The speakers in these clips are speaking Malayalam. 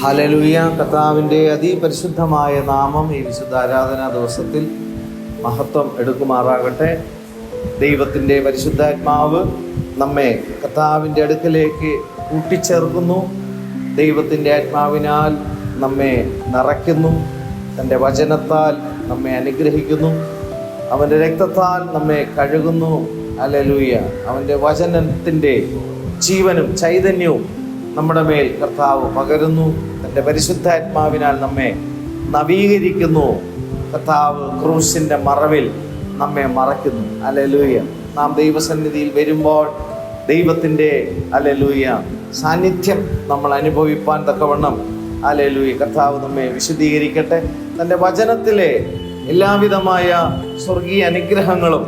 ഹല്ലേലൂയ. കർത്താവിൻ്റെ അതിപരിശുദ്ധമായ നാമം ഈ വിശുദ്ധ ആരാധനാ ദിവസത്തിൽ മഹത്വം എടുക്കുമാറാകട്ടെ. ദൈവത്തിൻ്റെ പരിശുദ്ധാത്മാവ് നമ്മെ കർത്താവിൻ്റെ അടുക്കലേക്ക് കൂട്ടിച്ചേർക്കുന്നു. ദൈവത്തിൻ്റെ ആത്മാവിനാൽ നമ്മെ നിറയ്ക്കുന്നു. തൻ്റെ വചനത്താൽ നമ്മെ അനുഗ്രഹിക്കുന്നു. അവൻ്റെ രക്തത്താൽ നമ്മെ കഴുകുന്നു. ഹല്ലേലൂയ. അവൻ്റെ വചനത്തിൻ്റെ ജീവനും ചൈതന്യവും നമ്മുടെ മേൽ കർത്താവ് പകരുന്നു. തൻ്റെ പരിശുദ്ധാത്മാവിനാൽ നമ്മെ നവീകരിക്കുന്നു. കർത്താവ് ക്രൂശിൻ്റെ മറവിൽ നമ്മെ മറയ്ക്കുന്നു. ഹല്ലേലൂയ. നാം ദൈവസന്നിധിയിൽ വരുമ്പോൾ ദൈവത്തിൻ്റെ ഹല്ലേലൂയ സാന്നിധ്യം നമ്മൾ അനുഭവിപ്പാൻ തക്കവണ്ണം ഹല്ലേലൂയ കർത്താവ് നമ്മെ വിശുദ്ധീകരിക്കട്ടെ. തൻ്റെ വചനത്തിലെ എല്ലാവിധമായ സ്വർഗീയ അനുഗ്രഹങ്ങളും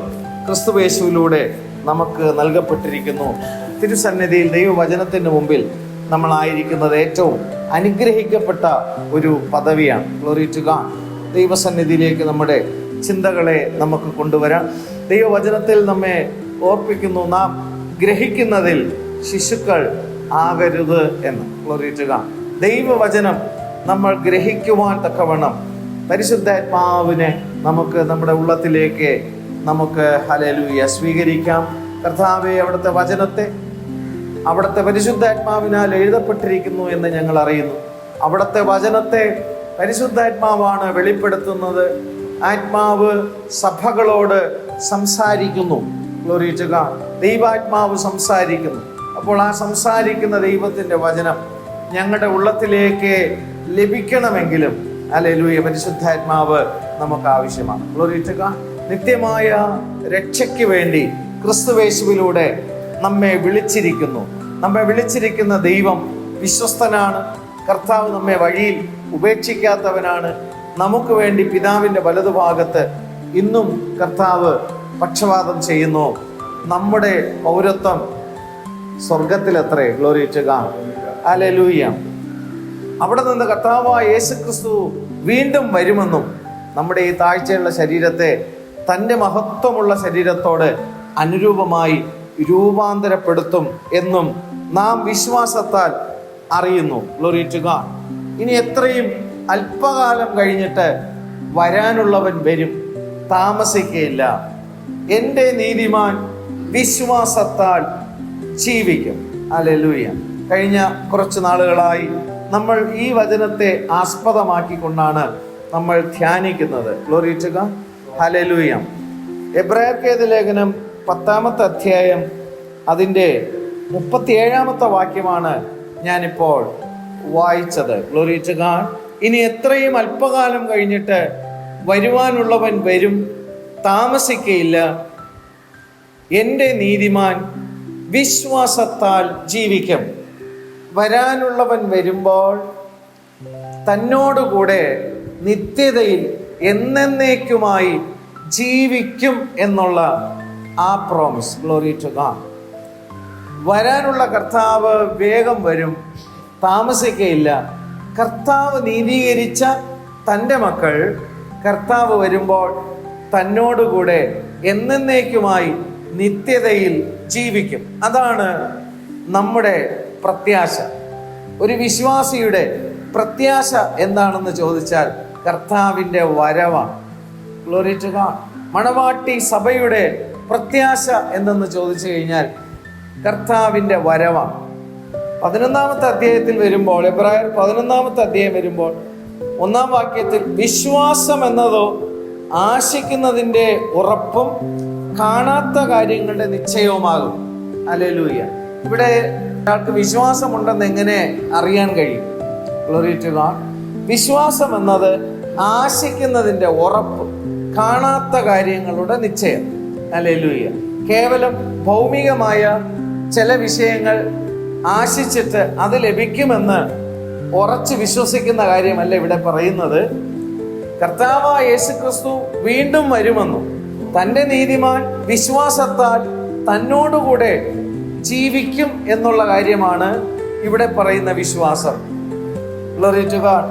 ക്രിസ്തുയേശുവിലൂടെ നമുക്ക് നൽകപ്പെട്ടിരിക്കുന്നു. തിരുസന്നിധിയിൽ ദൈവവചനത്തിന് മുമ്പിൽ നമ്മളായിരിക്കുന്നത് ഏറ്റവും അനുഗ്രഹിക്കപ്പെട്ട ഒരു പദവിയാണ്. Glory to God. ദൈവസന്നിധിയിലേക്ക് നമ്മുടെ ചിന്തകളെ നമുക്ക് കൊണ്ടുവരാം. ദൈവവചനത്തിൽ നമ്മെ ഓർപ്പിക്കുന്നു, നാം ഗ്രഹിക്കുന്നതിൽ ശിശുക്കൾ ആകരുത് എന്ന്. Glory to God. ദൈവവചനം നമ്മൾ ഗ്രഹിക്കുവാൻ തക്കവണ്ണം പരിശുദ്ധാത്മാവിനെ നമുക്ക് നമ്മുടെ ഉള്ളത്തിലേക്ക് നമുക്ക് ഹല്ലേലൂയ സ്വീകരിക്കാം. കർത്താവെ, അവിടുത്തെ വചനത്തെ അവിടുത്തെ പരിശുദ്ധാത്മാവിനാൽ എഴുതപ്പെട്ടിരിക്കുന്നു എന്ന് ഞങ്ങൾ അറിയുന്നു. അവിടുത്തെ വചനത്തെ പരിശുദ്ധാത്മാവാണ് വെളിപ്പെടുത്തുന്നത്. ആത്മാവ് സഭകളോട് സംസാരിക്കുന്നു. Glory to God. ദൈവാത്മാവ് സംസാരിക്കുന്നു. അപ്പോൾ ആ സംസാരിക്കുന്ന ദൈവത്തിൻ്റെ വചനം ഞങ്ങളുടെ ഉള്ളത്തിലേക്ക് ലഭിക്കണമെങ്കിലും ഹല്ലേലൂയ പരിശുദ്ധാത്മാവ് നമുക്ക് ആവശ്യമാണ്. Glory to God. നിത്യമായ രക്ഷയ്ക്ക് വേണ്ടി ക്രിസ്തുയേശുവിലൂടെ നമ്മെ വിളിച്ചിരിക്കുന്ന ദൈവം വിശ്വസ്തനാണ്. കർത്താവ് നമ്മെ വഴിയിൽ ഉപേക്ഷിക്കാത്തവനാണ്. നമുക്ക് വേണ്ടി പിതാവിൻ്റെ വലതുഭാഗത്ത് ഇന്നും കർത്താവ് പക്ഷപാതം ചെയ്യുന്നു. നമ്മുടെ പൗരത്വം സ്വർഗത്തിലത്രേ. Glory to God. ഹല്ലേലൂയ. അവിടെ നിന്ന് കർത്താവായ യേശുക്രിസ്തു വീണ്ടും വരുമെന്നും നമ്മുടെ ഈ താഴ്ചയുള്ള ശരീരത്തെ തൻ്റെ മഹത്വമുള്ള ശരീരത്തോട് അനുരൂപമായി രൂപാന്തരപ്പെടുത്തും എന്നും നാം വിശ്വാസത്താൽ അറിയുന്നു. Glory to God. ഇനി എത്രയും അല്പകാലം കഴിഞ്ഞിട്ട് വരാനുള്ളവൻ വരും, താമസിക്കുകയില്ല. എൻ്റെ നീതിമാൻ വിശ്വാസത്താൽ ജീവിക്കും. ഹല്ലേലൂയ. കഴിഞ്ഞ കുറച്ച് നാളുകളായി നമ്മൾ ഈ വചനത്തെ ആസ്പദമാക്കിക്കൊണ്ടാണ് നമ്മൾ ധ്യാനിക്കുന്നത്. Glory to God. ഹല്ലേലൂയ. എബ്രായർക്കെഴുതിയ ലേഖനം 10-ാമത്തെ അധ്യായം അതിൻ്റെ 37-ാമത്തെ വാക്യമാണ് ഞാനിപ്പോൾ വായിച്ചത്. Glory to God. ഇനി എത്രയും അല്പകാലം കഴിഞ്ഞിട്ട് വരുവാനുള്ളവൻ വരും, താമസിക്കയില്ല. എൻ്റെ നീതിമാൻ വിശ്വാസത്താൽ ജീവിക്കും. വരാനുള്ളവൻ വരുമ്പോൾ തന്നോടുകൂടെ നിത്യതയിൽ എന്നേക്കുമായി ജീവിക്കും എന്നുള്ള ആ പ്രോമിസ്. Glory to God. വരാനുള്ള കർത്താവ് വേഗം വരും, താമസിക്കയില്ല. കർത്താവ് നീതീകരിച്ച തൻ്റെ മക്കൾ കർത്താവ് വരുമ്പോൾ തന്നോടുകൂടെ എന്നേക്കുമായി നിത്യതയിൽ ജീവിക്കും. അതാണ് നമ്മുടെ പ്രത്യാശ. ഒരു വിശ്വാസിയുടെ പ്രത്യാശ എന്താണെന്ന് ചോദിച്ചാൽ കർത്താവിൻ്റെ വരവാണ്. Glory to God. മണവാട്ടി സഭയുടെ പ്രത്യാശ എന്തെന്ന് ചോദിച്ചു കഴിഞ്ഞാൽ കർത്താവിൻ്റെ വരവാണ്. 11-ാമത്തെ അധ്യായത്തിൽ വരുമ്പോൾ, എബ്രായർ 11-ാമത്തെ അധ്യായം വരുമ്പോൾ 1-ാം വാക്യത്തിൽ വിശ്വാസം എന്നതോ ആശിക്കുന്നതിൻ്റെ ഉറപ്പും കാണാത്ത കാര്യങ്ങളുടെ നിശ്ചയവുമാകും. ഹല്ലേലൂയ. ഇവിടെ ഒരാൾക്ക് വിശ്വാസമുണ്ടെന്ന് എങ്ങനെ അറിയാൻ കഴിയും? Glory to God. വിശ്വാസം എന്നത് ആശിക്കുന്നതിൻ്റെ ഉറപ്പ്, കാണാത്ത കാര്യങ്ങളുടെ നിശ്ചയം. ഹല്ലേലൂയ. കേവലം ഭൗമികമായ ചില വിഷയങ്ങൾ ആശിച്ചിട്ട് അത് ലഭിക്കുമെന്ന് ഉറച്ച് വിശ്വസിക്കുന്ന കാര്യമല്ല ഇവിടെ പറയുന്നത്. കർത്താവായ യേശുക്രിസ്തു വീണ്ടും വരുമെന്നും തൻ്റെ നീതിമാൻ വിശ്വാസത്താൽ തന്നോടുകൂടെ ജീവിക്കും എന്നുള്ള കാര്യമാണ് ഇവിടെ പറയുന്ന വിശ്വാസം. Glory to God.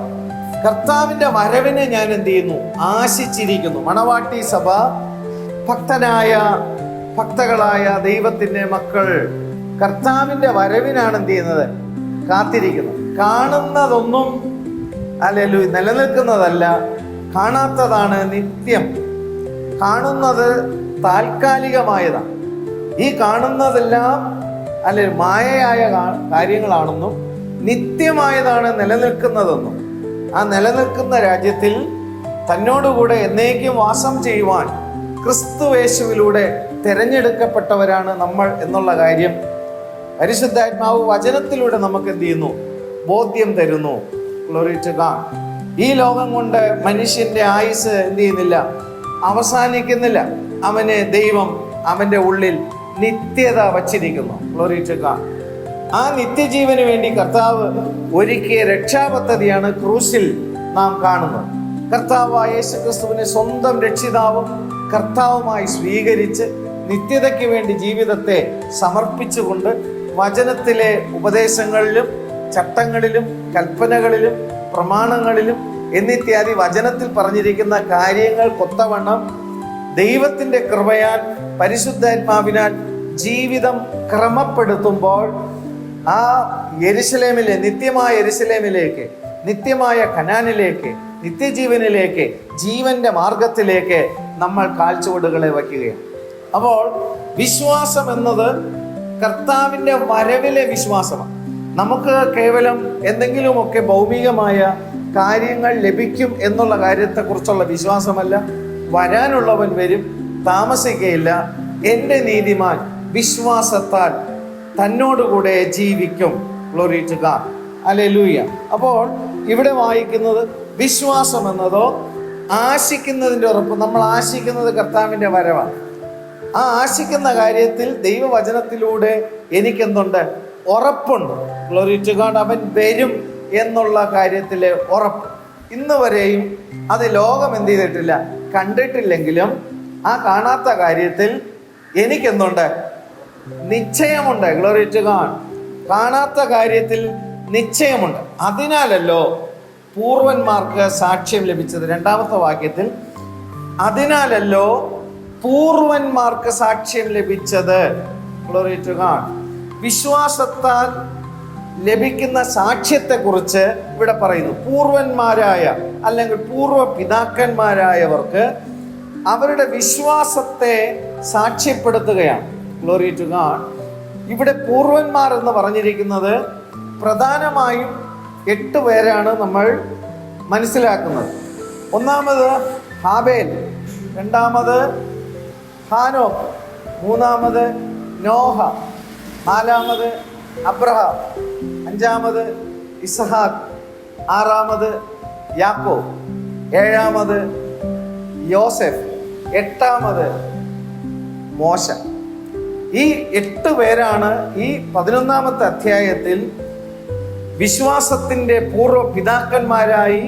കർത്താവിൻ്റെ വരവിനെ ഞാൻ എന്ത് ചെയ്യുന്നു? ആശിച്ചിരിക്കുന്നു. മണവാട്ടി സഭ ഭക്തകളായ ദൈവത്തിൻ്റെ മക്കൾ കർത്താവിൻ്റെ വരവിനാണ് എന്ത് ചെയ്യുന്നത്? കാത്തിരിക്കുന്നത്. കാണുന്നതൊന്നും ഹല്ലേലൂയ നിലനിൽക്കുന്നതല്ല, കാണാത്തതാണ് നിത്യം. കാണുന്നത് താൽക്കാലികമായതാണ്. ഈ കാണുന്നതെല്ലാം മായയായ കാര്യങ്ങളാണെന്നും നിത്യമായതാണ് നിലനിൽക്കുന്നതെന്നും ആ നിലനിൽക്കുന്ന രാജ്യത്തിൽ തന്നോടുകൂടെ എന്നേക്കും വാസം ചെയ്യുവാൻ ക്രിസ്തുയേശുവിലൂടെ തിരഞ്ഞെടുക്കപ്പെട്ടവരാണ് നമ്മൾ എന്നുള്ള കാര്യം പരിശുദ്ധാത്മാവ് വചനത്തിലൂടെ നമുക്ക് എന്ത് ചെയ്യുന്നു? ബോധ്യം തരുന്നു. Glory to God. ഈ ലോകം കൊണ്ട് മനുഷ്യന്റെ ആയുസ് എന്ത് ചെയ്യുന്നില്ല? അവസാനിക്കുന്നില്ല. അവന് ദൈവം അവന്റെ ഉള്ളിൽ നിത്യത വച്ചിരിക്കുന്നു. Glory to God. ആ നിത്യജീവന് വേണ്ടി കർത്താവ് ഒരുക്കിയ രക്ഷാപദ്ധതിയാണ് ക്രൂശിൽ നാം കാണുന്നത്. കർത്താവായ യേശുക്രിസ്തുവിനെ സ്വന്തം രക്ഷിതാവും കർത്താവുമായി സ്വീകരിച്ച് നിത്യതയ്ക്ക് വേണ്ടി ജീവിതത്തെ സമർപ്പിച്ചുകൊണ്ട് വചനത്തിലെ ഉപദേശങ്ങളിലും ചട്ടങ്ങളിലും കൽപ്പനകളിലും പ്രമാണങ്ങളിലും എന്നിത്യാദി വചനത്തിൽ പറഞ്ഞിരിക്കുന്ന കാര്യങ്ങൾ കൊത്തവണ്ണം ദൈവത്തിൻ്റെ കൃപയാൽ പരിശുദ്ധാത്മാവിനാൽ ജീവിതം ക്രമപ്പെടുത്തുമ്പോൾ ആ യെരുശലേമിലെ നിത്യമായ യെരുശലേമിലേക്ക്, നിത്യമായ കനാനിലേക്ക്, നിത്യജീവനിലേക്ക്, ജീവന്റെ മാർഗത്തിലേക്ക് നമ്മൾ കാൽച്ചുവടുകളെ വയ്ക്കുകയാണ്. അപ്പോൾ വിശ്വാസം എന്നത് കർത്താവിൻ്റെ വരവിലെ വിശ്വാസമാണ്. നമുക്ക് കേവലം എന്തെങ്കിലുമൊക്കെ ഭൗമികമായ കാര്യങ്ങൾ ലഭിക്കും എന്നുള്ള കാര്യത്തെക്കുറിച്ചുള്ള വിശ്വാസമല്ല. വരാനുള്ളവൻ വരും, താമസിക്കുകയില്ല. എൻ്റെ നീതിമാൻ വിശ്വാസത്താൽ തന്നോടുകൂടെ ജീവിക്കും. Glory to God. ഹല്ലേലൂയ. അപ്പോൾ ഇവിടെ വായിക്കുന്നത് വിശ്വാസം എന്നതോ ആശിക്കുന്നതിൻ്റെ ഉറപ്പ്. നമ്മൾ ആശിക്കുന്നത് കർത്താവിൻ്റെ വരവാണ്. ആ ആശിക്കുന്ന കാര്യത്തിൽ ദൈവവചനത്തിലൂടെ എനിക്കെന്തുണ്ട്? ഉറപ്പുണ്ട്. Glory to God. അവൻ വരും എന്നുള്ള കാര്യത്തിലെ ഉറപ്പ്. ഇന്ന് വരെയും അത് ലോകം എന്ത് ചെയ്തിട്ടില്ല, കണ്ടിട്ടില്ലെങ്കിലും ആ കാണാത്ത കാര്യത്തിൽ എനിക്കെന്തുണ്ട്? നിശ്ചയമുണ്ട്. Glory to God. കാണാത്ത കാര്യത്തിൽ നിശ്ചയമുണ്ട്. അതിനാലല്ലോ പൂർവന്മാർക്ക് സാക്ഷ്യം ലഭിച്ചത്. രണ്ടാമത്തെ വാക്യത്തിൽ അതിനാലല്ലോ പൂർവന്മാർക്ക് സാക്ഷ്യം ലഭിച്ചത്. Glory to God. വിശ്വാസത്താൽ ലഭിക്കുന്ന സാക്ഷ്യത്തെക്കുറിച്ച് ഇവിടെ പറയുന്നു. പൂർവന്മാരായ അല്ലെങ്കിൽ പൂർവ പിതാക്കന്മാരായവർക്ക് അവരുടെ വിശ്വാസത്തെ സാക്ഷ്യപ്പെടുത്തുകയാണ്. Glory to God. ഇവിടെ പൂർവന്മാർ എന്ന് പറഞ്ഞിരിക്കുന്നത് പ്രധാനമായും 8 പേരാണ് നമ്മൾ മനസ്സിലാക്കുന്നത്. ഒന്നാമത് ഹാബേൽ, രണ്ടാമത് ഹാനോക്ക്, മൂന്നാമത് നോഹ, നാലാമത് അബ്രഹാം, അഞ്ചാമത് ഇസ്ഹാക്ക്, ആറാമത് യാക്കോബ്, ഏഴാമത് യോസെഫ്, എട്ടാമത് മോശ. ഈ 8 പേരാണ് ഈ 11-ാമത്തെ അധ്യായത്തിൽ വിശ്വാസത്തിൻ്റെ പൂർവ്വ പിതാക്കന്മാരായി,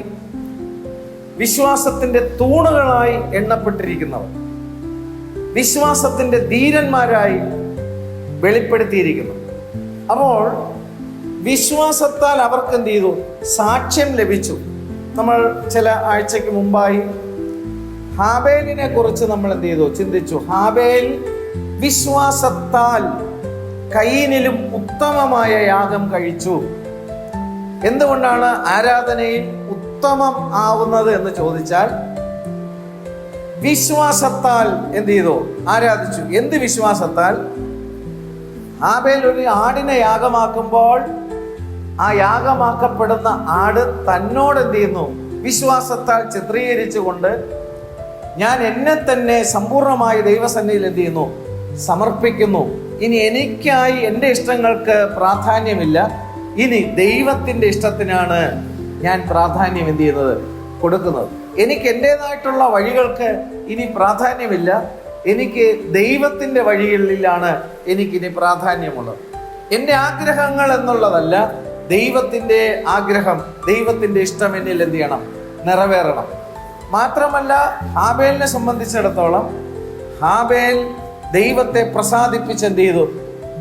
വിശ്വാസത്തിൻ്റെ തൂണുകളായി എണ്ണപ്പെട്ടിരിക്കുന്നവർ, വിശ്വാസത്തിൻ്റെ ധീരന്മാരായി വെളിപ്പെടുത്തിയിരിക്കുന്നു. അപ്പോൾ വിശ്വാസത്താൽ അവർക്ക് എന്ത് ചെയ്തു? സാക്ഷ്യം ലഭിച്ചു. നമ്മൾ ചില ആഴ്ചയ്ക്ക് മുമ്പായി ഹാബേലിനെ കുറിച്ച് നമ്മൾ എന്ത് ചെയ്തു? ചിന്തിച്ചു. ഹാബേൽ വിശ്വാസത്താൽ കയീനിലും ഉത്തമമായ യാഗം കഴിച്ചു. എന്തുകൊണ്ടാണ് ആരാധനയിൽ ഉത്തമം ആവുന്നത് എന്ന് ചോദിച്ചാൽ, വിശ്വാസത്താൽ എന്ത് ചെയ്തു? ആരാധിച്ചു. എന്ത് വിശ്വാസത്താൽ? ഹാബേൽ ഒരു ആടിനെ യാഗമാക്കുമ്പോൾ ആ യാഗമാക്കപ്പെടുന്ന ആട് തന്നോട് എന്ത് ചെയ്യുന്നു? വിശ്വാസത്താൽ ചിത്രീകരിച്ചുകൊണ്ട് ഞാൻ എന്നെ തന്നെ സമ്പൂർണമായി ദൈവസന്നിധിയിൽ എന്ത് ചെയ്യുന്നു? സമർപ്പിക്കുന്നു. ഇനി എനിക്കായി എൻ്റെ ഇഷ്ടങ്ങൾക്ക് പ്രാധാന്യമില്ല, ഇനി ദൈവത്തിൻ്റെ ഇഷ്ടത്തിനാണ് ഞാൻ പ്രാധാന്യം എന്ത് ചെയ്യുന്നത്? കൊടുക്കുന്നത്. എനിക്ക് എൻ്റേതായിട്ടുള്ള വഴികൾക്ക് ഇനി പ്രാധാന്യമില്ല, എനിക്ക് ദൈവത്തിൻ്റെ വഴികളിലാണ് എനിക്കിനി പ്രാധാന്യമുള്ളത്. എൻ്റെ ആഗ്രഹങ്ങൾ എന്നുള്ളതല്ല, ദൈവത്തിൻ്റെ ആഗ്രഹം, ദൈവത്തിൻ്റെ ഇഷ്ടം എന്നിൽ എന്ത് ചെയ്യണം? നിറവേറണം. മാത്രമല്ല ഹാബേലിനെ സംബന്ധിച്ചിടത്തോളം ഹാബേൽ ദൈവത്തെ പ്രസാദിപ്പിച്ച് എന്ത് ചെയ്തു?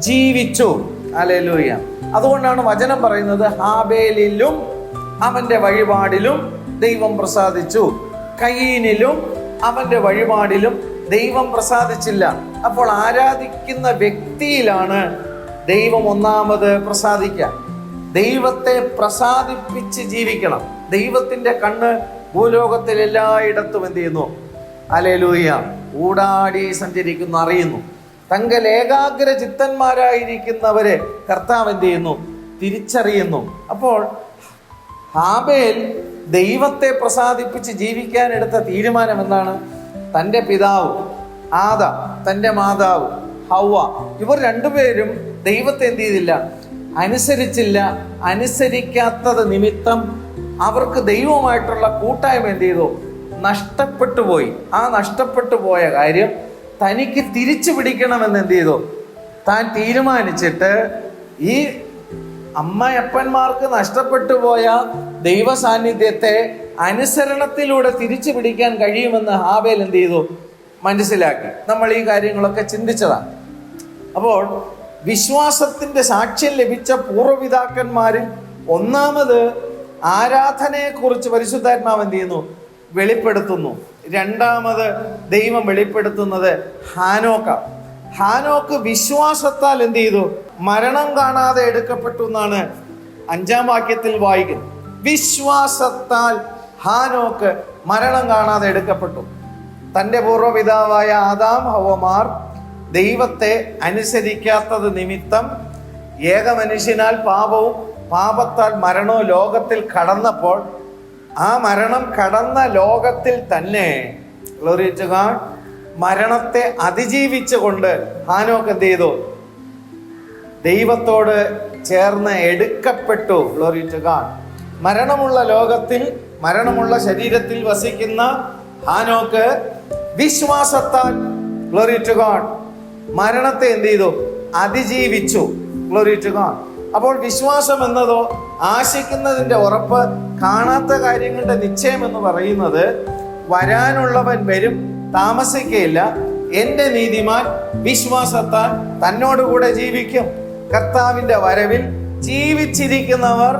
ജീവിച്ചു. ഹല്ലേലൂയ. അതുകൊണ്ടാണ് വചനം പറയുന്നത് ഹാബേലിലും അവന്റെ വഴിപാടിലും ദൈവം പ്രസാദിച്ചു, കയീനിലും അവന്റെ വഴിപാടിലും ദൈവം പ്രസാദിച്ചില്ല. അപ്പോൾ ആരാധിക്കുന്ന വ്യക്തിയിലാണ് ദൈവം ഒന്നാമത് പ്രസാദിക്കുക. ദൈവത്തെ പ്രസാദിപ്പിച്ച് ജീവിക്കണം. ദൈവത്തിൻ്റെ കണ്ണ് ഭൂലോകത്തിൽ എല്ലായിടത്തും എന്ത് ചെയ്യുന്നു? ഹല്ലേലൂയ, ഊടാടി സഞ്ചരിക്കുന്നു, അറിയുന്നു. തങ്കൽ ഏകാഗ്ര ചിത്തന്മാരായിരിക്കുന്നവരെ കർത്താവ് എന്ത് ചെയ്യുന്നു? തിരിച്ചറിയുന്നു. അപ്പോൾ ഹാബേൽ ദൈവത്തെ പ്രസാദിപ്പിച്ച് ജീവിക്കാൻ എടുത്ത തീരുമാനം എന്താണ്? തൻ്റെ പിതാവ് ആദാം, തൻ്റെ മാതാവ് ഹവ്വ, ഇവർ രണ്ടുപേരും ദൈവത്തെ എന്ത് ചെയ്തില്ല? അനുസരിച്ചില്ല. അനുസരിക്കാത്തത് നിമിത്തം അവർക്ക് ദൈവവുമായിട്ടുള്ള കൂട്ടായ്മ എന്ത് ചെയ്തു? നഷ്ടപ്പെട്ടു പോയി. ആ നഷ്ടപ്പെട്ടു പോയ കാര്യം തനിക്ക് തിരിച്ചു പിടിക്കണമെന്ന് എന്ത് ചെയ്തു? താൻ തീരുമാനിച്ചിട്ട് ഈ അമ്മയപ്പന്മാർക്ക് നഷ്ടപ്പെട്ടു പോയ ദൈവ സാന്നിധ്യത്തെ അനുസരണത്തിലൂടെ തിരിച്ചു പിടിക്കാൻ കഴിയുമെന്ന് ഹാബേൽ എന്ത് ചെയ്തു? മനസ്സിലാക്കി. നമ്മൾ ഈ കാര്യങ്ങളൊക്കെ ചിന്തിച്ചതാണ്. അപ്പോൾ വിശ്വാസത്തിന്റെ സാക്ഷ്യം ലഭിച്ച പൂർവ്വപിതാക്കന്മാരിൽ ഒന്നാമത് ആരാധനയെക്കുറിച്ച് പരിശുദ്ധാത്മാവ് എന്ത് ചെയ്യുന്നു? വെളിപ്പെടുത്തുന്നു. രണ്ടാമത് ദൈവം വെളിപ്പെടുത്തുന്നത് ഹാനോക്ക് വിശ്വാസത്താൽ എന്ത് ചെയ്തു? മരണം കാണാതെ എടുക്കപ്പെട്ടു എന്നാണ് 5-ാം വാക്യത്തിൽ വായിക്കുന്നത്. വിശ്വാസത്താൽ ഹാനോക്ക് മരണം കാണാതെ എടുക്കപ്പെട്ടു. തൻ്റെ പൂർവ്വപിതാവായ ആദാം ഹവ്വമാർ ദൈവത്തെ അനുസരിക്കാത്തത് നിമിത്തം ഏകമനുഷ്യനാൽ പാപവും പാപത്താൽ മരണവും ലോകത്തിൽ കടന്നപ്പോൾ ആ മരണം കടന്ന ലോകത്തിൽ തന്നെ ഗ്ലോറി ടു ഗോഡ് മരണത്തെ അതിജീവിച്ചുകൊണ്ട് ഹാനോക്ക് എന്ത് ചെയ്തു? ദൈവത്തോട് ചേർന്ന് എടുക്കപ്പെട്ടു. Glory to God. മരണമുള്ള ലോകത്തിൽ, മരണമുള്ള ശരീരത്തിൽ വസിക്കുന്ന ഹാനോക്ക് വിശ്വാസത്താൽ ഗ്ലോറി ടു ഗോഡ് മരണത്തെ എന്ത് ചെയ്തു? അതിജീവിച്ചു. Glory to God. അപ്പോൾ വിശ്വാസം എന്നതോ ആശിക്കുന്നതിൻ്റെ ഉറപ്പ്, കാണാത്ത കാര്യങ്ങളുടെ നിശ്ചയം എന്ന് പറയുന്നത് വരാനുള്ളവൻ വരും, താമസിക്കയില്ല. എൻ്റെ നീതിമാൻ വിശ്വാസത്താൽ തന്നോടുകൂടെ ജീവിക്കും. കർത്താവിൻ്റെ വരവിൽ ജീവിച്ചിരിക്കുന്നവർ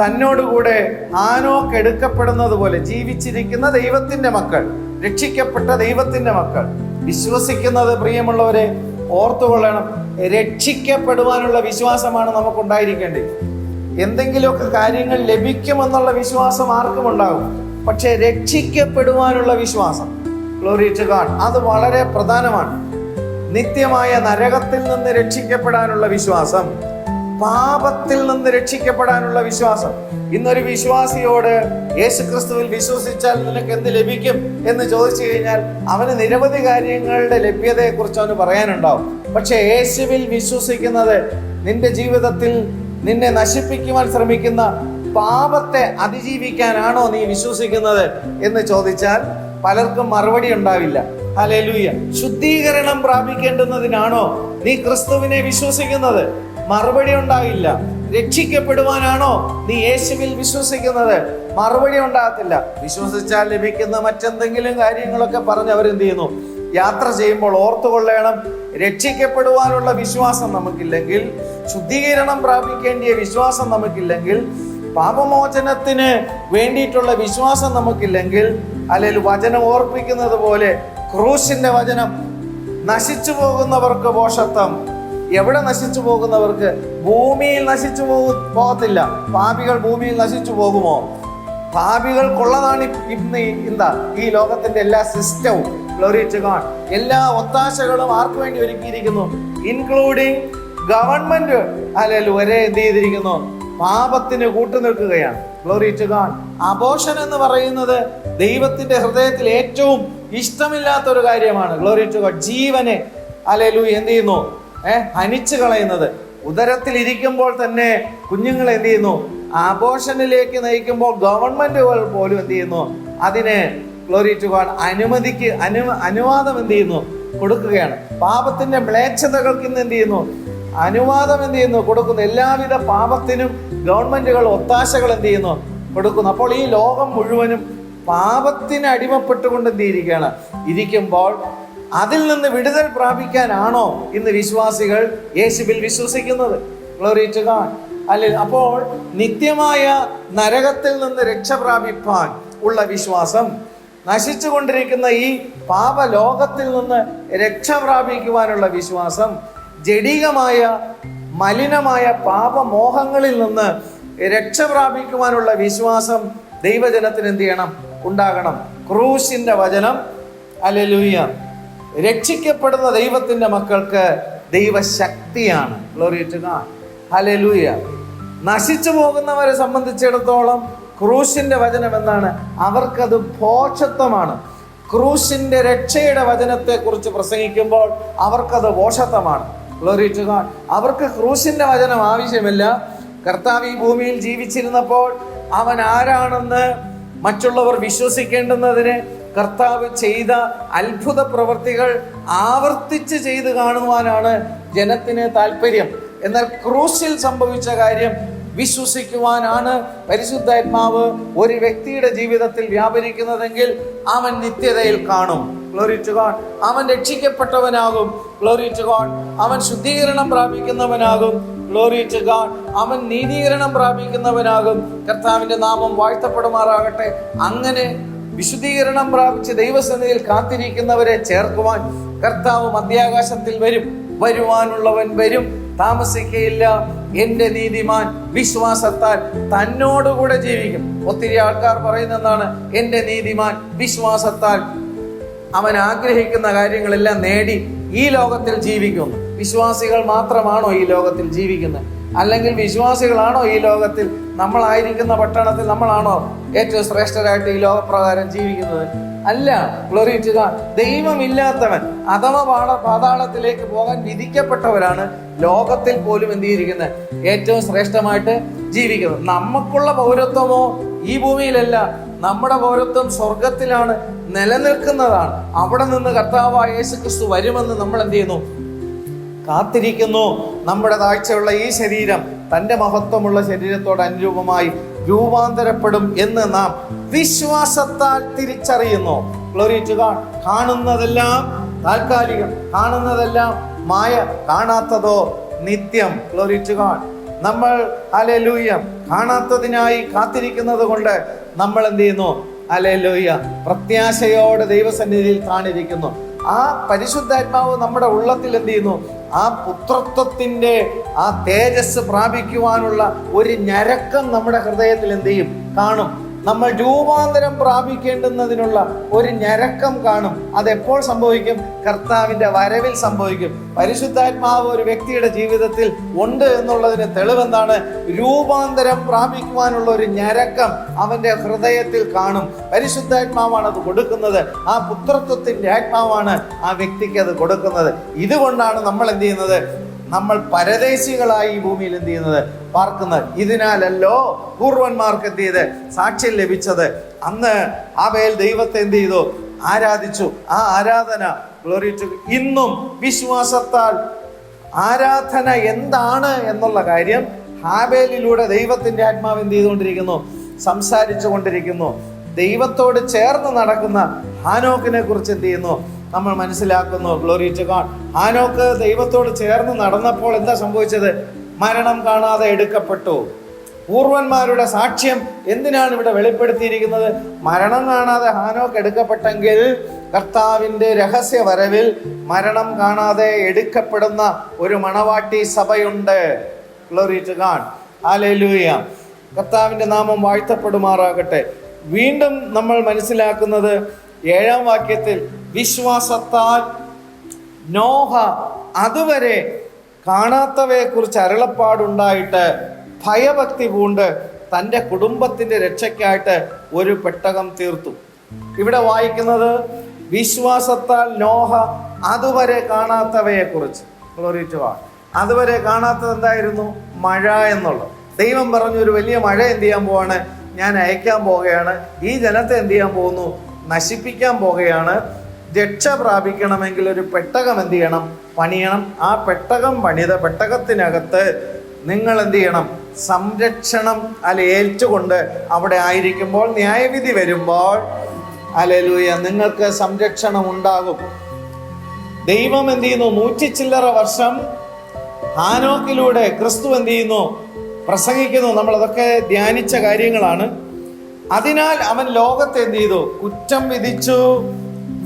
തന്നോടുകൂടെ ഹാനോക്ക് എടുക്കപ്പെടുന്നത് പോലെ ജീവിച്ചിരിക്കുന്ന ദൈവത്തിൻ്റെ മക്കൾ, രക്ഷിക്കപ്പെട്ട ദൈവത്തിൻ്റെ മക്കൾ വിശ്വസിക്കുന്നത്, പ്രിയമുള്ളവരെ ഓർത്തുകൊള്ളണം, രക്ഷിക്കപ്പെടുവാനുള്ള വിശ്വാസമാണ് നമുക്കുണ്ടായിരിക്കേണ്ടത്. എന്തെങ്കിലുമൊക്കെ കാര്യങ്ങൾ ലഭിക്കുമെന്നുള്ള വിശ്വാസം ആർക്കും ഉണ്ടാകും. പക്ഷേ രക്ഷിക്കപ്പെടുവാനുള്ള വിശ്വാസം, ഗ്ലോറി ടു ഗോഡ്, അത് വളരെ പ്രധാനമാണ്. നിത്യമായ നരകത്തിൽ നിന്ന് രക്ഷിക്കപ്പെടാനുള്ള വിശ്വാസം, പാപത്തിൽ നിന്ന് രക്ഷിക്കപ്പെടാനുള്ള വിശ്വാസം. ഇന്നൊരു വിശ്വാസിയോട് യേശുക്രിസ്തുവിൽ വിശ്വസിച്ചാൽ നിനക്ക് എന്ത് ലഭിക്കും എന്ന് ചോദിച്ചു കഴിഞ്ഞാൽ അവന് നിരവധി കാര്യങ്ങളുടെ ലഭ്യതയെക്കുറിച്ച് അവന് പറയാനുണ്ടാവും. പക്ഷെ യേശുവിൽ വിശ്വസിക്കുന്നത് നിന്റെ ജീവിതത്തിൽ നിന്നെ നശിപ്പിക്കുവാൻ ശ്രമിക്കുന്ന പാപത്തെ അതിജീവിക്കാനാണോ നീ വിശ്വസിക്കുന്നത് എന്ന് ചോദിച്ചാൽ പലർക്കും മറുപടി ഉണ്ടാവില്ല. ഹല്ലേലൂയ. ശുദ്ധീകരണം പ്രാപിക്കേണ്ടുന്നതിനാണോ നീ ക്രിസ്തുവിനെ വിശ്വസിക്കുന്നത്? മറുപടി ഉണ്ടാകില്ല. രക്ഷിക്കപ്പെടുവാനാണോ നീ യേശുവിൽ വിശ്വസിക്കുന്നത്? മറുപടി ഉണ്ടാകത്തില്ല. വിശ്വസിച്ചാൽ ലഭിക്കുന്ന മറ്റെന്തെങ്കിലും കാര്യങ്ങളൊക്കെ പറഞ്ഞ് അവരെന്ത് ചെയ്യുന്നു? യാത്ര ചെയ്യുമ്പോൾ ഓർത്തുകൊള്ളണം, രക്ഷിക്കപ്പെടുവാനുള്ള വിശ്വാസം നമുക്കില്ലെങ്കിൽ, ശുദ്ധീകരണം പ്രാപിക്കേണ്ടിയ വിശ്വാസം നമുക്കില്ലെങ്കിൽ, പാപമോചനത്തിന് വേണ്ടിയിട്ടുള്ള വിശ്വാസം നമുക്കില്ലെങ്കിൽ, അല്ലെങ്കിൽ വചനം ഓർപ്പിക്കുന്നത് പോലെ ക്രൂശിന്റെ വചനം നശിച്ചു പോകുന്നവർക്ക് ഭോഷത്വം. എവിടെ നശിച്ചു പോകുന്നവർക്ക്? ഭൂമിയിൽ നശിച്ചു പോകത്തില്ല. പാപികൾ ഭൂമിയിൽ നശിച്ചു പോകുമോ? പാപികൾക്കുള്ളതാണ് ഇന്ന് ഈ ലോകത്തിന്റെ എല്ലാ സിസ്റ്റവും. Glory to God. എല്ലാ ഒത്താശകളും ആർക്ക് വേണ്ടി ഒരുക്കിയിരിക്കുന്നു? ഇൻക്ലൂഡിങ് ഗവൺമെന്റ് അല്ലെങ്കിൽ വരെ എന്ത് ചെയ്തിരിക്കുന്നു? പാപത്തിന് കൂട്ടുനിൽക്കുകയാണ്. Glory to God. അബോർഷൻ എന്ന് പറയുന്നത് ദൈവത്തിന്റെ ഹൃദയത്തിൽ ഏറ്റവും ഇഷ്ടമില്ലാത്ത ഒരു കാര്യമാണ്. Glory to God. ജീവനെ ഹല്ലേലൂയ എന്ത് ചെയ്യുന്നു? ഹനിച്ചു കളയുന്നത്. ഉദരത്തിൽ ഇരിക്കുമ്പോൾ തന്നെ കുഞ്ഞുങ്ങളെ എന്ത് ചെയ്യുന്നു? അബോർഷനിലേക്ക് നയിക്കുമ്പോൾ ഗവൺമെന്റുകൾ പോലും എന്ത് ചെയ്യുന്നു? അതിന് ഗ്ലോറി ടു ഗോഡ് അനുവാദം എന്ത് ചെയ്യുന്നു? കൊടുക്കുകയാണ്. പാപത്തിന്റെ മ്ലേച്ഛതകൾക്ക് ഇന്ന് എന്ത് ചെയ്യുന്നു? അനുവാദം എന്ത് ചെയ്യുന്നു? കൊടുക്കുന്നു. എല്ലാവിധ പാപത്തിനും ഗവൺമെന്റുകൾ ഒത്താശകൾ എന്ത് ചെയ്യുന്നു? കൊടുക്കുന്നു. അപ്പോൾ ഈ ലോകം മുഴുവനും പാപത്തിന് അടിമപ്പെട്ടുകൊണ്ട് എന്ത് ഇരിക്കുമ്പോൾ അതിൽ നിന്ന് വിടുതൽ പ്രാപിക്കാനാണോ ഇന്ന് വിശ്വാസികൾ യേശുവിൽ വിശ്വസിക്കുന്നത്? Glory to God. അല്ലെ? അപ്പോൾ നിത്യമായ നരകത്തിൽ നിന്ന് രക്ഷ പ്രാപിപ്പാൻ ഉള്ള വിശ്വാസം, നശിച്ചുകൊണ്ടിരിക്കുന്ന ഈ പാപലോകത്തിൽ നിന്ന് രക്ഷ പ്രാപിക്കുവാനുള്ള വിശ്വാസം, ജഡികമായ മലിനമായ പാപമോഹങ്ങളിൽ നിന്ന് രക്ഷ പ്രാപിക്കുവാനുള്ള വിശ്വാസം ദൈവജനത്തിന് എന്ത് ചെയ്യണം? ഉണ്ടാകണം. ക്രൂശിന്റെ വചനം, ഹല്ലേലൂയ, രക്ഷിക്കപ്പെടുന്ന ദൈവത്തിന്റെ മക്കൾക്ക് ദൈവശക്തിയാണ്. ഗ്ലോറി ടു ഗോഡ്, ഹല്ലേലൂയ. നശിച്ചു പോകുന്നവരെ സംബന്ധിച്ചിടത്തോളം ക്രൂശിന്റെ വചനം എന്താണ്? അവർക്കത് ഭോഷത്വമാണ്. ക്രൂശിന്റെ രക്ഷയുടെ വചനത്തെ കുറിച്ച് പ്രസംഗിക്കുമ്പോൾ അവർക്കത് ഭോഷത്വമാണ്. Glory to God. അവർക്ക് ക്രൂശിന്റെ വചനം ആവശ്യമില്ല. കർത്താവ് ഈ ഭൂമിയിൽ ജീവിച്ചിരുന്നപ്പോൾ അവൻ ആരാണെന്ന് മറ്റുള്ളവർ വിശ്വസിക്കേണ്ടുന്നതിന് കർത്താവ് ചെയ്ത അത്ഭുത പ്രവൃത്തികൾ ആവർത്തിച്ച് ചെയ്ത് കാണുവാനാണ് ജനത്തിന് താല്പര്യം. എന്നാൽ ക്രൂശിൽ സംഭവിച്ച കാര്യം വിശ്വസിക്കുവാനാണ് പരിശുദ്ധാത്മാവ് ഒരു വ്യക്തിയുടെ ജീവിതത്തിൽ വ്യാപരിക്കുന്നതെങ്കിൽ അവൻ നിത്യതയിൽ കാണും. Glory to God. അവൻ രക്ഷിക്കപ്പെട്ടവനാകും. Glory to God. അവൻ ശുദ്ധീകരണം പ്രാപിക്കുന്നവനാകും. Glory to God. അവൻ നീതീകരണം പ്രാപിക്കുന്നവനാകും. കർത്താവിന്റെ നാമം വാഴ്ത്തപ്പെടുമാറാകട്ടെ. അങ്ങനെ വിശുദ്ധീകരണം പ്രാപിച്ച് ദൈവസന്നിധിയിൽ കാത്തിരിക്കുന്നവരെ ചേർക്കുവാൻ കർത്താവ് മധ്യാകാശത്തിൽ വരും. വരുവാനുള്ളവൻ വരും, താമസിക്കയില്ല. എന്റെ നീതിമാൻ വിശ്വാസത്താൽ തന്നോടുകൂടെ ജീവിക്കും. ഒത്തിരി ആൾക്കാർ പറയുന്നതാണ്, എന്റെ നീതിമാൻ വിശ്വാസത്താൽ അവൻ ആഗ്രഹിക്കുന്ന കാര്യങ്ങളെല്ലാം നേടി ഈ ലോകത്തിൽ ജീവിക്കുന്നു. വിശ്വാസികൾ മാത്രമാണോ ഈ ലോകത്തിൽ ജീവിക്കുന്നത്? അല്ലെങ്കിൽ വിശ്വാസികളാണോ ഈ ലോകത്തിൽ, നമ്മളായിരിക്കുന്ന പട്ടണത്തിൽ നമ്മളാണോ ഏറ്റവും ശ്രേഷ്ഠരായിട്ട് ഈ ലോകപ്രകാരം ജീവിക്കുന്നത്? അല്ല. Glory to God. ദൈവമില്ലാത്തവൻ അഥമ പാതാളത്തിലേക്ക് പോകാൻ വിധിക്കപ്പെട്ടവരാണ് ലോകത്തിൽ പോലും എന്ത് ചെയ്തിരിക്കുന്നത്? ഏറ്റവും ശ്രേഷ്ഠമായിട്ട് ജീവിക്കുന്നത്. നമുക്കുള്ള പൗരത്വമോ ഈ ഭൂമിയിലല്ല, നമ്മുടെ പൗരത്വം സ്വർഗത്തിലാണ്, നിലനിൽക്കുന്നതാണ്. അവിടെ നിന്ന് കർത്താവായ യേശുക്രിസ്തു വരുമെന്ന് നമ്മൾ എന്ത് ചെയ്യുന്നു? കാത്തിരിക്കുന്നു. നമ്മുടെ താഴ്ചയുള്ള ഈ ശരീരം തൻ്റെ മഹത്വമുള്ള ശരീരത്തോട് അനുരൂപമായി രൂപാന്തരപ്പെടും എന്ന് നാം വിശ്വാസത്താൽ തിരിച്ചറിയുന്നു. Glory to God. കാണുന്നതെല്ലാം താൽക്കാലികം, കാണുന്നതെല്ലാം മായ, കാണാത്തതോ നിത്യം. Glory to God. നമ്മൾ ഹല്ലേലൂയ കാണാത്തതിനായി കാത്തിരിക്കുന്നത് കൊണ്ട് നമ്മൾ എന്ത് ചെയ്യുന്നു? ഹല്ലേലൂയ പ്രത്യാശയോടെ ദൈവസന്നിധിയിൽ കാണിരിക്കുന്നു. ആ പരിശുദ്ധാത്മാവ് നമ്മുടെ ഉള്ളത്തിൽ എന്ത് ചെയ്യുന്നു? ആ പുത്രത്വത്തിന്റെ ആ തേജസ് പ്രാപിക്കുവാനുള്ള ഒരു ഞരക്കം നമ്മുടെ ഹൃദയത്തിൽ എന്ത് ചെയ്യും? കാണും. നമ്മൾ രൂപാന്തരം പ്രാപിക്കേണ്ടുന്നതിനുള്ള ഒരു ഞരക്കം കാണും. അതെപ്പോൾ സംഭവിക്കും? കർത്താവിന്റെ വരവിൽ സംഭവിക്കും. പരിശുദ്ധാത്മാവ് ഒരു വ്യക്തിയുടെ ജീവിതത്തിൽ ഉണ്ട് എന്നുള്ളതിന് തെളിവെന്താണ്? രൂപാന്തരം പ്രാപിക്കുവാനുള്ള ഒരു ഞരക്കം അവന്റെ ഹൃദയത്തിൽ കാണും. പരിശുദ്ധാത്മാവാണ് അത് കൊടുക്കുന്നത്. ആ പുത്രത്വത്തിന്റെ ആത്മാവാണ് ആ വ്യക്തിക്ക് അത് കൊടുക്കുന്നത്. ഇതുകൊണ്ടാണ് നമ്മൾ എന്ത് ചെയ്യുന്നത്? നമ്മൾ പരദേശികളായി ഈ ഭൂമിയിൽ എന്ത് ചെയ്യുന്നത്? പാർക്കുന്നത്. ഇതിനാലല്ലോ പൂർവന്മാർക്ക് എന്ത് ചെയ്ത് സാക്ഷ്യം ലഭിച്ചത്. അന്ന് ആബേൽ ദൈവത്തെ എന്ത് ചെയ്തു? ആരാധിച്ചു. ആ ആരാധന ഗ്ലോറി ടു ഇന്നും വിശ്വാസത്താൽ ആരാധന എന്താണ് എന്നുള്ള കാര്യം ഹാബേലിലൂടെ ദൈവത്തിന്റെ ആത്മാവ് എന്ത് ചെയ്തുകൊണ്ടിരിക്കുന്നു? സംസാരിച്ചു കൊണ്ടിരിക്കുന്നു. ദൈവത്തോട് ചേർന്ന് നടക്കുന്ന ഹാനോക്കിനെ കുറിച്ച് എന്ത് ചെയ്യുന്നു? നമ്മൾ മനസ്സിലാക്കുന്നു. Glory to God. ഹാനോക്ക് ദൈവത്തോട് ചേർന്ന് നടന്നപ്പോൾ എന്താ സംഭവിച്ചത്? മരണം കാണാതെ എടുക്കപ്പെട്ടു. പൂർവന്മാരുടെ സാക്ഷ്യം എന്തിനാണ് ഇവിടെ വെളിപ്പെടുത്തിയിരിക്കുന്നത്? മരണം കാണാതെ ഹാനോക്ക് എടുക്കപ്പെട്ടെങ്കിൽ കർത്താവിന്റെ രഹസ്യ വരവിൽ മരണം കാണാതെ എടുക്കപ്പെടുന്ന ഒരു മണവാട്ടി സഭയുണ്ട്. Glory to God. ഹല്ലേലൂയ. കർത്താവിന്റെ നാമം വാഴ്ത്തപ്പെടുമാറാകട്ടെ. വീണ്ടും നമ്മൾ മനസ്സിലാക്കുന്നത് 7-ാം വാക്യത്തിൽ വിശ്വാസത്താൽ നോഹ അതുവരെ കാണാത്തവയെ കുറിച്ച് അരുളപ്പാടുണ്ടായിട്ട് ഭയഭക്തി പൂണ്ട് തൻ്റെ കുടുംബത്തിന്റെ രക്ഷയ്ക്കായിട്ട് ഒരു പെട്ടകം തീർത്തു. ഇവിടെ വായിക്കുന്നത് വിശ്വാസത്താൽ നോഹ അതുവരെ കാണാത്തവയെ കുറിച്ച്. Glory to God. അതുവരെ കാണാത്തത് എന്തായിരുന്നു? മഴ എന്നുള്ളത്. ദൈവം പറഞ്ഞു, ഒരു വലിയ മഴ എന്ത് ചെയ്യാൻ പോവാണ്? ഞാൻ അയക്കാൻ പോകുകയാണ്. ഈ ജനത്തെ എന്ത് ചെയ്യാൻ പോകുന്നു? നശിപ്പിക്കാൻ പോകുകയാണ്. രക്ഷ പ്രാപിക്കണമെങ്കിൽ ഒരു പെട്ടകം എന്ത് ചെയ്യണം? പണിയണം. ആ പെട്ടകം പണിത പെട്ടകത്തിനകത്ത് നിങ്ങൾ എന്ത് ചെയ്യണം? സംരക്ഷണം ഏൽച്ചുകൊണ്ട് അവിടെ ആയിരിക്കുമ്പോൾ ന്യായവിധി വരുമ്പോൾ ഹല്ലേലൂയ നിങ്ങൾക്ക് സംരക്ഷണം ഉണ്ടാകും. ദൈവം എന്ത് ചെയ്യുന്നു? 100 ചില്ലറ വർഷം ഹാനോക്കിലൂടെ ക്രിസ്തു എന്ത് ചെയ്യുന്നു? പ്രസംഗിക്കുന്നു. നമ്മളതൊക്കെ ധ്യാനിച്ച കാര്യങ്ങളാണ്. അതിനാൽ അവൻ ലോകത്തെ എന്ത് ചെയ്തു? കുറ്റം വിധിച്ചു.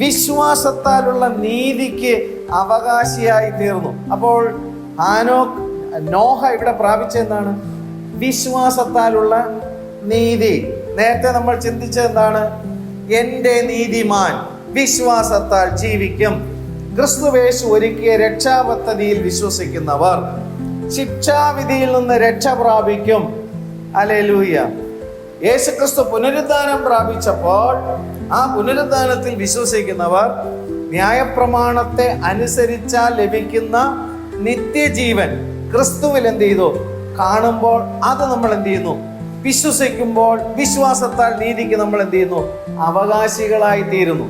വിശ്വാസത്താലുള്ള നീതിക്ക് അവകാശിയായി തീർന്നു. അപ്പോൾ ഹാനോക്ക് നോഹ ഇവിടെ പ്രാപിച്ച എന്താണ്? വിശ്വാസത്താലുള്ള നീതി. നേരത്തെ നമ്മൾ ചിന്തിച്ചത് എന്താണ്? എൻ്റെ നീതിമാൻ വിശ്വാസത്താൽ ജീവിക്കും. ക്രിസ്തുവേശു ഒരുക്കിയ രക്ഷാപദ്ധതിയിൽ വിശ്വസിക്കുന്നവർ ശിക്ഷാവിധിയിൽ നിന്ന് രക്ഷ പ്രാപിക്കും. ഹല്ലേലൂയ. യേശുക്രിസ്തു പുനരുദ്ധാനം പ്രാപിച്ചപ്പോൾ ആ പുനരുദ്ധാനത്തിൽ വിശ്വസിക്കുന്നവർ ന്യായപ്രമാണത്തെ അനുസരിച്ചാൽ ലഭിക്കുന്ന നിത്യജീവൻ ക്രിസ്തുവിൽ എന്ത് ചെയ്തു? കാണുമ്പോൾ അത് നമ്മൾ എന്ത് ചെയ്യുന്നു? വിശ്വസിക്കുമ്പോൾ വിശ്വാസത്താൽ നീതിക്ക് നമ്മൾ എന്ത് ചെയ്യുന്നു? അവകാശികളായി തീരുന്നു.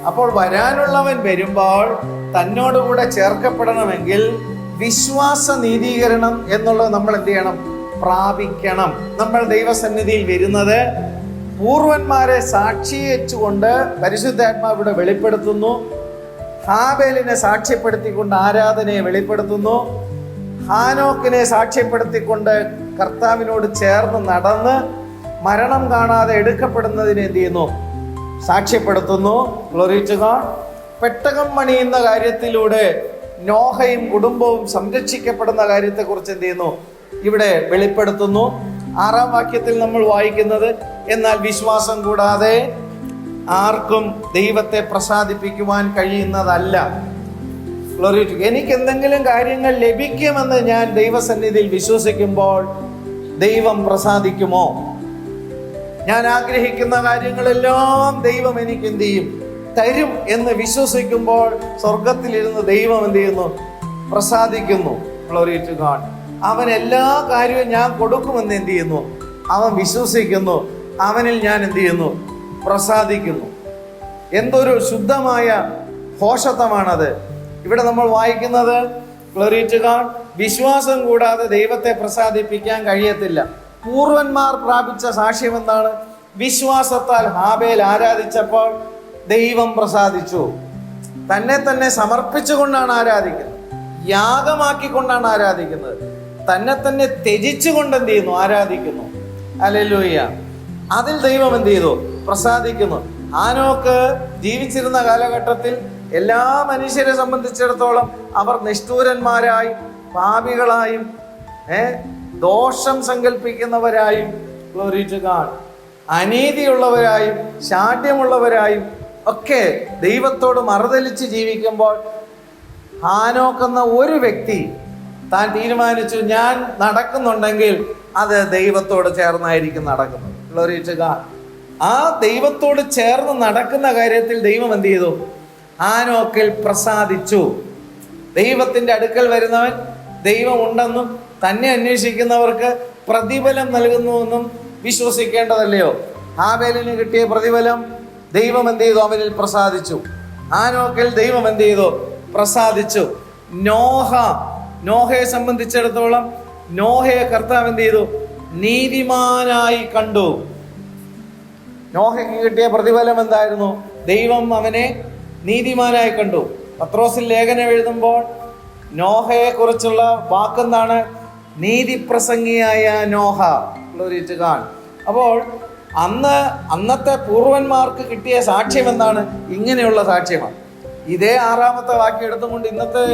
അപ്പോൾ വരാനുള്ളവൻ വരുമ്പോൾ തന്നോടുകൂടെ ചേർക്കപ്പെടണമെങ്കിൽ വിശ്വാസ നീതീകരണം എന്നുള്ളത് നമ്മൾ എന്ത് ചെയ്യണം? പ്രാപിക്കണം. നമ്മൾ ദൈവസന്നിധിയിൽ വരുന്നത് പൂർവന്മാരെ സാക്ഷിച്ചുകൊണ്ട് പരിശുദ്ധാത്മാവ് ഇവിടെ വെളിപ്പെടുത്തുന്നു. ഹാബേലിനെ സാക്ഷ്യപ്പെടുത്തിക്കൊണ്ട് ആരാധനയെ വെളിപ്പെടുത്തുന്നു. ഹാനോക്കിനെ സാക്ഷ്യപ്പെടുത്തിക്കൊണ്ട് കർത്താവിനോട് ചേർന്ന് നടന്ന് മരണം കാണാതെ എടുക്കപ്പെടുന്നതിനെ എന്ത് ചെയ്യുന്നു? സാക്ഷ്യപ്പെടുത്തുന്നു. Glory to God. പെട്ടകം പണിയുന്ന കാര്യത്തിലൂടെ നോഹയും കുടുംബവും സംരക്ഷിക്കപ്പെടുന്ന കാര്യത്തെക്കുറിച്ച് എന്ത് ചെയ്യുന്നു? ഇവിടെ വെളിപ്പെടുത്തുന്നു. 6-ാം വാക്യത്തിൽ നമ്മൾ വായിക്കുന്നത്, എന്നാൽ വിശ്വാസം കൂടാതെ ആർക്കും ദൈവത്തെ പ്രസാദിപ്പിക്കുവാൻ കഴിയുന്നതല്ല. Glory to. എനിക്ക് എന്തെങ്കിലും കാര്യങ്ങൾ ലഭിക്കുമെന്ന് ഞാൻ ദൈവസന്നിധിയിൽ വിശ്വസിക്കുമ്പോൾ ദൈവം പ്രസാദിക്കുമോ? ഞാൻ ആഗ്രഹിക്കുന്ന കാര്യങ്ങളെല്ലാം ദൈവം എനിക്ക് എന്ത് ചെയ്യും? തരും എന്ന് വിശ്വസിക്കുമ്പോൾ സ്വർഗത്തിലിരുന്ന് ദൈവം എന്ത് ചെയ്യുന്നു? പ്രസാദിക്കുന്നു. Glory to God. അവൻ എല്ലാ കാര്യവും ഞാൻ കൊടുക്കുമെന്ന് എന്ത് ചെയ്യുന്നു? അവൻ വിശ്വസിക്കുന്നു. അവനിൽ ഞാൻ എന്ത് ചെയ്യുന്നു? പ്രസാദിക്കുന്നു. എന്തൊരു ശുദ്ധമായ ഭോഷത്വമാണത്. ഇവിടെ നമ്മൾ വായിക്കുന്നത്, ഗ്ലോറി ടു ഗോഡ്, വിശ്വാസം കൂടാതെ ദൈവത്തെ പ്രസാദിപ്പിക്കാൻ കഴിയത്തില്ല. പൂർവന്മാർ പ്രാപിച്ച സാക്ഷ്യം എന്താണ്? വിശ്വാസത്താൽ ഹാബേൽ ആരാധിച്ചപ്പോൾ ദൈവം പ്രസാദിച്ചു. തന്നെ തന്നെ സമർപ്പിച്ചുകൊണ്ടാണ് ആരാധിക്കുന്നത്, യാഗമാക്കിക്കൊണ്ടാണ് ആരാധിക്കുന്നത്, തന്നെ തന്നെ ത്യജിച്ചുകൊണ്ട് എന്ത് ചെയ്യുന്നു? ആരാധിക്കുന്നു. ഹല്ലേലൂയ. അതിൽ ദൈവം എന്ത് ചെയ്തു? പ്രസാദിക്കുന്നു. ഹാനോക്ക് ജീവിച്ചിരുന്ന കാലഘട്ടത്തിൽ എല്ലാ മനുഷ്യരെ സംബന്ധിച്ചിടത്തോളം അവർ നിഷ്ഠൂരന്മാരായും പാപികളായും ദോഷം സങ്കല്പിക്കുന്നവരായും, ഗ്ലോറി ടു ഗോഡ്, അനീതിയുള്ളവരായും ശാഠ്യമുള്ളവരായും ഒക്കെ ദൈവത്തോട് മറുതലിച്ച് ജീവിക്കുമ്പോൾ ഹാനോക്കെന്ന ഒരു വ്യക്തി താൻ തീരുമാനിച്ചു, ഞാൻ നടക്കുന്നുണ്ടെങ്കിൽ അത് ദൈവത്തോട് ചേർന്നായിരിക്കും നടക്കുന്നത്. Glory to God. ആ ദൈവത്തോട് ചേർന്ന് നടക്കുന്ന കാര്യത്തിൽ ദൈവം എന്ത് ചെയ്തു? ഹാനോക്കിൽ പ്രസാദിച്ചു. ദൈവത്തിന്റെ അടുക്കൽ വരുന്നവൻ ദൈവം ഉണ്ടെന്നും തന്നെ അന്വേഷിക്കുന്നവർക്ക് പ്രതിഫലം നൽകുന്നുവെന്നും വിശ്വസിക്കേണ്ടതല്ലയോ? ഹാബേലിന് കിട്ടിയ പ്രതിഫലം ദൈവം എന്ത് ചെയ്തു? അവനിൽ പ്രസാദിച്ചു. ഹാനോക്കിൽ ദൈവം എന്ത് ചെയ്തു? പ്രസാദിച്ചു. നോഹയെ സംബന്ധിച്ചിടത്തോളം നോഹയെ കർത്താവ് എന്ത് ചെയ്തു? നീതിമാനായി കണ്ടു. നോഹയ്ക്ക് കിട്ടിയ പ്രതിഫലം എന്തായിരുന്നു? ദൈവം അവനെ നീതിമാനായി കണ്ടു. പത്രോസിൽ ലേഖനം എഴുതുമ്പോൾ നോഹയെ കുറിച്ചുള്ള വാക്കെന്താണ്? നീതിപ്രസംഗിയായ നോഹ. Glory to God. അപ്പോൾ അന്നത്തെ പൂർവന്മാർക്ക് കിട്ടിയ സാക്ഷ്യം എന്താണ്? ഇങ്ങനെയുള്ള സാക്ഷ്യമാണ്. ഇതേ 6-ാമത്തെ വാക്യം എടുത്തുകൊണ്ട് ഇന്നത്തെ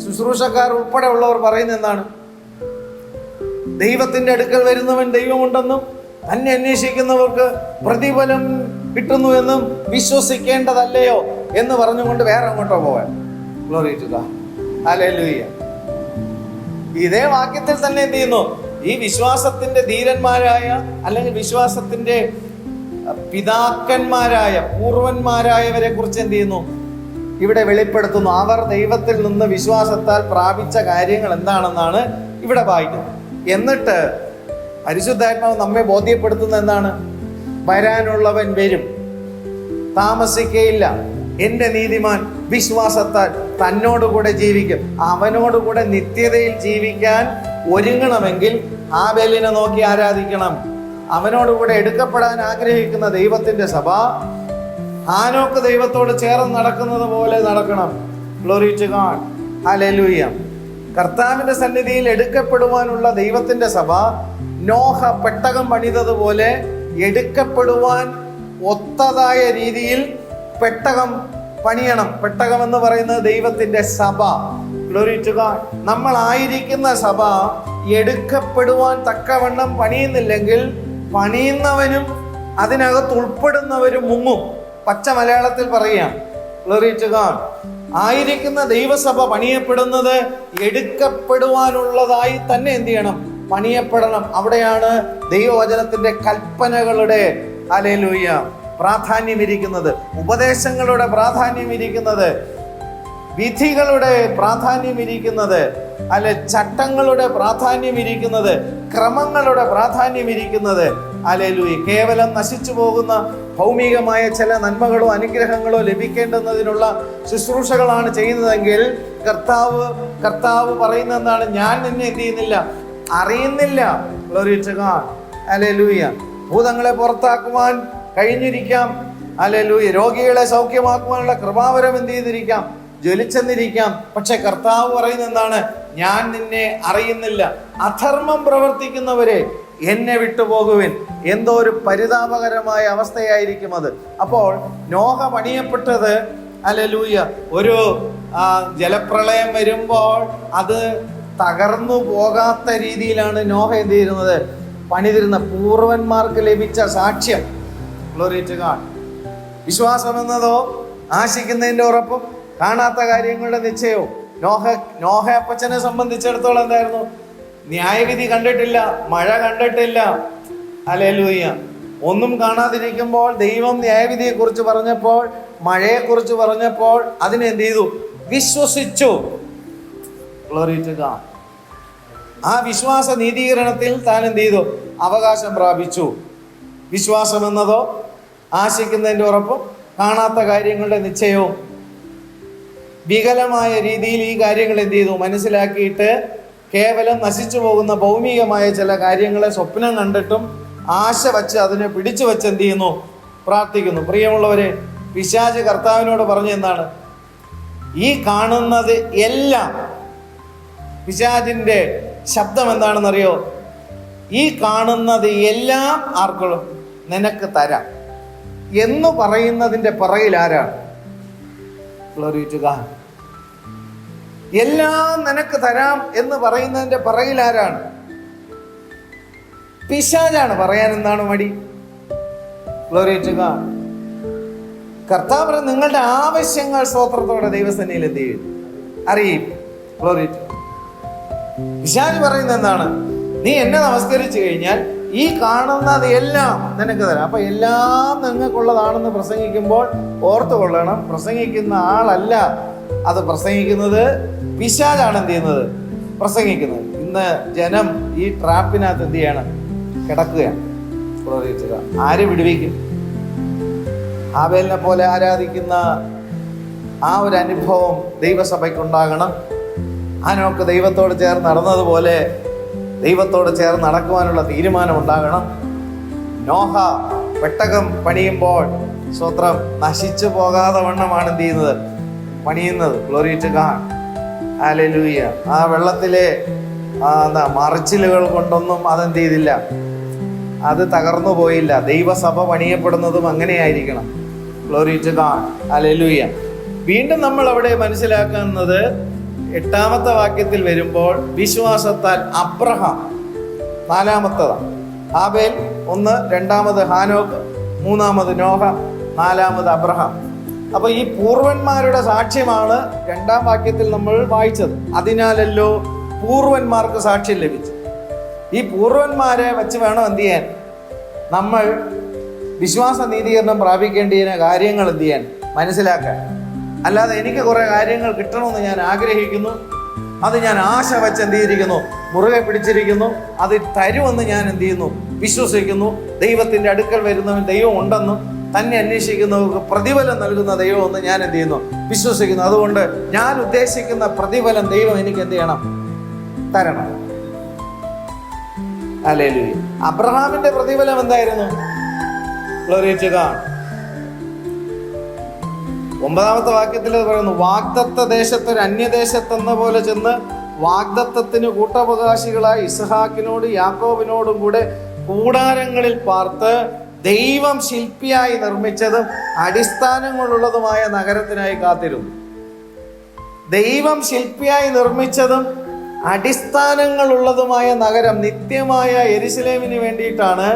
ശുശ്രൂഷക്കാർ ഉൾപ്പെടെ ഉള്ളവർ പറയുന്നത് എന്താണ്? ദൈവത്തിന്റെ അടുക്കൽ വരുന്നവൻ ദൈവമുണ്ടെന്നും തന്നെ അന്വേഷിക്കുന്നവർക്ക് പ്രതിഫലം കിട്ടുന്നു എന്നും വിശ്വസിക്കേണ്ടതല്ലയോ എന്ന് പറഞ്ഞുകൊണ്ട് വേറെ അങ്ങോട്ടോ പോവാൻ. Glory to God. ഹല്ലേലൂയ. ഇതേ വാക്യത്തിൽ തന്നെ എന്ത് ചെയ്യുന്നു? ഈ വിശ്വാസത്തിന്റെ ധീരന്മാരായ അല്ലെങ്കിൽ വിശ്വാസത്തിന്റെ പിതാക്കന്മാരായ പൂർവന്മാരായവരെ കുറിച്ച് എന്ത് ചെയ്യുന്നു? ഇവിടെ വെളിപ്പെടുത്തുന്നു. അവർ ദൈവത്തിൽ നിന്ന് വിശ്വാസത്താൽ പ്രാപിച്ച കാര്യങ്ങൾ എന്താണെന്നാണ് ഇവിടെ വായിക്കുന്നത്. എന്നിട്ട് പരിശുദ്ധാത്മാവ് നമ്മെ ബോധ്യപ്പെടുത്തുന്ന എന്താണ്? വരാനുള്ളവൻ വരും, താമസിക്കയില്ല. എൻ്റെ നീതിമാൻ വിശ്വാസത്താൽ തന്നോടുകൂടെ ജീവിക്കും. അവനോടുകൂടെ നിത്യതയിൽ ജീവിക്കാൻ ഒരുങ്ങണമെങ്കിൽ ഹാബേലിനെ നോക്കി ആരാധിക്കണം. അവനോടുകൂടെ എടുക്കപ്പെടാൻ ആഗ്രഹിക്കുന്ന ദൈവത്തിന്റെ സഭ ഹാനോക്ക് ദൈവത്തോട് ചേർന്ന് നടക്കുന്നത് പോലെ നടക്കണം. Glory to God. ഹല്ലേലൂയ. കർത്താവിന്റെ സന്നിധിയിൽ എടുക്കപ്പെടുവാനുള്ള ദൈവത്തിന്റെ സഭ നോഹ പെട്ടകം പണിതതുപോലെ എടുക്കപ്പെടുവാൻ ഒത്തതായ രീതിയിൽ പെട്ടകം പണിയണം. പെട്ടകം എന്ന് പറയുന്നത് ദൈവത്തിന്റെ സഭ. Glory to God. നമ്മളായിരിക്കുന്ന സഭ എടുക്കപ്പെടുവാൻ തക്കവണ്ണം പണിയുന്നില്ലെങ്കിൽ പണിയുന്നവനും അതിനകത്ത് ഉൾപ്പെടുന്നവരും മുങ്ങും. പച്ച മലയാളത്തിൽ പറയാം. Glory to God. ആയിരിക്കുന്ന ദൈവസഭ പണിയപ്പെടുന്നത് എടുക്കപ്പെടുവാനുള്ളതായി തന്നെ എന്ത് ചെയ്യണം? പണിയപ്പെടണം. അവിടെയാണ് ദൈവവചനത്തിന്റെ കൽപ്പനകളുടെ ഹല്ലേലൂയ പ്രാധാന്യം ഇരിക്കുന്നത്, ഉപദേശങ്ങളുടെ പ്രാധാന്യം ഇരിക്കുന്നത്, വിധികളുടെ പ്രാധാന്യം ഇരിക്കുന്നത്, ചട്ടങ്ങളുടെ പ്രാധാന്യം ഇരിക്കുന്നത്, ക്രമങ്ങളുടെ പ്രാധാന്യം ഇരിക്കുന്നത്. ഹല്ലേലൂയ. കേവലം നശിച്ചു പോകുന്ന ഭൗമികമായ ചില നന്മകളോ അനുഗ്രഹങ്ങളോ ലഭിക്കേണ്ടുന്നതിനുള്ള ശുശ്രൂഷകളാണ് ചെയ്യുന്നതെങ്കിൽ കർത്താവ് പറയുന്ന എന്താണ്? ഞാൻ നിന്നെ എന്ത് ചെയ്യുന്നില്ല, അറിയുന്നില്ല. Glory to God. ഹല്ലേലൂയ. ഭൂതങ്ങളെ പുറത്താക്കുവാൻ കഴിഞ്ഞിരിക്കാം. ഹല്ലേലൂയ. രോഗികളെ സൗഖ്യമാക്കുവാനുള്ള കൃപാവരം എന്ത് ചെയ്തിരിക്കാം, ജ്വലിച്ചെന്നിരിക്കാം. പക്ഷെ കർത്താവ് പറയുന്നത് എന്താണ്? ഞാൻ നിന്നെ അറിയുന്നില്ല. അധർമ്മം പ്രവർത്തിക്കുന്നവരെ എന്നെ വിട്ടുപോകുവിൻ. എന്തോ ഒരു പരിതാപകരമായ അവസ്ഥയായിരിക്കും അത്. അപ്പോൾ നോഹ പണിയപ്പെട്ടത് ഹല്ലേലൂയ ഒരു ജലപ്രളയം വരുമ്പോൾ അത് തകർന്നു പോകാത്ത രീതിയിലാണ് നോഹ എന്ത് ചെയ്യുന്നത്? പണിതിരുന്ന പൂർവന്മാർക്ക് ലഭിച്ച സാക്ഷ്യം. Glory to God. വിശ്വാസം എന്നതോ ആശിക്കുന്നതിന്റെ ഉറപ്പും കാണാത്ത കാര്യങ്ങളുടെ നിശ്ചയവും. നോഹ അപ്പച്ചനെ സംബന്ധിച്ചിടത്തോളം എന്തായിരുന്നു? ന്യായവിധി കണ്ടിട്ടില്ല, മഴ കണ്ടിട്ടില്ല. ഹല്ലേലൂയ. ഒന്നും കാണാതിരിക്കുമ്പോൾ ദൈവം ന്യായവിധിയെ കുറിച്ച് പറഞ്ഞപ്പോൾ, മഴയെ കുറിച്ച് പറഞ്ഞപ്പോൾ അതിനെന്ത് ചെയ്തു? വിശ്വസിച്ചു. Glory to God. ആ വിശ്വാസ നീതീകരണത്തിൽ താൻ എന്ത് ചെയ്തു? അവകാശം പ്രാപിച്ചു. വിശ്വാസം എന്നതോ ആശിക്കുന്നതിന്റെ ഉറപ്പും കാണാത്ത കാര്യങ്ങളുടെ നിശ്ചയവും. വികലമായ രീതിയിൽ ഈ കാര്യങ്ങൾ എന്ത് ചെയ്തു? മനസ്സിലാക്കിയിട്ട് കേവലം നശിച്ചു പോകുന്ന ഭൗമികമായ ചില കാര്യങ്ങളെ സ്വപ്നം കണ്ടിട്ടും ആശ വച്ച് അതിനെ പിടിച്ചു വച്ച് എന്ത് ചെയ്യുന്നു? പ്രാർത്ഥിക്കുന്നു. പ്രിയമുള്ളവരെ, പിശാച് കർത്താവിനോട് പറഞ്ഞ എന്താണ്? ഈ കാണുന്നത് എല്ലാം, പിശാചിന്റെ ശബ്ദം എന്താണെന്നറിയോ? ഈ കാണുന്നത് എല്ലാം ആർക്കും നിനക്ക് തരാം എന്ന് പറയുന്നതിന്റെ പിറകിൽ ആരാണ്? Glory to God. എല്ലാം നിനക്ക് തരാം എന്ന് പറയുന്നതിന്റെ പിറകിൽ ആരാണ്? പിശാചാണ്. പറയാൻ എന്താണ് മടി? Glory to God. കർത്താവ് നിങ്ങളുടെ ആവശ്യങ്ങൾ സ്തോത്രത്തോടെ ദൈവസന്നിധിയിൽ എന്ത് ചെയ്യും? അറിയും. Glory to God. പിശാച് പറയുന്നത് എന്താണ്? നീ എന്നെ നമസ്കരിച്ചു കഴിഞ്ഞാൽ ഈ കാണുന്നത് എല്ലാം നിനക്ക് തരാം. അപ്പൊ എല്ലാം നിങ്ങൾക്കുള്ളതാണെന്ന് പ്രസംഗിക്കുമ്പോൾ ഓർത്തു കൊള്ളണം, പ്രസംഗിക്കുന്ന ആളല്ല അത് പ്രസംഗിക്കുന്നത്, പിശാചാണ് എന്ത് ചെയ്യുന്നത്? പ്രസംഗിക്കുന്നത്. ഇന്ന് ജനം ഈ ട്രാപ്പിനകത്ത് എന്ത് ചെയ്യണം? കിടക്കുകയാണ്. ആര് വിടുവിക്കും? ആബേലിനെ പോലെ ആരാധിക്കുന്ന ആ ഒരു അനുഭവം ദൈവസഭയ്ക്കുണ്ടാകണം. ഹനോക്ക് ദൈവത്തോട് ചേർന്ന് നടന്നതുപോലെ ദൈവത്തോട് ചേർന്ന് നടക്കുവാനുള്ള തീരുമാനം ഉണ്ടാകണം. നോഹ പെട്ടകം പണിയുമ്പോൾ സ്വത്രം നശിച്ചു പോകാതെ വണ്ണമാണ് എന്ത് ചെയ്യുന്നത്? പണിയുന്നത്. Glory to God. ഹല്ലേലൂയ. ആ വെള്ളത്തിലെ മറിച്ചിലുകൾ കൊണ്ടൊന്നും അതെന്ത് ചെയ്തില്ല, അത് തകർന്നു പോയില്ല. ദൈവസഭ പണിയപ്പെടുന്നതും അങ്ങനെയായിരിക്കണം. Glory to God. ഹല്ലേലൂയ. വീണ്ടും നമ്മൾ അവിടെ മനസ്സിലാക്കുന്നത് 8ാമത്തെ വാക്യത്തിൽ വരുമ്പോൾ വിശ്വാസത്താൽ അബ്രഹാം, 4ാമത്തതാണ് ആബേൽ, 1, 2ാമത് ഹാനോക്ക്, 3ാമത് നോഹ, 4ാമത് അബ്രഹാം. അപ്പൊ ഈ പൂർവന്മാരുടെ സാക്ഷ്യമാണ് 2ാം വാക്യത്തിൽ നമ്മൾ വായിച്ചത്. അതിനാലല്ലോ പൂർവന്മാർക്ക് സാക്ഷ്യം ലഭിച്ചു. ഈ പൂർവന്മാരെ വെച്ച് വേണം എന്ത് ചെയ്യാൻ? നമ്മൾ വിശ്വാസ നീതീകരണം പ്രാപിക്കേണ്ടിയ കാര്യങ്ങൾ എന്ത് ചെയ്യാൻ? മനസ്സിലാക്കാൻ. അല്ലാതെ എനിക്ക് കുറെ കാര്യങ്ങൾ കിട്ടണമെന്ന് ഞാൻ ആഗ്രഹിക്കുന്നു, അത് ഞാൻ ആശ വെച്ച് എന്ത് ചെയ്തിരിക്കുന്നു? മുറുകെ പിടിച്ചിരിക്കുന്നു. അത് തരുമെന്ന് ഞാൻ എന്ത് ചെയ്യുന്നു? വിശ്വസിക്കുന്നു. ദൈവത്തിന്റെ അടുക്കൽ വരുന്നവൻ ദൈവം ഉണ്ടെന്നും തന്നെ അന്വേഷിക്കുന്നവർക്ക് പ്രതിഫലം നൽകുന്ന ദൈവമെന്ന് ഞാൻ എന്ത് ചെയ്യുന്നു? വിശ്വസിക്കുന്നു. അതുകൊണ്ട് ഞാൻ ഉദ്ദേശിക്കുന്ന പ്രതിഫലം ദൈവം എനിക്ക് എന്ത് ചെയ്യണം? തരണം. ഹല്ലേലൂയ. അബ്രഹാമിന്റെ പ്രതിഫലം എന്തായിരുന്നു? Glory to God. 9ാമത്തെ വാക്യത്തിൽ പറയുന്നു, വാഗ്ദത്ത ദേശത്തൊരു അന്യദേശത്തെന്ന പോലെ ചെന്ന് വാഗ്ദത്തത്തിന് കൂട്ടവകാശികളായ ഇസ്ഹാക്കിനോട് യാക്കോബിനോടും കൂടെ കൂടാരങ്ങളിൽ പാർത്ത് ദൈവം ശില്പിയായി നിർമ്മിച്ചതും അടിസ്ഥാനങ്ങളുള്ളതുമായ നഗരത്തിനായി കാത്തിരുന്നു. ദൈവം ശില്പിയായി നിർമ്മിച്ചതും അടിസ്ഥാനങ്ങളുള്ളതുമായ നഗരം, നിത്യമായ യെരുശലേമിന് വേണ്ടിയിട്ടാണ്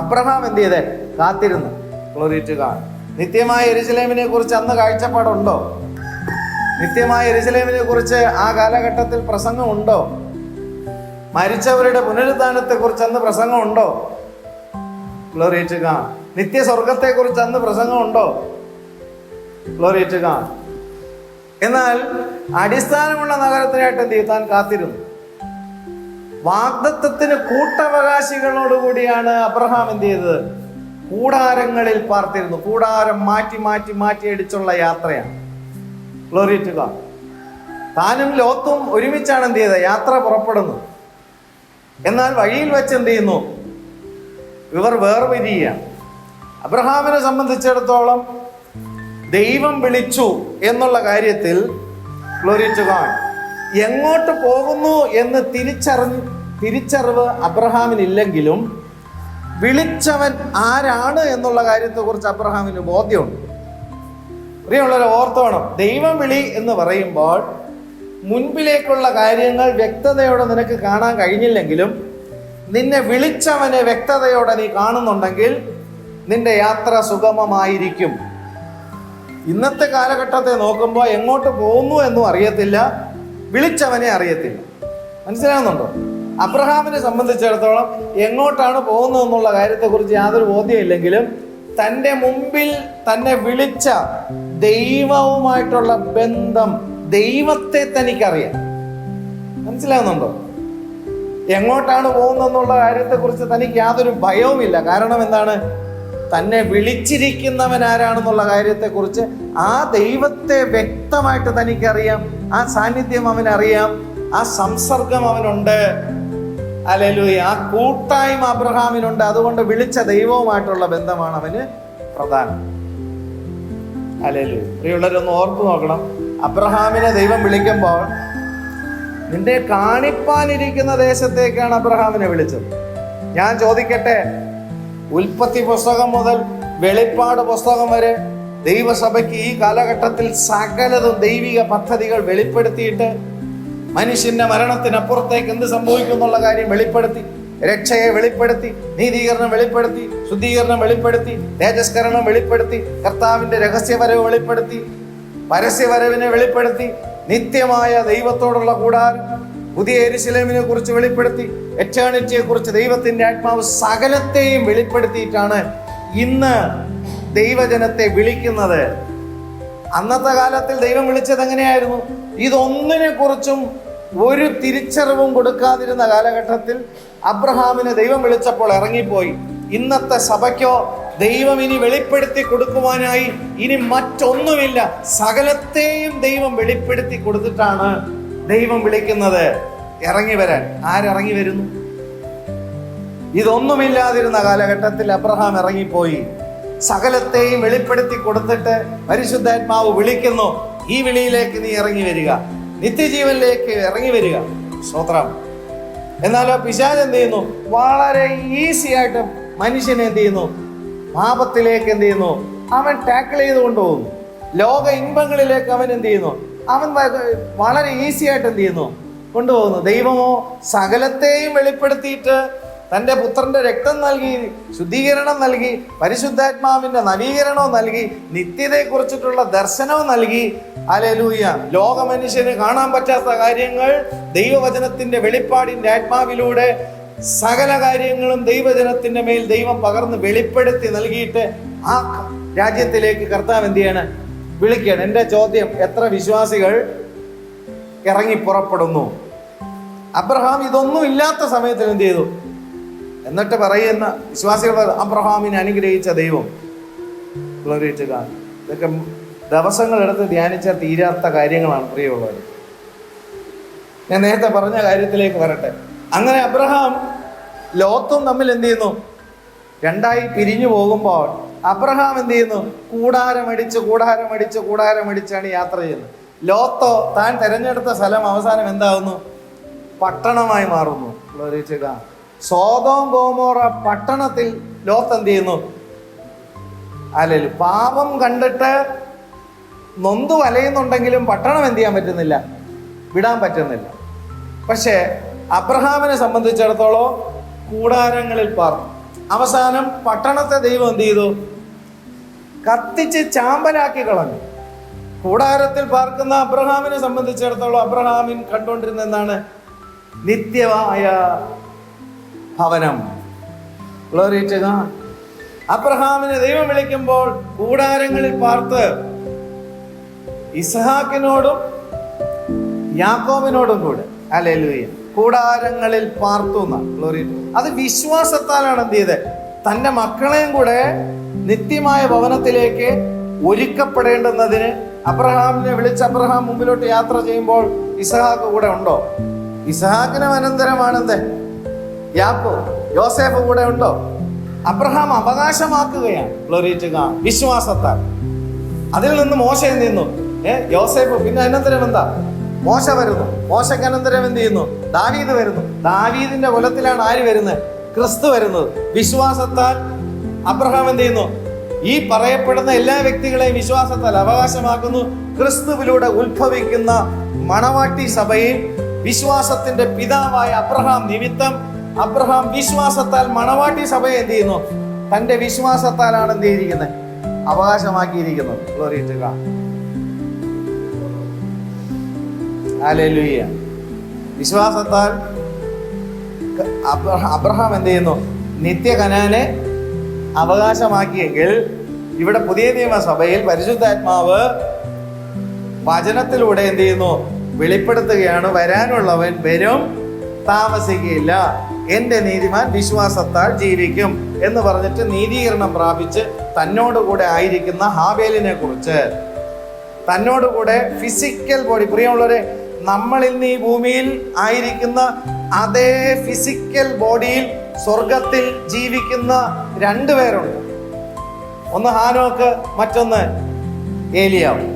അബ്രഹാം എന്ത് ചെയ്തേ? കാത്തിരുന്നു. Glory to God. നിത്യമായ യെരുശലേമിനെ കുറിച്ച് അന്ന് കാഴ്ചപ്പാടുണ്ടോ? നിത്യമായ യെരുശലേമിനെ കുറിച്ച് ആ കാലഘട്ടത്തിൽ പ്രസംഗമുണ്ടോ? മരിച്ചവരുടെ പുനരുദ്ധാനത്തെ കുറിച്ച് അന്ന് പ്രസംഗമുണ്ടോ? Glory to God. നിത്യ സ്വർഗത്തെ കുറിച്ച് അന്ന് പ്രസംഗമുണ്ടോ? Glory to God. എന്നാൽ അടിസ്ഥാനമുള്ള നഗരത്തിനായിട്ട് എന്ത് ചെയ്യും? താൻ കാത്തിരുന്നു. വാഗ്ദത്തത്തിന് കൂട്ടവകാശികളോടുകൂടിയാണ് അബ്രഹാം എന്ത് ചെയ്തത്? കൂടാരങ്ങളിൽ പാർത്തിരുന്നു. കൂടാരം മാറ്റി മാറ്റി മാറ്റി അടിച്ചുള്ള യാത്രയാണ്. Glory to God. താനും ലോത്തും ഒരുമിച്ചാണ് എന്ത് ചെയ്തത്? യാത്ര പുറപ്പെടുന്നത്. എന്നാൽ വഴിയിൽ വെച്ച് എന്ത് ചെയ്യുന്നു? ഇവർ വേർപിരിയുകയാണ്. അബ്രഹാമിനെ സംബന്ധിച്ചിടത്തോളം ദൈവം വിളിച്ചു എന്നുള്ള കാര്യത്തിൽ ഗ്ലോറി ടു ഗോഡ് എങ്ങോട്ട് പോകുന്നു എന്ന് തിരിച്ചറിവ് അബ്രഹാമിനില്ലെങ്കിലും വിളിച്ചവൻ ആരാണ് എന്നുള്ള കാര്യത്തെക്കുറിച്ച് അബ്രഹാമിന് ബോധ്യമുണ്ട്. പ്രിയമുള്ളവരെ, ഓർത്തോണം, ദൈവം വിളി എന്ന് പറയുമ്പോൾ മുൻപിലേക്കുള്ള കാര്യങ്ങൾ വ്യക്തതയോടെ നിനക്ക് കാണാൻ കഴിഞ്ഞില്ലെങ്കിലും നിന്നെ വിളിച്ചവനെ വ്യക്തതയോടെ നീ കാണുന്നുണ്ടെങ്കിൽ നിന്റെ യാത്ര സുഗമമായിരിക്കും. ഇന്നത്തെ കാലഘട്ടത്തെ നോക്കുമ്പോൾ എങ്ങോട്ട് പോകുന്നു എന്നും അറിയത്തില്ല, വിളിച്ചവനെ അറിയത്തില്ല. മനസ്സിലാകുന്നുണ്ടോ? അബ്രഹാമിനെ സംബന്ധിച്ചിടത്തോളം എങ്ങോട്ടാണ് പോകുന്നത് എന്നുള്ള കാര്യത്തെക്കുറിച്ച് യാതൊരു ബോധ്യമില്ലെങ്കിലും തൻ്റെ മുമ്പിൽ തന്നെ വിളിച്ച ദൈവവുമായിട്ടുള്ള ബന്ധം, ദൈവത്തെ തനിക്കറിയാം. മനസ്സിലാകുന്നുണ്ടോ? എങ്ങോട്ടാണ് പോകുന്നതെന്നുള്ള കാര്യത്തെക്കുറിച്ച് തനിക്ക് യാതൊരു ഭയവുമില്ല. കാരണം എന്താണ്? തന്നെ വിളിച്ചിരിക്കുന്നവൻ ആരാണെന്നുള്ള കാര്യത്തെക്കുറിച്ച് ആ ദൈവത്തെ വ്യക്തമായിട്ട് തനിക്കറിയാം. ആ സാന്നിധ്യം അവനറിയാം, ആ സംസർഗം അവനുണ്ട്. ഹല്ലേലൂയ. ആ കൂട്ടായ്മ അബ്രഹാമിനുണ്ട്. അതുകൊണ്ട് വിളിച്ച ദൈവവുമായിട്ടുള്ള ബന്ധമാണ് അവന് പ്രധാനം. ഹല്ലേലൂയ. പ്രിയമുള്ളവരൊന്ന് ഓർത്തു നോക്കണം, അബ്രഹാമിനെ ദൈവം വിളിക്കുമ്പോൾ നിന്റെ കാണിപ്പാനിരിക്കുന്ന ദേശത്തേക്കാണ് അബ്രഹാമിനെ വിളിച്ചത്. ഞാൻ ചോദിക്കട്ടെ, ഉൽപ്പത്തി പുസ്തകം മുതൽ വെളിപ്പാട് പുസ്തകം വരെ ദൈവസഭയ്ക്ക് ഈ കാലഘട്ടത്തിൽ സകലതും ദൈവിക പദ്ധതികൾ വെളിപ്പെടുത്തിയിട്ട് മനുഷ്യന്റെ മരണത്തിനപ്പുറത്തേക്ക് എന്ത് സംഭവിക്കും എന്നുള്ള കാര്യം വെളിപ്പെടുത്തി, രക്ഷയെ വെളിപ്പെടുത്തി, നീതീകരണം വെളിപ്പെടുത്തി, ശുദ്ധീകരണം വെളിപ്പെടുത്തി, തേജസ്കരണം വെളിപ്പെടുത്തി, കർത്താവിന്റെ രഹസ്യവരവ് വെളിപ്പെടുത്തി, പരസ്യവരവിനെ വെളിപ്പെടുത്തി, നിത്യമായ ദൈവത്തോടുള്ള കൂടാരം, പുതിയ യെരുശലേമിനെ കുറിച്ച് വെളിപ്പെടുത്തി, എറ്റേണിറ്റിയെ കുറിച്ച് ദൈവത്തിന്റെ ആത്മാവ് സകലത്തെയും വെളിപ്പെടുത്തിയിട്ടാണ് ഇന്ന് ദൈവജനത്തെ വിളിക്കുന്നത്. അന്നത്തെ കാലത്തിൽ ദൈവം വിളിച്ചത് എങ്ങനെയായിരുന്നു? ഇതൊന്നിനെ കുറിച്ചും ഒരു തിരിച്ചറിവും കൊടുക്കാതിരുന്ന കാലഘട്ടത്തിൽ അബ്രഹാമിനെ ദൈവം വിളിച്ചപ്പോൾ ഇറങ്ങിപ്പോയി. ഇന്നത്തെ സഭയ്ക്കോ ദൈവം ഇനി വെളിപ്പെടുത്തി കൊടുക്കുവാനായി ഇനി മറ്റൊന്നുമില്ല, സകലത്തെയും ദൈവം വെളിപ്പെടുത്തി കൊടുത്തിട്ടാണ് ദൈവം വിളിക്കുന്നത്. ഇറങ്ങി വരാൻ ആരിറങ്ങി വരുന്നു? ഇതൊന്നുമില്ലാതിരുന്ന കാലഘട്ടത്തിൽ അബ്രഹാം ഇറങ്ങിപ്പോയി. സകലത്തെയും വെളിപ്പെടുത്തി കൊടുത്തിട്ട് പരിശുദ്ധാത്മാവ് വിളിക്കുന്നു, ഈ വിളിയിലേക്ക് നീ ഇറങ്ങി വരിക, നിത്യജീവനിലേക്ക് ഇറങ്ങി വരിക. സ്തോത്രം. എന്നാലോ പിശാച് എന്ത് ചെയ്യുന്നു? വളരെ ഈസി ആയിട്ട് മനുഷ്യനെ എന്ത് ചെയ്യുന്നു? പാപത്തിലേക്ക് എന്ത് ചെയ്യുന്നു? അവൻ ടാക്കിൾ ചെയ്ത് കൊണ്ടുപോകുന്നു. ലോക ഇൻപങ്ങളിലേക്ക് അവൻ എന്ത് ചെയ്യുന്നു? അവൻ വളരെ ഈസി ആയിട്ട് എന്ത് ചെയ്യുന്നു? കൊണ്ടുപോകുന്നു. ദൈവമോ സകലത്തെയും വെളിപ്പെടുത്തിയിട്ട് തൻ്റെ പുത്രന്റെ രക്തം നൽകി, ശുദ്ധീകരണം നൽകി, പരിശുദ്ധാത്മാവിന്റെ നവീകരണവും നൽകി, നിത്യതയെക്കുറിച്ചിട്ടുള്ള ദർശനവും നൽകി. ഹല്ലേലൂയ. ലോക മനുഷ്യന് കാണാൻ പറ്റാത്ത കാര്യങ്ങൾ ദൈവവചനത്തിന്റെ വെളിപ്പാടിന്റെ ആത്മാവിലൂടെ സകല കാര്യങ്ങളും ദൈവജനത്തിന്റെ മേൽ ദൈവം പകർന്ന് വെളിപ്പെടുത്തി നൽകിയിട്ട് ആ രാജ്യത്തിലേക്ക് കർത്താവ് എന്ത് ചെയ്യാണ്? വിളിക്കുകയാണ്. എൻ്റെ ചോദ്യം, എത്ര വിശ്വാസികൾ ഇറങ്ങി പുറപ്പെടുന്നു? അബ്രഹാം ഇതൊന്നും ഇല്ലാത്ത സമയത്ത് എന്ത് ചെയ്തു? എന്നിട്ട് പറയുന്ന വിശ്വാസികൾ അബ്രഹാമിനെ അനുഗ്രഹിച്ച ദൈവം. Glory to God. ഇതൊക്കെ ദിവസങ്ങളെടുത്ത് ധ്യാനിച്ചാൽ തീരാത്ത കാര്യങ്ങളാണ് പ്രിയമുള്ളവർ. ഞാൻ നേരത്തെ പറഞ്ഞ കാര്യത്തിലേക്ക് വരട്ടെ. അങ്ങനെ അബ്രഹാം ലോത്തും തമ്മിൽ എന്ത് ചെയ്യുന്നു? രണ്ടായി പിരിഞ്ഞു പോകുമ്പോൾ അബ്രഹാം എന്ത് ചെയ്യുന്നു? കൂടാരമടിച്ചാണ് യാത്ര ചെയ്യുന്നത്. ലോത്തോ താൻ തിരഞ്ഞെടുത്ത സ്ഥലം അവസാനം എന്താകുന്നു? പട്ടണമായി മാറുന്നു. Glory to God. Sodom Gomorrah പട്ടണത്തിൽ ലോത്ത് എന്ത് ചെയ്യുന്നു? പാപം കണ്ടിട്ട് നൊന്തു വലയുന്നുണ്ടെങ്കിലും പട്ടണം എന്ത് ചെയ്യാൻ പറ്റുന്നില്ല, വിടാൻ പറ്റുന്നില്ല. പക്ഷേ അബ്രഹാമിനെ സംബന്ധിച്ചിടത്തോളം കൂടാരങ്ങളിൽ പാർത്തു. അവസാനം പട്ടണത്തെ ദൈവം എന്ത് ചെയ്തു? കത്തിച്ച് ചാമ്പലാക്കി കളഞ്ഞു. കൂടാരത്തിൽ പാർക്കുന്ന അബ്രഹാമിനെ സംബന്ധിച്ചിടത്തോളം അബ്രഹാമിൻ കണ്ടുകൊണ്ടിരുന്ന എന്താണ്? നിത്യമായ ഭവനം. Glory to God. അബ്രഹാമിനെ ദൈവം വിളിക്കുമ്പോൾ കൂടാരങ്ങളിൽ പാർത്ത് ഇസ്ഹാക്കിനോടും യാക്കോബിനോടും കൂടെ, ഹല്ലേലൂയ, കൂടാരങ്ങളിൽ പാർത്തു എന്നാ. ഗ്ലോറി. അത് വിശ്വാസത്താലാണ് എന്ത് ചെയ്തത്? തൻ്റെ മക്കളെയും കൂടെ നിത്യമായ ഭവനത്തിലേക്ക് ഒരുക്കപ്പെടേണ്ടുന്നതിന് അബ്രഹാമിനെ വിളിച്ച് അബ്രഹാം മുമ്പിലോട്ട് യാത്ര ചെയ്യുമ്പോൾ ഇസ്ഹാക്ക് കൂടെ ഉണ്ടോ? ഇസ്ഹാക്കിന് അനന്തരമാണെന്ത്? യാക്കോബ്. യോസേഫ് കൂടെ ഉണ്ടോ? അബ്രഹാം അവകാശമാക്കുകയാണ്. Glory to God. വിശ്വാസത്താൽ. അതിൽ നിന്ന് മോശ നിന്നു. യോസേഫ്. പിന്നെ അനന്തരം എന്താ? മോശ വരുന്നു. മോശക്ക് അനന്തരം എന്ത് ചെയ്യുന്നു? ദാവീദ് വരുന്നു. ദാവീദിന്റെ കുലത്തിലാണ് ആര് വരുന്നത്? ക്രിസ്തു വരുന്നത്. വിശ്വാസത്താൽ അബ്രഹാം എന്ത് ചെയ്യുന്നു? ഈ പറയപ്പെടുന്ന എല്ലാ വ്യക്തികളെയും വിശ്വാസത്താൽ അവകാശമാക്കുന്നു. ക്രിസ്തുവിലൂടെ ഉത്ഭവിക്കുന്ന മണവാട്ടി സഭയിൽ വിശ്വാസത്തിന്റെ പിതാവായ അബ്രഹാം നിമിത്തം അബ്രഹാം വിശ്വാസത്താൽ മണവാട്ടി സഭയെ എന്ത് ചെയ്യുന്നു? തന്റെ വിശ്വാസത്താലാണ് എന്ത് ചെയ്തിരിക്കുന്നത്? അവകാശമാക്കിയിരിക്കുന്നത്. Glory to God. ഹല്ലേലൂയ. വിശ്വാസത്താൽ അബ്രഹാം എന്ത് ചെയ്യുന്നു? നിത്യ കനാനെ അവകാശമാക്കിയെങ്കിൽ ഇവിടെ പുതിയ നിയമസഭയിൽ പരിശുദ്ധാത്മാവ് വചനത്തിലൂടെ എന്ത് ചെയ്യുന്നു? വെളിപ്പെടുത്തുകയാണ്. വരാനുള്ളവൻ വരും, താമസിക്കുകയില്ല, എൻ്റെ നീതിമാൻ വിശ്വാസത്താൽ ജീവിക്കും എന്ന് പറഞ്ഞിട്ട് നീതീകരണം പ്രാപിച്ച് തന്നോടുകൂടെ ആയിരിക്കുന്ന ഹാബേലിനെ കുറിച്ച്, തന്നോടുകൂടെ ഫിസിക്കൽ ബോഡി, പ്രിയമുള്ളവരെ, നമ്മൾ ഇന്ന് ഈ ഭൂമിയിൽ ആയിരിക്കുന്ന അതേ ഫിസിക്കൽ ബോഡിയിൽ സ്വർഗത്തിൽ ജീവിക്കുന്ന രണ്ടുപേരുണ്ട്. ഒന്ന് ഹാനോക്ക്, മറ്റൊന്ന് ഏലിയാവ്.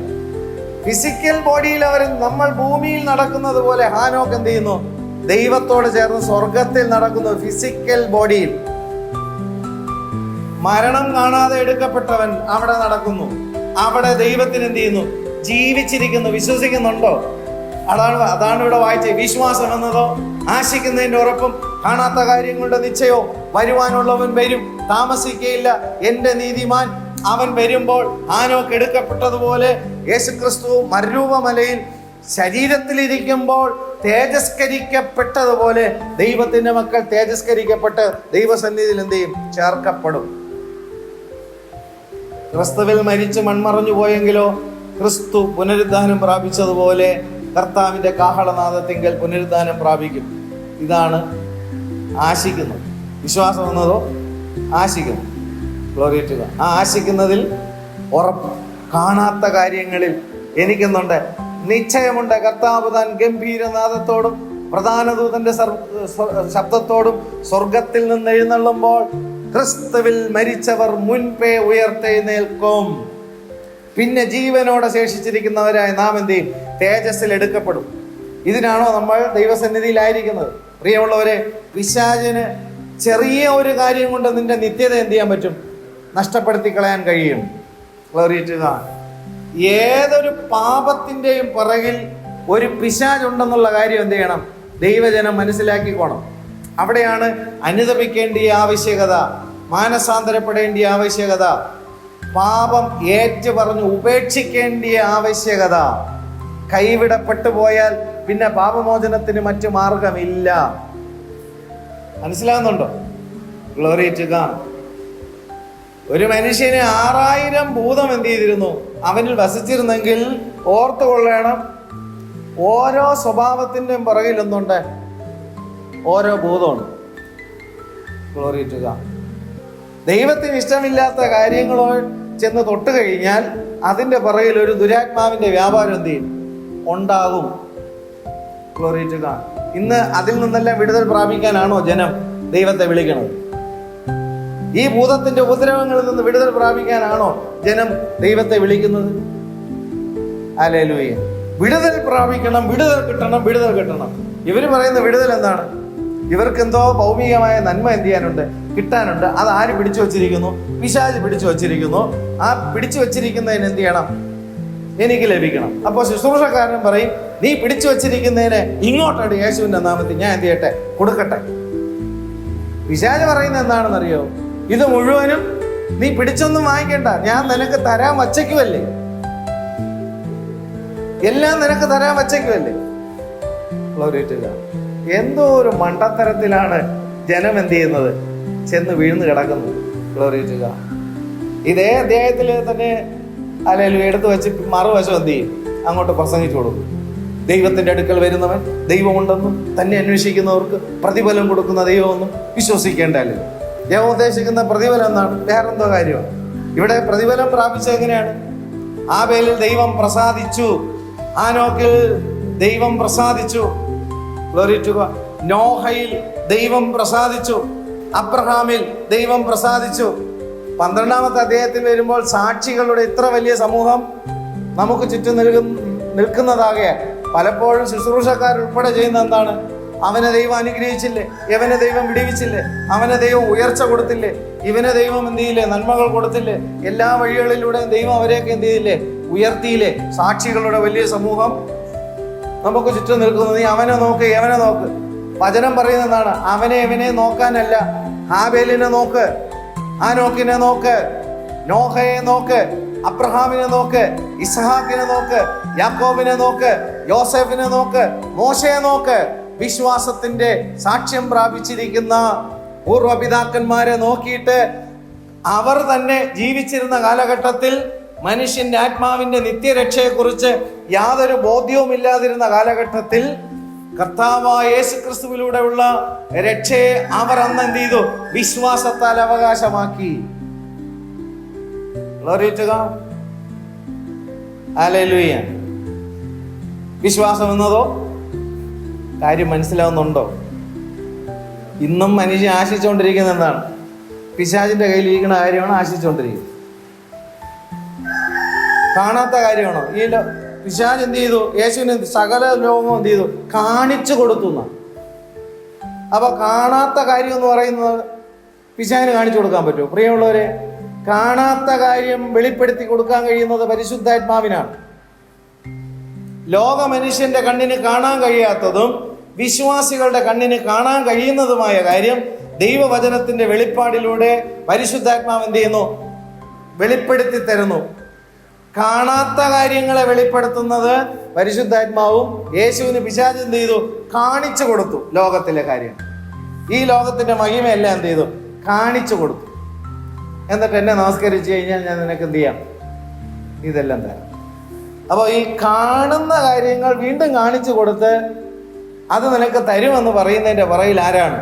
ഫിസിക്കൽ ബോഡിയിൽ അവർ നമ്മൾ ഭൂമിയിൽ നടക്കുന്നത് പോലെ ഹാനോക്ക് എന്ത് ചെയ്യുന്നു? ദൈവത്തോട് ചേർന്ന് സ്വർഗത്തിൽ നടക്കുന്നു. ഫിസിക്കൽ ബോഡിയിൽ മരണം കാണാതെ എടുക്കപ്പെട്ടവൻ അവിടെ നടക്കുന്നു. അവിടെ ദൈവത്തിന് എന്ത് ചെയ്യുന്നു? ജീവിച്ചിരിക്കുന്നു. വിശ്വസിക്കുന്നുണ്ടോ? അതാണ് ഇവിടെ വായിച്ചത്. വിശ്വാസം എന്നതോ ആശിക്കുന്നതിന്റെ ഉറപ്പും കാണാത്ത കാര്യങ്ങളുടെ നിശ്ചയോ. വരുവാനുള്ളവൻ വരും, താമസിക്കയില്ല, എൻ്റെ നീതിമാൻ അവൻ വരുമ്പോൾ. ഹാനോക്ക് എടുക്കപ്പെട്ടതുപോലെ യേശുക്രിസ്തു മരുഭൂമലയിൽ ശരീരത്തിലിരിക്കുമ്പോൾ തേജസ്കരിക്കപ്പെട്ടതുപോലെ ദൈവത്തിന്റെ മക്കൾ തേജസ്കരിക്കപ്പെട്ട് ദൈവസന്നിധിയിൽ എന്ത് ചെയ്യും? ചേർക്കപ്പെടും. ക്രിസ്തുവിൽ മരിച്ച് മൺമറഞ്ഞു പോയെങ്കിലോ ക്രിസ്തു പുനരുദ്ധാനം പ്രാപിച്ചതുപോലെ കർത്താവിന്റെ കാഹളനാദത്തിങ്കൽ പുനരുദ്ധാനം പ്രാപിക്കും. ഇതാണ് ആശിക്കുന്നത്. വിശ്വാസം എന്നതോ ആശിക്കുന്നു. Glory to God. ആ ആശിക്കുന്നതിൽ ഉറപ്പ്. കാണാത്ത കാര്യങ്ങളിൽ എനിക്കെന്നുണ്ട്, നിശ്ചയമുണ്ട്. കർത്താവ് താൻ ഗംഭീരനാദത്തോടും പ്രധാന ദൂതന്റെ ശബ്ദത്തോടും സ്വർഗത്തിൽ നിന്ന് എഴുന്നള്ളുമ്പോൾ ക്രിസ്തുവിൽ മരിച്ചവർ മുൻപേ ഉയർത്തെഴുന്നേൽക്കും. പിന്നെ ജീവനോടെ ശേഷിച്ചിരിക്കുന്നവരായ നാം എന്ത് ചെയ്യും? തേജസ്സിൽ എടുക്കപ്പെടും. ഇതിനാണോ നമ്മൾ ദൈവസന്നിധിയിലായിരിക്കുന്നത്? പ്രിയമുള്ളവരെ, പിശാചിന് ചെറിയ ഒരു കാര്യം കൊണ്ട് നിന്റെ നിത്യത എന്ത് ചെയ്യാൻ പറ്റും? നഷ്ടപ്പെടുത്തി കളയാൻ കഴിയും. Glory to God. ഏതൊരു പാപത്തിൻ്റെയും പുറകിൽ ഒരു പിശാചുണ്ടെന്നുള്ള കാര്യം എന്ത് ചെയ്യണം? ദൈവജനം മനസ്സിലാക്കിക്കോണം. അവിടെയാണ് അനുതപിക്കേണ്ട ആവശ്യകത, മാനസാന്തരപ്പെടേണ്ട ആവശ്യകത, പാപം ഏറ്റു പറഞ്ഞു ഉപേക്ഷിക്കേണ്ട ആവശ്യകത. കൈവിടപ്പെട്ടു പോയാൽ പിന്നെ പാപമോചനത്തിന് മറ്റു മാർഗമില്ല. മനസ്സിലാകുന്നുണ്ടോ? Glory to God. ഒരു മനുഷ്യന് 6000 ഭൂതം എന്ത് ചെയ്തിരുന്നു? അവനിൽ വസിച്ചിരുന്നെങ്കിൽ ഓർത്തു കൊള്ളണം, ഓരോ സ്വഭാവത്തിൻ്റെയും പുറകിൽ ഒന്നുണ്ട്, ഓരോ ഭൂതമുണ്ട്. Glory to God. ദൈവത്തിന് ഇഷ്ടമില്ലാത്ത കാര്യങ്ങളോ ചെന്ന് തൊട്ട് കഴിഞ്ഞാൽ അതിൻ്റെ പുറകിൽ ഒരു ദുരാത്മാവിൻ്റെ വ്യാപാരം എന്ത് ചെയ്യും? ഉണ്ടാകും. Glory to God. ഇന്ന് അതിൽ നിന്നെല്ലാം വിടുതൽ പ്രാപിക്കാനാണോ ജനം ദൈവത്തെ വിളിക്കുന്നത്? ഈ ഭൂതത്തിന്റെ ഉപദ്രവങ്ങളിൽ നിന്ന് വിടുതൽ പ്രാപിക്കാനാണോ ജനം ദൈവത്തെ വിളിക്കുന്നത്? ഹല്ലേലൂയ. വിടുതൽ പ്രാപിക്കണം, വിടുതൽ കിട്ടണം, വിടുതൽ കിട്ടണം. ഇവർ പറയുന്ന വിടുതൽ എന്താണ്? ഇവർക്ക് എന്തോ ഭൗമികമായ നന്മ എന്ത് ചെയ്യാനുണ്ട്? കിട്ടാനുണ്ട്. അത് ആര് പിടിച്ചു വച്ചിരിക്കുന്നു? പിശാച് പിടിച്ചു വച്ചിരിക്കുന്നു. ആ പിടിച്ചു വച്ചിരിക്കുന്നതിന് എന്ത് ചെയ്യണം? എനിക്ക് ലഭിക്കണം. അപ്പോൾ ശുശ്രൂഷക്കാരൻ പറയും, നീ പിടിച്ചു വച്ചിരിക്കുന്നതിന് ഇങ്ങോട്ടാണ് യേശുവിന്റെ നാമത്തിൽ ഞാൻ എന്ത് ചെയ്യട്ടെ, കൊടുക്കട്ടെ. പിശാച് പറയുന്നത് എന്താണെന്നറിയോ? ഇത് മുഴുവനും നീ പിടിച്ചൊന്നും വാങ്ങിക്കണ്ട, ഞാൻ നിനക്ക് തരാൻ വച്ചേക്കുമല്ലേ, എല്ലാം നിനക്ക് തരാൻ വച്ചേക്കുമല്ലേ. എന്തോ ഒരു മണ്ടത്തരത്തിലാണ് ജനം എന്ത് ചെയ്യുന്നത്, ചെന്ന് വീഴ്ന്നു കിടക്കുന്നത്. ഗ്ലോറിറ്റുക. ഇതേ അധ്യായത്തിൽ തന്നെ അല്ലെങ്കിൽ എടുത്തു വെച്ച് മറുവശം എന്ത് ചെയ്യും, അങ്ങോട്ട് പ്രസംഗിച്ചു കൊടുക്കും. ദൈവത്തിന്റെ അടുക്കൽ വരുന്നവൻ ദൈവമുണ്ടെന്നും തന്നെ അന്വേഷിക്കുന്നവർക്ക് പ്രതിഫലം കൊടുക്കുന്ന ദൈവമൊന്നും വിശ്വസിക്കേണ്ടല്ലോ. ഞാൻ ഉദ്ദേശിക്കുന്ന പ്രതിഫലം എന്താണ്? വേറെന്തോ കാര്യമാണ്. ഇവിടെ പ്രതിഫലം പ്രാപിച്ചത് എങ്ങനെയാണ്? ആബേലിൽ ദൈവം പ്രസാദിച്ചു, ആനോക്കിൽ ദൈവം പ്രസാദിച്ചു, നോഹയിൽ ദൈവം പ്രസാദിച്ചു, അബ്രഹാമിൽ ദൈവം പ്രസാദിച്ചു. 12-ാമത്തെ അധ്യായത്തിൽ വരുമ്പോൾ സാക്ഷികളുടെ ഇത്ര വലിയ സമൂഹം നമുക്ക് ചുറ്റും നിൽക്കുന്നതാകെ പലപ്പോഴും ശുശ്രൂഷക്കാരുൾപ്പെടെ ചെയ്യുന്ന എന്താണ്? അവനെ ദൈവം അനുഗ്രഹിച്ചില്ലേ, ഇവനെ ദൈവം വിടിവിച്ചില്ലേ, അവനെ ദൈവം ഉയർച്ച കൊടുത്തില്ലേ, ഇവനെ ദൈവം എന്ത് ചെയ്യില്ലേ, നന്മകൾ കൊടുത്തില്ലേ, എല്ലാ വഴികളിലൂടെയും ദൈവം അവരെയൊക്കെ എന്ത് ചെയ്തില്ലേ, ഉയർത്തിയില്ലേ. സാക്ഷികളുടെ വലിയ സമൂഹം നമുക്ക് ചുറ്റും നിൽക്കുന്നു. നീ അവനെ നോക്ക്, എവനെ നോക്ക്. വചനം പറയുന്നത് എന്താണ്? അവനെ ഇവനെ നോക്കാനല്ല, ഹാബേലിനെ നോക്ക്, ആനോക്കിനെ നോക്ക്, നോഹയെ നോക്ക്, അബ്രഹാമിനെ നോക്ക്, ഇസ്ഹാക്കിനെ നോക്ക്, യാക്കോബിനെ നോക്ക്, യോസെഫിനെ നോക്ക്, മോശയെ നോക്ക്. വിശ്വാസത്തിന്റെ സാക്ഷ്യം പ്രാപിച്ചിരിക്കുന്ന പൂർവപിതാക്കന്മാരെ നോക്കിയിട്ട് അവർ തന്നെ ജീവിച്ചിരുന്ന കാലഘട്ടത്തിൽ മനുഷ്യന്റെ ആത്മാവിന്റെ നിത്യരക്ഷയെക്കുറിച്ച് യാതൊരു ബോധ്യവും ഇല്ലാതിരുന്ന കാലഘട്ടത്തിൽ കർത്താവായ യേശു ക്രിസ്തുവിലൂടെയുള്ള രക്ഷയെ അവർ അന്ന് എന്ത് ചെയ്തു? വിശ്വാസത്താൽ അവകാശമാക്കി. ഹല്ലേലൂയ. വിശ്വാസം എന്നതോ കാര്യം മനസ്സിലാവുന്നുണ്ടോ? ഇന്നും മനുഷ്യൻ ആശിച്ചുകൊണ്ടിരിക്കുന്ന എന്താണ്? പിശാചിന്റെ കയ്യിലിരിക്കുന്ന കാര്യമാണ് ആശിച്ചുകൊണ്ടിരിക്കുന്നത്. കാണാത്ത കാര്യമാണോ? ഈ പിശാച് എന്ത് ചെയ്തു? യേശുവിന് സകല ലോകവും എന്ത് ചെയ്തു? കാണിച്ചു കൊടുത്തു. അപ്പൊ കാണാത്ത കാര്യം എന്ന് പറയുന്നത് പിശാചിന് കാണിച്ചു കൊടുക്കാൻ പറ്റുമോ? പ്രിയമുള്ളവരെ, കാണാത്ത കാര്യം വെളിപ്പെടുത്തി കൊടുക്കാൻ കഴിയുന്നത് പരിശുദ്ധാത്മാവിനാണ്. ലോക മനുഷ്യന്റെ കണ്ണിന് കാണാൻ കഴിയാത്തതും വിശ്വാസികളുടെ കണ്ണിന് കാണാൻ കഴിയുന്നതുമായ കാര്യം ദൈവവചനത്തിന്റെ വെളിപ്പാടിലൂടെ പരിശുദ്ധാത്മാവ് എന്ത് ചെയ്യുന്നു? വെളിപ്പെടുത്തി തരുന്നു. കാണാത്ത കാര്യങ്ങളെ വെളിപ്പെടുത്തുന്നത് പരിശുദ്ധാത്മാവും. യേശുവിന് പിശാച് എന്ത് ചെയ്തു? കാണിച്ചു കൊടുത്തു ലോകത്തിലെ കാര്യം. ഈ ലോകത്തിന്റെ മഹിമയെല്ലാം എന്ത് ചെയ്തു? കാണിച്ചു കൊടുത്തു. എന്നിട്ട് എന്നെ നമസ്കരിച്ചു കഴിഞ്ഞാൽ ഞാൻ നിനക്ക് എന്ത് ചെയ്യാം? ഇതെല്ലാം തരാം. അപ്പോൾ ഈ കാണുന്ന കാര്യങ്ങൾ വീണ്ടും കാണിച്ചു കൊടുത്ത് അത് നിനക്ക് തരുമെന്ന് പറയുന്നതിന്റെ പുറകിൽ ആരാണ്?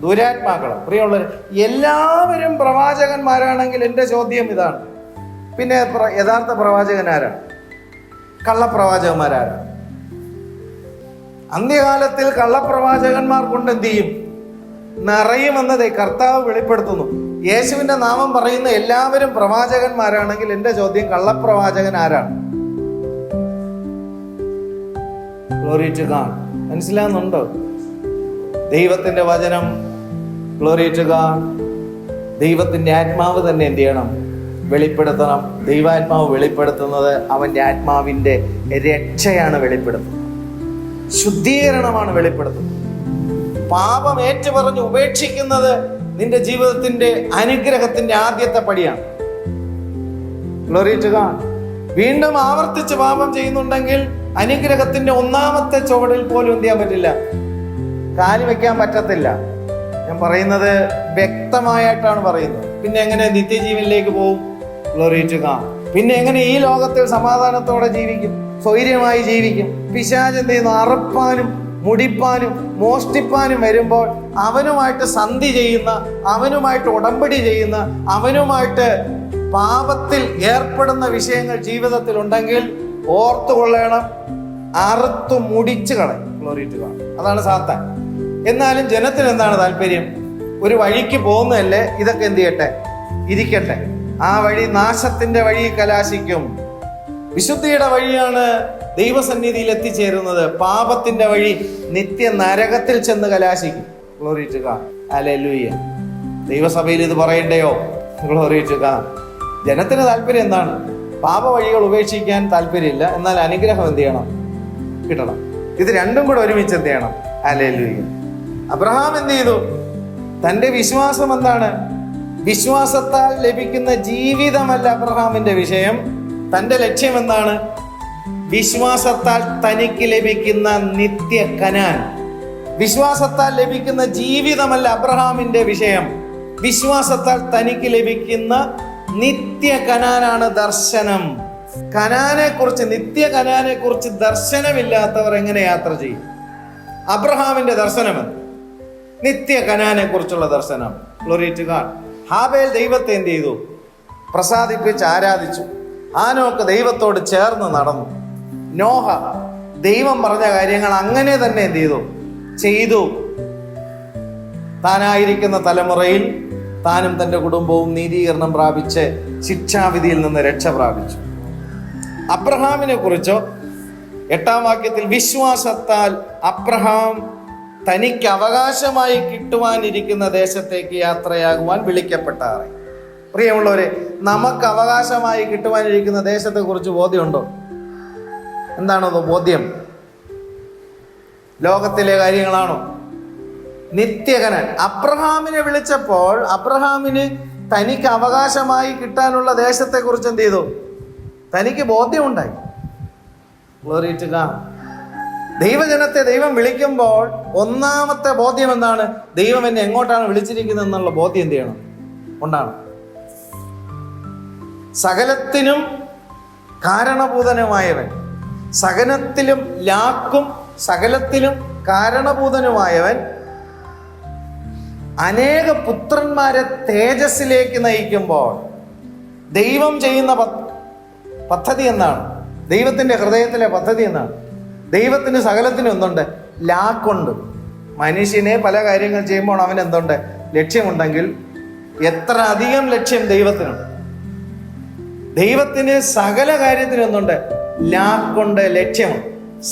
ദുരാത്മാക്കൾ. പ്രിയമുള്ളവർ, എല്ലാവരും പ്രവാചകന്മാരാണെങ്കിൽ എൻ്റെ ചോദ്യം ഇതാണ്, പിന്നെ യഥാർത്ഥ പ്രവാചകൻ ആരാണ്? കള്ളപ്രവാചകന്മാരാരാണ്? അന്ത്യകാലത്തിൽ കള്ളപ്രവാചകന്മാർ കൊണ്ട് എന്ത് ചെയ്യും? നിറയുമെന്നത് കർത്താവ് വെളിപ്പെടുത്തുന്നു. യേശുവിന്റെ നാമം പറയുന്ന എല്ലാവരും പ്രവാചകന്മാരാണെങ്കിൽ എൻ്റെ ചോദ്യം, കള്ളപ്രവാചകൻ ആരാണ്? Glory to God. മനസ്സിലാകുന്നുണ്ടോ? ദൈവത്തിന്റെ വചനം, ഗ്ലോറി ടു ഗോഡ്, ദൈവത്തിന്റെ ആത്മാവ് തന്നെ എന്ത് ചെയ്യണം? വെളിപ്പെടുത്തണം. ദൈവാത്മാവ് വെളിപ്പെടുത്തുന്നത് അവന്റെ ആത്മാവിന്റെ രക്ഷയാണ് വെളിപ്പെടുത്തുന്നത്, ശുദ്ധീകരണമാണ് വെളിപ്പെടുത്തുന്നത്. പാപം ഏറ്റുപറഞ്ഞ് ഉപേക്ഷിക്കുന്നത് നിന്റെ ജീവിതത്തിന്റെ അനുഗ്രഹത്തിന്റെ ആദ്യത്തെ പടിയാണ്. Glory to God. വീണ്ടും ആവർത്തിച്ച് പാപം ചെയ്യുന്നുണ്ടെങ്കിൽ അനുഗ്രഹത്തിന്റെ ഒന്നാമത്തെ ചുവടിൽ പോലും എന്ത് ചെയ്യാൻ പറ്റില്ല, കാല് വെക്കാൻ പറ്റത്തില്ല. ഞാൻ പറയുന്നത് വ്യക്തമായിട്ടാണ് പറയുന്നത്. പിന്നെ എങ്ങനെ നിത്യജീവനിലേക്ക് പോകും? Glory to God. പിന്നെ എങ്ങനെ ഈ ലോകത്തിൽ സമാധാനത്തോടെ ജീവിക്കും, സ്വൈര്യമായി ജീവിക്കും? പിശാച് എന്ത് ചെയ്യുന്നു? അറുപ്പാനും മുടിപ്പാനും മോഷ്ടിപ്പാനും വരുമ്പോൾ അവനുമായിട്ട് സന്ധി ചെയ്യുന്ന, അവനുമായിട്ട് ഉടമ്പടി ചെയ്യുന്ന, അവനുമായിട്ട് പാപത്തിൽ ഏർപ്പെടുന്ന വിഷയങ്ങൾ ജീവിതത്തിൽ ഉണ്ടെങ്കിൽ ഓർത്തുകൊള്ളണം, അറുത്തു മുടിച്ചു കളയും. Glory to God. അതാണ് സാത്താൻ. എന്നാലും ജനത്തിന് എന്താണ് താല്പര്യം? ഒരു വഴിക്ക് പോകുന്നതല്ലേ, ഇതൊക്കെ എന്ത് ചെയ്യട്ടെ, ഇരിക്കട്ടെ. ആ വഴി നാശത്തിന്റെ വഴി കലാശിക്കും. വിശുദ്ധിയുടെ വഴിയാണ് ദൈവസന്നിധിയിൽ എത്തിച്ചേരുന്നത്. പാപത്തിന്റെ വഴി നിത്യ നരകത്തിൽ ചെന്ന് കലാശിക്കും. Glory to God. ഹല്ലേലൂയ. ദൈവസഭയിൽ ഇത് പറയണ്ടയോ? Glory to God. ജനത്തിന് താല്പര്യം എന്താണ്? പാപവഴികൾ ഉപേക്ഷിക്കാൻ താല്പര്യമില്ല, എന്നാൽ അനുഗ്രഹം എന്ത് ചെയ്യണം? കിട്ടണം. ഇത് രണ്ടും കൂടെ ഒരുമിച്ച് എന്ത് ചെയ്യണം? ഹല്ലേലൂയ. അബ്രഹാം എന്ത് ചെയ്തു? തൻ്റെ വിശ്വാസം എന്താണ്? വിശ്വാസത്താൽ ലഭിക്കുന്ന ജീവിതമല്ല അബ്രഹാമിന്റെ വിഷയം. തൻ്റെ ലക്ഷ്യം എന്താണ്? വിശ്വാസത്താൽ തനിക്ക് ലഭിക്കുന്ന നിത്യ കനാൻ. വിശ്വാസത്താൽ ലഭിക്കുന്ന ജീവിതമല്ല അബ്രഹാമിന്റെ വിഷയം. വിശ്വാസത്താൽ തനിക്ക് ലഭിക്കുന്ന നിത്യ കനാനാണ് ദർശനം. കനാനെ കുറിച്ച്, നിത്യ കനാനെ കുറിച്ച് ദർശനമില്ലാത്തവർ എങ്ങനെ യാത്ര ചെയ്യും? അബ്രഹാമിന്റെ ദർശനമെന്ന് നിത്യ കനാനെ കുറിച്ചുള്ള ദർശനം. Glory to God. ഹാബേൽ ദൈവത്തെ എന്ത് ചെയ്തു? പ്രസാദിപ്പിച്ച് ആരാധിച്ചു. ആനോക്ക് ദൈവത്തോട് ചേർന്ന് നടന്നു. നോഹ ദൈവം പറഞ്ഞ കാര്യങ്ങൾ അങ്ങനെ തന്നെ എന്ത് ചെയ്തു. താനായിരിക്കുന്ന തലമുറയിൽ താനും തൻ്റെ കുടുംബവും നീതീകരണം പ്രാപിച്ച് ശിക്ഷാവിധിയിൽ നിന്ന് രക്ഷ പ്രാപിച്ചു. അബ്രഹാമിനെ കുറിച്ചോ 8-ാം വാക്യത്തിൽ വിശ്വാസത്താൽ അബ്രഹാം തനിക്ക് അവകാശമായി കിട്ടുവാനിരിക്കുന്ന ദേശത്തേക്ക് യാത്രയാകുവാൻ വിളിക്കപ്പെട്ടാറ്. പ്രിയമുള്ളവരെ, നമുക്ക് അവകാശമായി കിട്ടുവാനിരിക്കുന്ന ദേശത്തെ കുറിച്ച് ബോധ്യമുണ്ടോ? എന്താണത് ബോധ്യം? ലോകത്തിലെ കാര്യങ്ങളാണോ? നിത്യകനാൻ. അബ്രഹാമിനെ വിളിച്ചപ്പോൾ അബ്രഹാമിന് തനിക്ക് അവകാശമായി കിട്ടാനുള്ള ദേശത്തെ കുറിച്ച് എന്ത് ചെയ്തു? തനിക്ക് ബോധ്യമുണ്ടായി. Glory to God. ദൈവജനത്തെ ദൈവം വിളിക്കുമ്പോൾ ഒന്നാമത്തെ ബോധ്യം എന്താണ്? ദൈവം എന്നെ എങ്ങോട്ടാണ് വിളിച്ചിരിക്കുന്നത് എന്നുള്ള ബോധ്യം എന്ത് ചെയ്യണം? ഉണ്ടാണ്. സകലത്തിനും കാരണഭൂതനുമായവൻ, സകലത്തിലും ലാക്കും സകലത്തിലും കാരണഭൂതനുമായവൻ അനേക പുത്രന്മാരെ തേജസ്സിലേക്ക് നയിക്കുമ്പോൾ ദൈവം ചെയ്യുന്ന പദ്ധതി എന്താണ്? ദൈവത്തിൻ്റെ ഹൃദയത്തിലെ പദ്ധതി എന്താണ്? ദൈവത്തിന് സകലത്തിനും എന്തുണ്ട്? ലാക്കുണ്ട്. മനുഷ്യനെ പല കാര്യങ്ങൾ ചെയ്യുമ്പോൾ അവൻ എന്തുണ്ട്? ലക്ഷ്യമുണ്ടെങ്കിൽ എത്ര അധികം ലക്ഷ്യം ദൈവത്തിനുണ്ട്. ദൈവത്തിന് സകല കാര്യത്തിനും എന്തുണ്ട്? ലാക്കുണ്ട്, ലക്ഷ്യമുണ്ട്.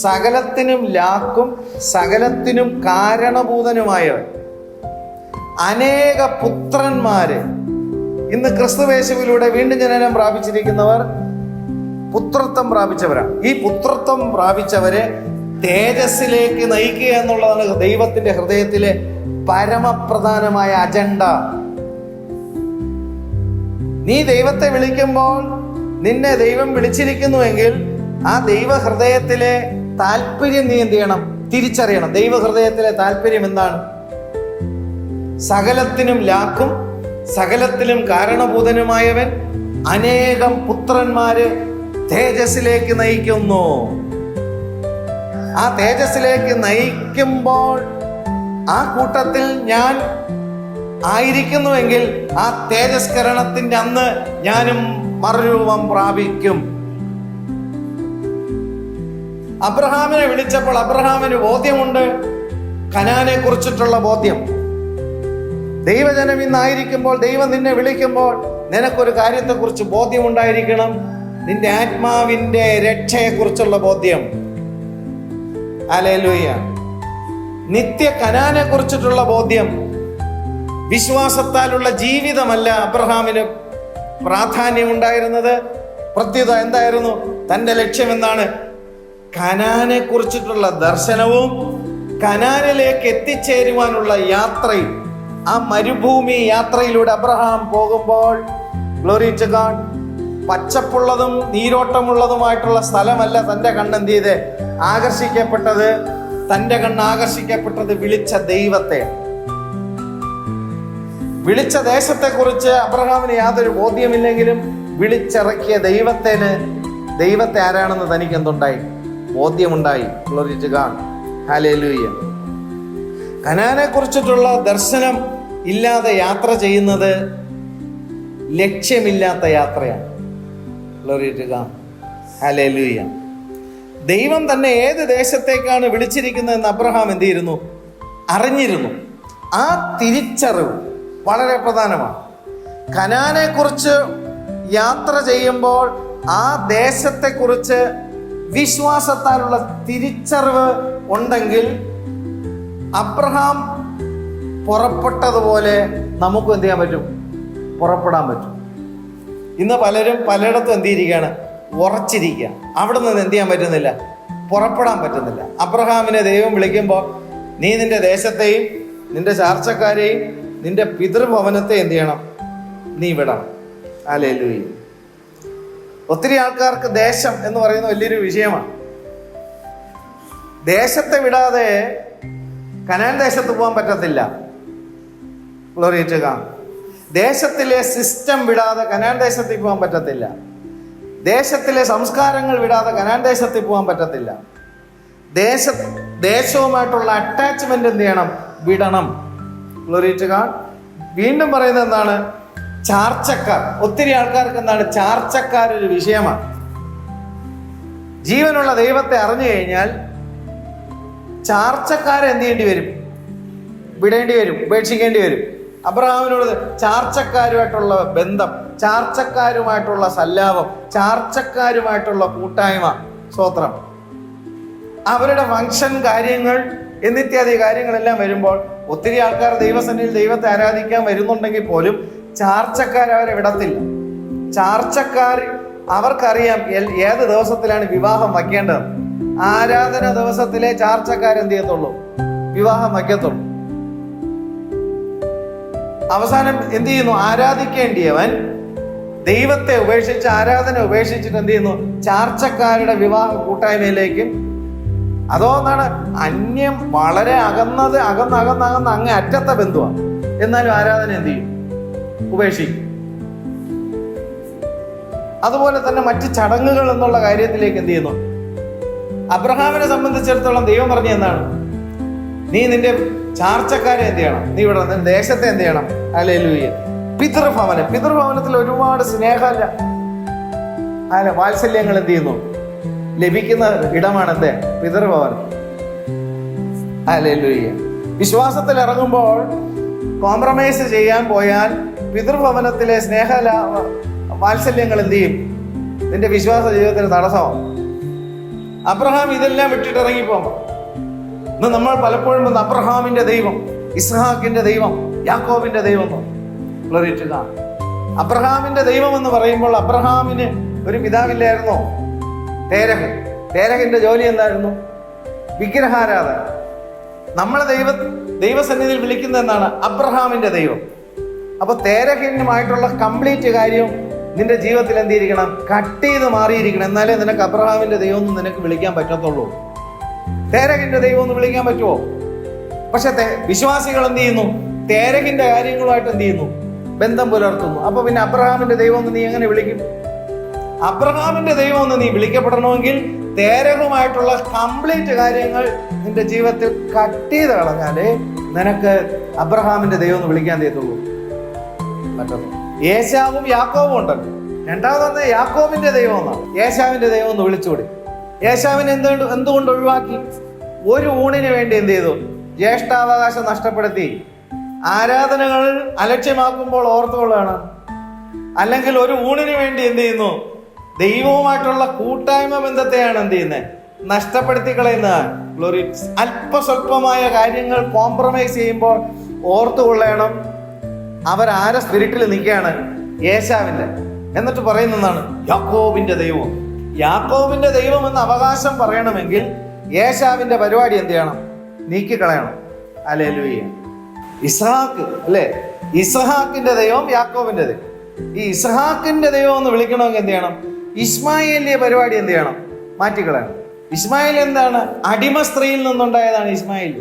സകലത്തിനും ലാക്കും സകലത്തിനും കാരണഭൂതനുമായവൻ അനേക പുത്രന്മാര്. ഇന്ന് ക്രിസ്തുവേശുവിലൂടെ വീണ്ടും ജനനം പ്രാപിച്ചിരിക്കുന്നവർ പുത്രത്വം പ്രാപിച്ചവരാണ്. ഈ പുത്രത്വം പ്രാപിച്ചവരെ തേജസ്സിലേക്ക് നയിക്കുക എന്നുള്ളതാണ് ദൈവത്തിന്റെ ഹൃദയത്തിലെ പരമപ്രധാനമായ അജണ്ട. നീ ദൈവത്തെ വിളിക്കുമ്പോൾ നിന്നെ ദൈവം വിളിച്ചിരിക്കുന്നുവെങ്കിൽ ആ ദൈവ ഹൃദയത്തിലെ താല്പര്യം നീ എന്ത് ചെയ്യണം? തിരിച്ചറിയണം. ദൈവ ഹൃദയത്തിലെ താല്പര്യം എന്താണ്? സകലത്തിനും ലാക്കും സകലത്തിലും കാരണഭൂതനുമായവൻ അനേകം പുത്രന്മാരെ തേജസ്സിലേക്ക് നയിക്കുന്നു. ആ തേജസ്സിലേക്ക് നയിക്കുമ്പോൾ ആ കൂട്ടത്തിൽ ഞാൻ ആയിരിക്കുന്നുവെങ്കിൽ ആ തേജസ്കരണത്തിന്റെ അന്ന് ഞാനും മറുരൂപം പ്രാപിക്കും. അബ്രഹാമിനെ വിളിച്ചപ്പോൾ അബ്രഹാമിന് ബോധ്യമുണ്ട്, കനാനെ കുറിച്ചിട്ടുള്ള ബോധ്യം. ദൈവജനം ഇന്നായിരിക്കുമ്പോൾ, ദൈവം നിന്നെ വിളിക്കുമ്പോൾ നിനക്കൊരു കാര്യത്തെക്കുറിച്ച് ബോധ്യമുണ്ടായിരിക്കണം. നിന്റെ ആത്മാവിന്റെ രക്ഷയെക്കുറിച്ചുള്ള ബോധ്യം. ഹല്ലേലൂയ. നിത്യ കനാനെ കുറിച്ചിട്ടുള്ള ബോധ്യം. വിശ്വാസത്താലുള്ള ജീവിതമല്ല അബ്രഹാമിന് പ്രാധാന്യമുണ്ടായിരുന്നത്. പ്രത്യുത എന്തായിരുന്നു? തൻ്റെ ലക്ഷ്യം എന്താണ്? കനാനെ കുറിച്ചിട്ടുള്ള ദർശനവും കനാനിലേക്ക് എത്തിച്ചേരുവാനുള്ള യാത്രയും. ആ മരുഭൂമി യാത്രയിലൂടെ അബ്രഹാം പോകുമ്പോൾ, ഗ്ലോറി ടു ഗോഡ്, പച്ചപ്പുള്ളതും നീരോട്ടമുള്ളതുമായിട്ടുള്ള സ്ഥലമല്ല തൻ്റെ കണ്ണെന്ത് ചെയ്ത് ആകർഷിക്കപ്പെട്ടത്. തൻ്റെ കണ്ണ് ആകർഷിക്കപ്പെട്ടത് വിളിച്ച ദൈവത്തെ. വിളിച്ച ദേശത്തെക്കുറിച്ച് അബ്രഹാമിന് യാതൊരു ബോധ്യമില്ലെങ്കിലും വിളിച്ചിറക്കിയ ദൈവത്തെ ആരാണെന്ന് തനിക്ക് എന്തുണ്ടായി? ബോധ്യമുണ്ടായി. Glory to God. ഹല്ലേലൂയ. കനാനെ കുറിച്ചിട്ടുള്ള ദർശനം ഇല്ലാതെ യാത്ര ചെയ്യുന്നത് ലക്ഷ്യമില്ലാത്ത യാത്രയാണ്. Glory to God. ഹല്ലേലൂയ. ദൈവം തന്നെ ഏത് ദേശത്തേക്കാണ് വിളിച്ചിരിക്കുന്നതെന്ന് അബ്രഹാം എന്ത് ചെയ്തിരുന്നു? അറിഞ്ഞിരുന്നു. ആ തിരിച്ചറിവ് വളരെ പ്രധാനമാണ്. കനാനെ കുറിച്ച് യാത്ര ചെയ്യുമ്പോൾ ആ ദേശത്തെക്കുറിച്ച് വിശ്വാസത്താലുള്ള തിരിച്ചറിവ് ഉണ്ടെങ്കിൽ അബ്രഹാം പുറപ്പെട്ടതുപോലെ നമുക്കും എന്ത് ചെയ്യാൻ പറ്റും? പുറപ്പെടാൻ പറ്റും. ഇന്ന് പലരും പലയിടത്തും എന്തിരിക്കുകയാണ്, ഉറച്ചിരിക്കുക. അവിടെ നിന്ന് എന്ത് ചെയ്യാൻ പറ്റുന്നില്ല, പുറപ്പെടാൻ പറ്റുന്നില്ല. അബ്രഹാമിനെ ദൈവം വിളിക്കുമ്പോൾ നീ നിന്റെ ദേശത്തെയും നിന്റെ ചാർച്ചക്കാരെയും നിന്റെ പിതൃഭവനത്തെ എന്ത് ചെയ്യണം, നീ വിടണം. ഹല്ലേലൂയ. ഒത്തിരി ആൾക്കാർക്ക് ദേശം എന്ന് പറയുന്ന വലിയൊരു വിഷയമാണ്. ദേശത്തെ വിടാതെ കനാൻ ദേശത്ത് പോകാൻ പറ്റത്തില്ല. Glory to God. ദേശത്തിലെ സിസ്റ്റം വിടാതെ കനാൻ ദേശത്തിൽ പോകാൻ പറ്റത്തില്ല. ദേശത്തിലെ സംസ്കാരങ്ങൾ വിടാതെ കനാൻ ദേശത്തിൽ പോകാൻ പറ്റത്തില്ല. ദേശവുമായിട്ടുള്ള അറ്റാച്ച്മെന്റ് എന്ത് ചെയ്യണം, വിടണം. Glory to God. വീണ്ടും പറയുന്നത് എന്താണ്, ചാർച്ചക്കാർ. ഒത്തിരി ആൾക്കാർക്ക് എന്താണ്, ചാർച്ചക്കാർ ഒരു വിഷയമാണ്. ജീവനുള്ള ദൈവത്തെ അറിഞ്ഞു കഴിഞ്ഞാൽ ചാർച്ചക്കാരെ എന്ത് ചെയ്യേണ്ടി വരും, വിടേണ്ടി വരും, ഉപേക്ഷിക്കേണ്ടി വരും. അബ്രഹാമിനോട് ചാർച്ചക്കാരുമായിട്ടുള്ള ബന്ധം, ചാർച്ചക്കാരുമായിട്ടുള്ള സല്ലാപം, ചാർച്ചക്കാരുമായിട്ടുള്ള കൂട്ടായ്മ, സ്തോത്രം, അവരുടെ ഫംഗ്ഷൻ കാര്യങ്ങൾ എന്നിത്യാദി കാര്യങ്ങളെല്ലാം വരുമ്പോൾ ഒത്തിരി ആൾക്കാർ ദൈവസന്നിധിയിൽ ദൈവത്തെ ആരാധിക്കാൻ വരുന്നുണ്ടെങ്കിൽ പോലും ചാർച്ചക്കാർ അവരെ വിടത്തില്ല. ചാർച്ചക്കാർ അവർക്കറിയാം ഏത് ദിവസത്തിലാണ് വിവാഹം വയ്ക്കേണ്ടത്. ആരാധന ദിവസത്തിലെ ചാർച്ചക്കാരെന്ത് ചെയ്യത്തുള്ളൂ, വിവാഹം വയ്ക്കത്തുള്ളൂ. അവസാനം എന്ത് ചെയ്യുന്നു, ആരാധിക്കേണ്ടിയവൻ ദൈവത്തെ ഉപേക്ഷിച്ച് ആരാധന ഉപേക്ഷിച്ചിട്ട് എന്ത് ചെയ്യുന്നു, ചാർച്ചക്കാരുടെ വിവാഹ കൂട്ടായ്മയിലേക്കും, അതോ എന്നാണ് അന്യം, വളരെ അകന്നത്, അകന്ന് അങ്ങ് അറ്റത്തെ ബന്ധുവാണ്. എന്നാലും ആരാധന എന്ത് ചെയ്യും, ഉപേക്ഷിക്കും. അതുപോലെ തന്നെ മറ്റ് ചടങ്ങുകൾ എന്നുള്ള കാര്യത്തിലേക്ക് എന്ത് ചെയ്യുന്നു. അബ്രഹാമിനെ സംബന്ധിച്ചിടത്തോളം ദൈവം പറഞ്ഞ എന്താണ്, നീ നിന്റെ ചാർച്ചക്കാരെ എന്ത് ചെയ്യണം, നീ ഇവിടെ നിന്റെ ദേശത്തെ എന്ത് ചെയ്യണം. ഹല്ലേലൂയ. പിതൃഭവനത്തിൽ ഒരുപാട് സ്നേഹമല്ല, വാത്സല്യങ്ങൾ എന്ത് ചെയ്യുന്നു, ലഭിക്കുന്ന ഇടമാണ് എന്ത്, പിതൃഭവനം. ഹല്ലേലൂയ. വിശ്വാസത്തിൽ ഇറങ്ങുമ്പോൾ കോംപ്രമൈസ് ചെയ്യാൻ പോയാൽ പിതൃഭവനത്തിലെ സ്നേഹ വാത്സല്യങ്ങൾ എന്ത് ചെയ്യും, നിന്റെ വിശ്വാസ ജീവിതത്തിന് തടസ്സമാവും. അബ്രഹാം ഇതെല്ലാം വിട്ടിട്ട് ഇറങ്ങിപ്പോകും. ഇന്ന് നമ്മൾ പലപ്പോഴും വന്ന് അബ്രഹാമിന്റെ ദൈവം, ഇസ്ഹാക്കിന്റെ ദൈവം, യാക്കോബിന്റെ ദൈവം. Glory to God. അബ്രഹാമിന്റെ ദൈവം എന്ന് പറയുമ്പോൾ അബ്രഹാമിന് ഒരു പിതാവില്ലായിരുന്നോ, തേരഹിന്റെ ജോലി എന്തായിരുന്നു, വിഗ്രഹാരാധന. നമ്മളെ ദൈവസന്നിധിയിൽ വിളിക്കുന്ന എന്താണ്, അബ്രഹാമിന്റെ ദൈവം. അപ്പൊ തേരഹിനുമായിട്ടുള്ള കംപ്ലീറ്റ് കാര്യം നിന്റെ ജീവിതത്തിൽ എന്തിരിക്കണം, കട്ട് ചെയ്ത് മാറിയിരിക്കണം. എന്നാലേ നിനക്ക് അബ്രഹാമിന്റെ ദൈവം എന്ന് നിനക്ക് വിളിക്കാൻ പറ്റത്തുള്ളൂ. തേരഹിന്റെ ദൈവം എന്ന് വിളിക്കാൻ പറ്റുമോ? പക്ഷെ വിശ്വാസികൾ എന്ത് ചെയ്യുന്നു, തേരഹിന്റെ കാര്യങ്ങളുമായിട്ട് എന്ത് ചെയ്യുന്നു, ബന്ധം പുലർത്തുന്നു. അപ്പൊ പിന്നെ അബ്രഹാമിന്റെ ദൈവം എന്ന് നീ എങ്ങനെ വിളിക്കും? അബ്രഹാമിന്റെ ദൈവം എന്ന് നീ വിളിക്കപ്പെടണമെങ്കിൽ തേരഹുമായിട്ടുള്ള കംപ്ലീറ്റ് കാര്യങ്ങൾ നിന്റെ ജീവിതത്തിൽ കട്ട് ചെയ്ത് കളഞ്ഞാലേ നിനക്ക് അബ്രഹാമിന്റെ ദൈവം എന്ന് വിളിക്കാൻ തീയത്തുള്ളൂ. പറ്റുന്നു. ഏശാവും യാക്കോവും ഉണ്ടല്ലോ. രണ്ടാമത് യാക്കോബിന്റെ ദൈവം എന്നാണ്. ഏശാവിന്റെ ദൈവം എന്ന് വിളിച്ചുകൂടി. ഏശാവിനെ എന്തുകൊണ്ട് ഒഴിവാക്കി? ഒരു ഊണിന് വേണ്ടി എന്ത് ചെയ്തു, ജ്യേഷ്ഠാവകാശം നഷ്ടപ്പെടുത്തി. ആരാധനകൾ അലക്ഷ്യമാക്കുമ്പോൾ ഓർത്തുകൊള്ളാണ്. അല്ലെങ്കിൽ ഒരു ഊണിന് വേണ്ടി എന്ത് ചെയ്യുന്നു, ദൈവവുമായിട്ടുള്ള കൂട്ടായ്മ ബന്ധത്തെയാണ് എന്ത് ചെയ്യുന്നത്, നഷ്ടപ്പെടുത്തി കളയുന്നത്. ഗ്ലോറി. അല്പസ്വല്പമായ കാര്യങ്ങൾ കോംപ്രമൈസ് ചെയ്യുമ്പോൾ ഓർത്തുകൊള്ളണം, അവരാരെ സ്പിരിറ്റിൽ നിൽക്കുകയാണ്, ഏശാവിന്റെ. എന്നിട്ട് പറയുന്നതാണ് യാക്കോബിന്റെ ദൈവം. യാക്കോബിന്റെ ദൈവം എന്ന് അവകാശം പറയണമെങ്കിൽ ഏശാവിന്റെ പരിപാടി എന്ത് ചെയ്യണം, നീക്കിക്കളയണം. ഹല്ലേലൂയ. ഇസ്ഹാക്ക് അല്ലേ, ഇസ്ഹാക്കിന്റെ ദൈവം, യാക്കോബിന്റെ ദൈവം. ഈ ഇസ്ഹാക്കിന്റെ ദൈവം എന്ന് വിളിക്കണമെങ്കിൽ എന്ത് ചെയ്യണം, ഇസ്മായേലിന്റെ പരിപാടി എന്ത് ചെയ്യണം, മാറ്റിക്കളയണം. ഇസ്മായിൽ എന്താണ്, അടിമ സ്ത്രീയിൽ നിന്നുണ്ടായതാണ് ഇസ്മായിൽ.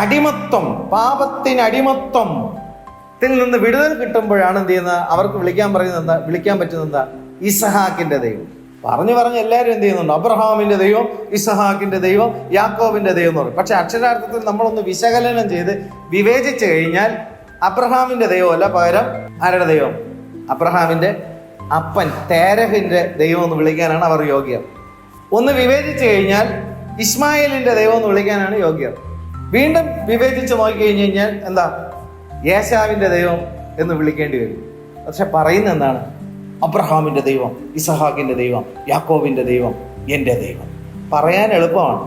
അടിമത്വം, പാപത്തിന് അടിമത്വത്തിൽ നിന്ന് വിടുതൽ കിട്ടുമ്പോഴാണ് എന്ത് ചെയ്യുന്നത്, അവർക്ക് വിളിക്കാൻ പറ്റുന്നത് എന്താ, ഇസ്ഹാക്കിന്റെ ദൈവം. പറഞ്ഞു എല്ലാവരും എന്ത് ചെയ്യുന്നുണ്ട്, അബ്രഹാമിന്റെ ദൈവം, ഇസ്ഹാക്കിന്റെ ദൈവം, യാക്കോബിന്റെ ദൈവം എന്ന് പറയും. പക്ഷെ അക്ഷരാർത്ഥത്തിൽ നമ്മളൊന്ന് വിശകലനം ചെയ്ത് വിവേചിച്ചു കഴിഞ്ഞാൽ അബ്രഹാമിന്റെ ദൈവമല്ല, പകരം ആരുടെ ദൈവം, അബ്രഹാമിന്റെ അപ്പൻ തേരഹിന്റെ ദൈവം എന്ന് വിളിക്കാനാണ് അവർ യോഗ്യർ. ഒന്ന് വിവേചിച്ചു കഴിഞ്ഞാൽ ഇസ്മായിലിന്റെ ദൈവം എന്ന് വിളിക്കാനാണ് യോഗ്യർ. വീണ്ടും വിവേചിച്ച് നോക്കിക്കഴിഞ്ഞാൽ എന്താ, യേശാവിന്റെ ദൈവം എന്ന് വിളിക്കേണ്ടി വരും. പക്ഷെ പറയുന്നത് എന്താണ്, അബ്രഹാമിന്റെ ദൈവം, ഇസഹാക്കിന്റെ ദൈവം, യാക്കോബിന്റെ ദൈവം, എൻ്റെ ദൈവം. പറയാൻ എളുപ്പമാണ്.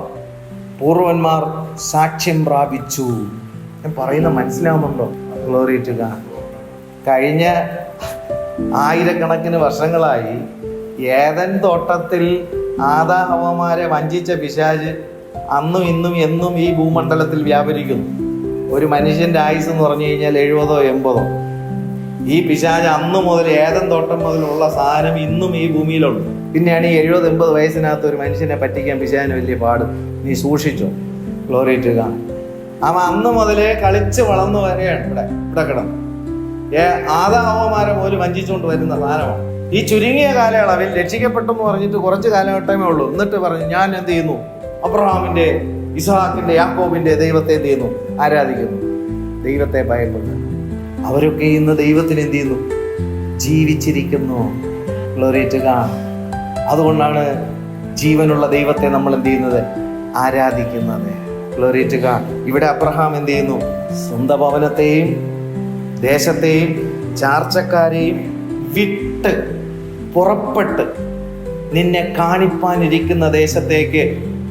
പൂർവന്മാർ സാക്ഷ്യം പ്രാപിച്ചു. ഞാൻ പറയുന്നത് മനസ്സിലാവുന്നുണ്ടോ? Glory to God. കഴിഞ്ഞ ആയിരക്കണക്കിന് വർഷങ്ങളായി ഏദൻ തോട്ടത്തിൽ ആദാഹവമാരെ വഞ്ചിച്ച പിശാച് അന്നും ഇന്നും എന്നും ഈ ഭൂമണ്ഡലത്തിൽ വ്യാപരിക്കുന്നു. ഒരു മനുഷ്യൻ്റെ ആയുസ് എന്ന് പറഞ്ഞു കഴിഞ്ഞാൽ 70-80. ഈ പിശാച് അന്ന് മുതൽ ഏദൻ തോട്ടം മുതലുള്ള സാധനം ഇന്നും ഈ ഭൂമിയിലുണ്ട്. പിന്നെയാണ് ഈ 70-80 വയസ്സിനകത്ത് ഒരു മനുഷ്യനെ പറ്റിക്കാൻ പിശാചിന് വലിയ പാട്. നീ സൂക്ഷിച്ചോ. Glory to God. അവൻ അന്ന് മുതലേ കളിച്ച് വളർന്നു വരെയാണ് ഇവിടെ കിടന്ന് ആദാഹവമാരെ പോലും വഞ്ചിച്ചുകൊണ്ട് വരുന്ന സാധനമാണ്. ഈ ചുരുങ്ങിയ കാലയളവിൽ രക്ഷിക്കപ്പെട്ടെന്ന് പറഞ്ഞിട്ട് കുറച്ച് കാലഘട്ടമേ ഉള്ളൂ. എന്നിട്ട് പറഞ്ഞു, ഞാൻ എന്ത് ചെയ്യുന്നു? അബ്രഹാമിന്റെ, ഇസ്ഹാക്കിന്റെ, യാക്കോബിന്റെ ദൈവത്തെ എന്ത് ചെയ്യുന്നു? ആരാധിക്കുന്നു. ദൈവത്തെ ഭയപ്പെടുന്നു. അവരൊക്കെ ഇന്ന് ദൈവത്തിന് എന്ത് ചെയ്യുന്നു? ജീവിച്ചിരിക്കുന്നു. Glory to God. അതുകൊണ്ടാണ് ജീവനുള്ള ദൈവത്തെ നമ്മൾ എന്ത് ചെയ്യുന്നത്? ആരാധിക്കുന്നത്. Glory to God. ഇവിടെ അബ്രഹാം എന്ത് ചെയ്യുന്നു? സ്വന്തം ഭവനത്തെയും ദേശത്തെയും ചാർച്ചക്കാരെയും വിട്ട് പുറപ്പെട്ട് നിന്നെ കാണിപ്പാനിരിക്കുന്ന ദേശത്തേക്ക്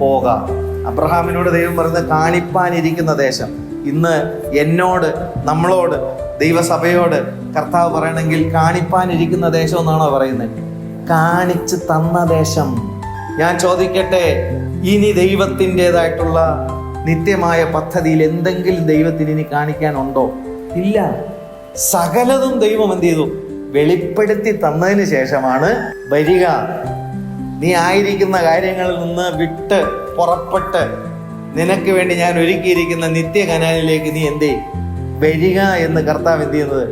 പോകാം. അബ്രഹാമിനോട് ദൈവം പറയുന്നത് കാണിപ്പാനിരിക്കുന്ന ദേശം. ഇന്ന് എന്നോട്, നമ്മളോട്, ദൈവസഭയോട് കർത്താവ് പറയണമെങ്കിൽ കാണിപ്പാനിരിക്കുന്ന ദേശം എന്നാണോ പറയുന്നത്? കാണിച്ചു തന്ന ദേശം. ഞാൻ ചോദിക്കട്ടെ, ഇനി ദൈവത്തിൻ്റെതായിട്ടുള്ള നിത്യമായ പദ്ധതിയിൽ എന്തെങ്കിലും ദൈവത്തിന് ഇനി കാണിക്കാനുണ്ടോ? ഇല്ല. സകലതും ദൈവം എന്ത് ചെയ്തു? വെളിപ്പെടുത്തി തന്നതിന് ശേഷമാണ് വരിക. നീ ആയിരിക്കുന്ന കാര്യങ്ങളിൽ നിന്ന് വിട്ട് പുറപ്പെട്ട് നിനക്ക് വേണ്ടി ഞാൻ ഒരുക്കിയിരിക്കുന്ന നിത്യ കനാലിലേക്ക് നീ എന്ത് വരിക എന്ന് കർത്താവ് എന്ത് ചെയ്യുന്നത്?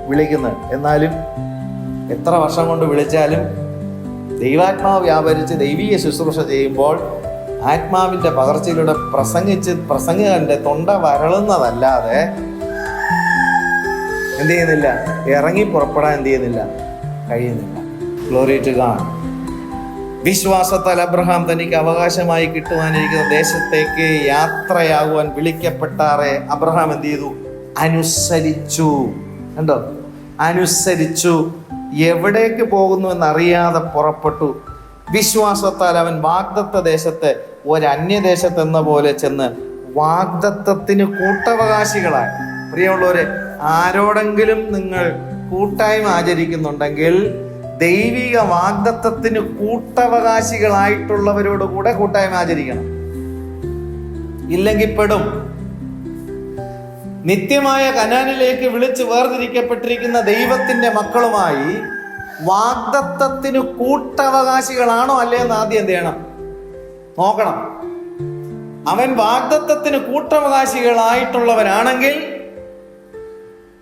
വിളിക്കുന്നത്. എന്നാലും എത്ര വർഷം കൊണ്ട് വിളിച്ചാലും ദൈവാത്മാവ് വ്യാപരിച്ച് ദൈവീയ ശുശ്രൂഷ ചെയ്യുമ്പോൾ ആത്മാവിൻ്റെ പകർച്ചയിലൂടെ പ്രസംഗകന്റെ തൊണ്ട വരളുന്നതല്ലാതെ എന്ത് ചെയ്യുന്നില്ല? ഇറങ്ങി പുറപ്പെടാൻ എന്ത് ചെയ്യുന്നില്ല? കഴിയുന്നില്ല. Glory to God. വിശ്വാസത്താൽ അബ്രഹാം തനിക്ക് അവകാശമായി കിട്ടുവാനിരിക്കുന്ന ദേശത്തേക്ക് യാത്രയാകുവാൻ വിളിക്കപ്പെട്ടാറെ അബ്രഹാം എന്ത് ചെയ്തു? അനുസരിച്ചു. കണ്ടോ? അനുസരിച്ചു. എവിടേക്ക് പോകുന്നു എന്നറിയാതെ പുറപ്പെട്ടു. വിശ്വാസത്താൽ അവൻ വാഗ്ദത്ത ദേശത്ത് ഒരന്യദേശത്തെന്ന പോലെ ചെന്ന് വാഗ്ദത്തത്തിന് കൂട്ടവകാശികളായി. പ്രിയമുള്ളവരെ, ആരോടെങ്കിലും നിങ്ങൾ കൂട്ടായ്മ ആചരിക്കുന്നുണ്ടെങ്കിൽ ദൈവിക വാഗ്ദത്തത്തിന് കൂട്ടവകാശികളായിട്ടുള്ളവരോട് കൂടെ കൂട്ടായ്മ ആചരിക്കണം. ഇല്ലെങ്കിൽ പെടും. നിത്യമായ കനാനിലേക്ക് വിളിച്ച് വേർതിരിക്കപ്പെട്ടിരിക്കുന്ന ദൈവത്തിന്റെ മക്കളുമായി വാഗ്ദത്തത്തിന് കൂട്ടവകാശികളാണോ അല്ലേ എന്ന് ആദ്യം എന്ത് ചെയ്യണം? നോക്കണം. അവൻ വാഗ്ദത്തത്തിന് കൂട്ടവകാശികളായിട്ടുള്ളവരാണെങ്കിൽ,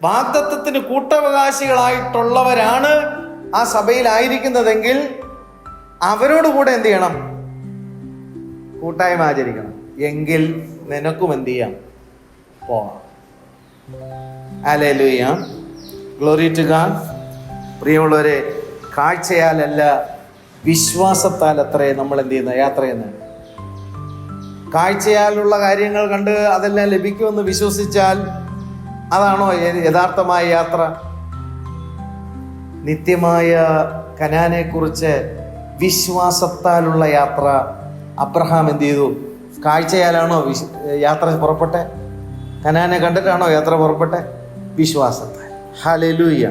വാഗ്ദത്തത്തിന് കൂട്ടവകാശികളായിട്ടുള്ളവരാണ് ആ സഭയിലായിരിക്കുന്നതെങ്കിൽ അവരോടുകൂടെ എന്ത് ചെയ്യണം? കൂട്ടായ്മ ആചരിക്കണം. എങ്കിൽ നിനക്കും എന്ത് ചെയ്യാം? പോവാം. ഹല്ലേലൂയ. Glory to God. പ്രിയമുള്ളവരെ, കാഴ്ചയാലല്ല വിശ്വാസത്താൽ അത്രേ നമ്മൾ എന്ത് ചെയ്യുന്നത്? യാത്ര ചെയ്യുന്നത്. കാഴ്ചയാലുള്ള കാര്യങ്ങൾ കണ്ട് അതെല്ലാം ലഭിക്കുമെന്ന് വിശ്വസിച്ചാൽ അതാണോ യഥാർത്ഥമായ യാത്ര? നിത്യമായ കനാനെ കുറിച്ച് വിശ്വാസത്താലുള്ള യാത്ര അബ്രഹാം എന്ത് ചെയ്തു? കാഴ്ചയാലാണോ യാത്ര പുറപ്പെട്ടെ? കനാനെ കണ്ടിട്ടാണോ യാത്ര പുറപ്പെട്ടെ? വിശ്വാസത്താൽ. ഹല്ലേലൂയ.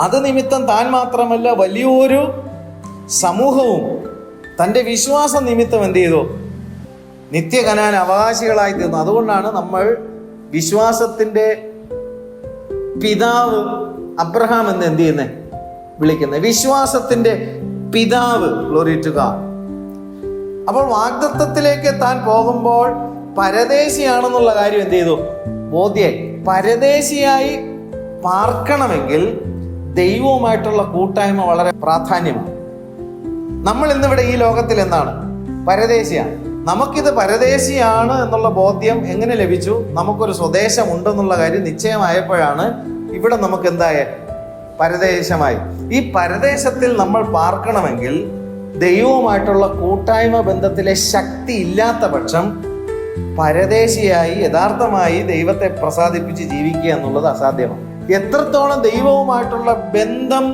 അത് നിമിത്തം താൻ മാത്രമല്ല വലിയൊരു സമൂഹവും തൻ്റെ വിശ്വാസ നിമിത്തം എന്ത് ചെയ്തു? നിത്യ കനാൻ അവകാശികളായി തീർന്നു. അതുകൊണ്ടാണ് നമ്മൾ വിശ്വാസത്തിൻ്റെ പിതാവ് അബ്രഹാം എന്ന് എന്ത് ചെയ്യുന്നത്? വിളിക്കുന്നത്. വിശ്വാസത്തിന്റെ പിതാവ്. Glory to God. അപ്പോൾ വാഗ്ദത്തത്തിലേക്ക് താൻ പോകുമ്പോൾ പരദേശിയാണെന്നുള്ള കാര്യം എന്ത് ചെയ്തു? ബോധ്യായി. പരദേശിയായി പാർക്കണമെങ്കിൽ ദൈവവുമായിട്ടുള്ള കൂട്ടായ്മ വളരെ പ്രാധാന്യമാണ്. നമ്മൾ ഇന്നിവിടെ ഈ ലോകത്തിൽ എന്താണ്? പരദേശിയാണ്. നമുക്കിത് പരദേശിയാണ് എന്നുള്ള ബോധ്യം എങ്ങനെ ലഭിച്ചു? നമുക്കൊരു സ്വദേശം ഉണ്ടെന്നുള്ള കാര്യം നിശ്ചയമായപ്പോഴാണ് ഇവിടെ നമുക്ക് എന്തായ പരദേശമായി. ഈ പരദേശത്തിൽ നമ്മൾ പാർക്കണമെങ്കിൽ ദൈവവുമായിട്ടുള്ള കൂട്ടായ്മ ബന്ധത്തിലെ ശക്തി ഇല്ലാത്ത പക്ഷം പരദേശിയായി യഥാർത്ഥമായി ദൈവത്തെ പ്രസാദിപ്പിച്ച് ജീവിക്കുക എന്നുള്ളത് അസാധ്യമാണ്. എത്രത്തോളം ദൈവവുമായിട്ടുള്ള ബന്ധം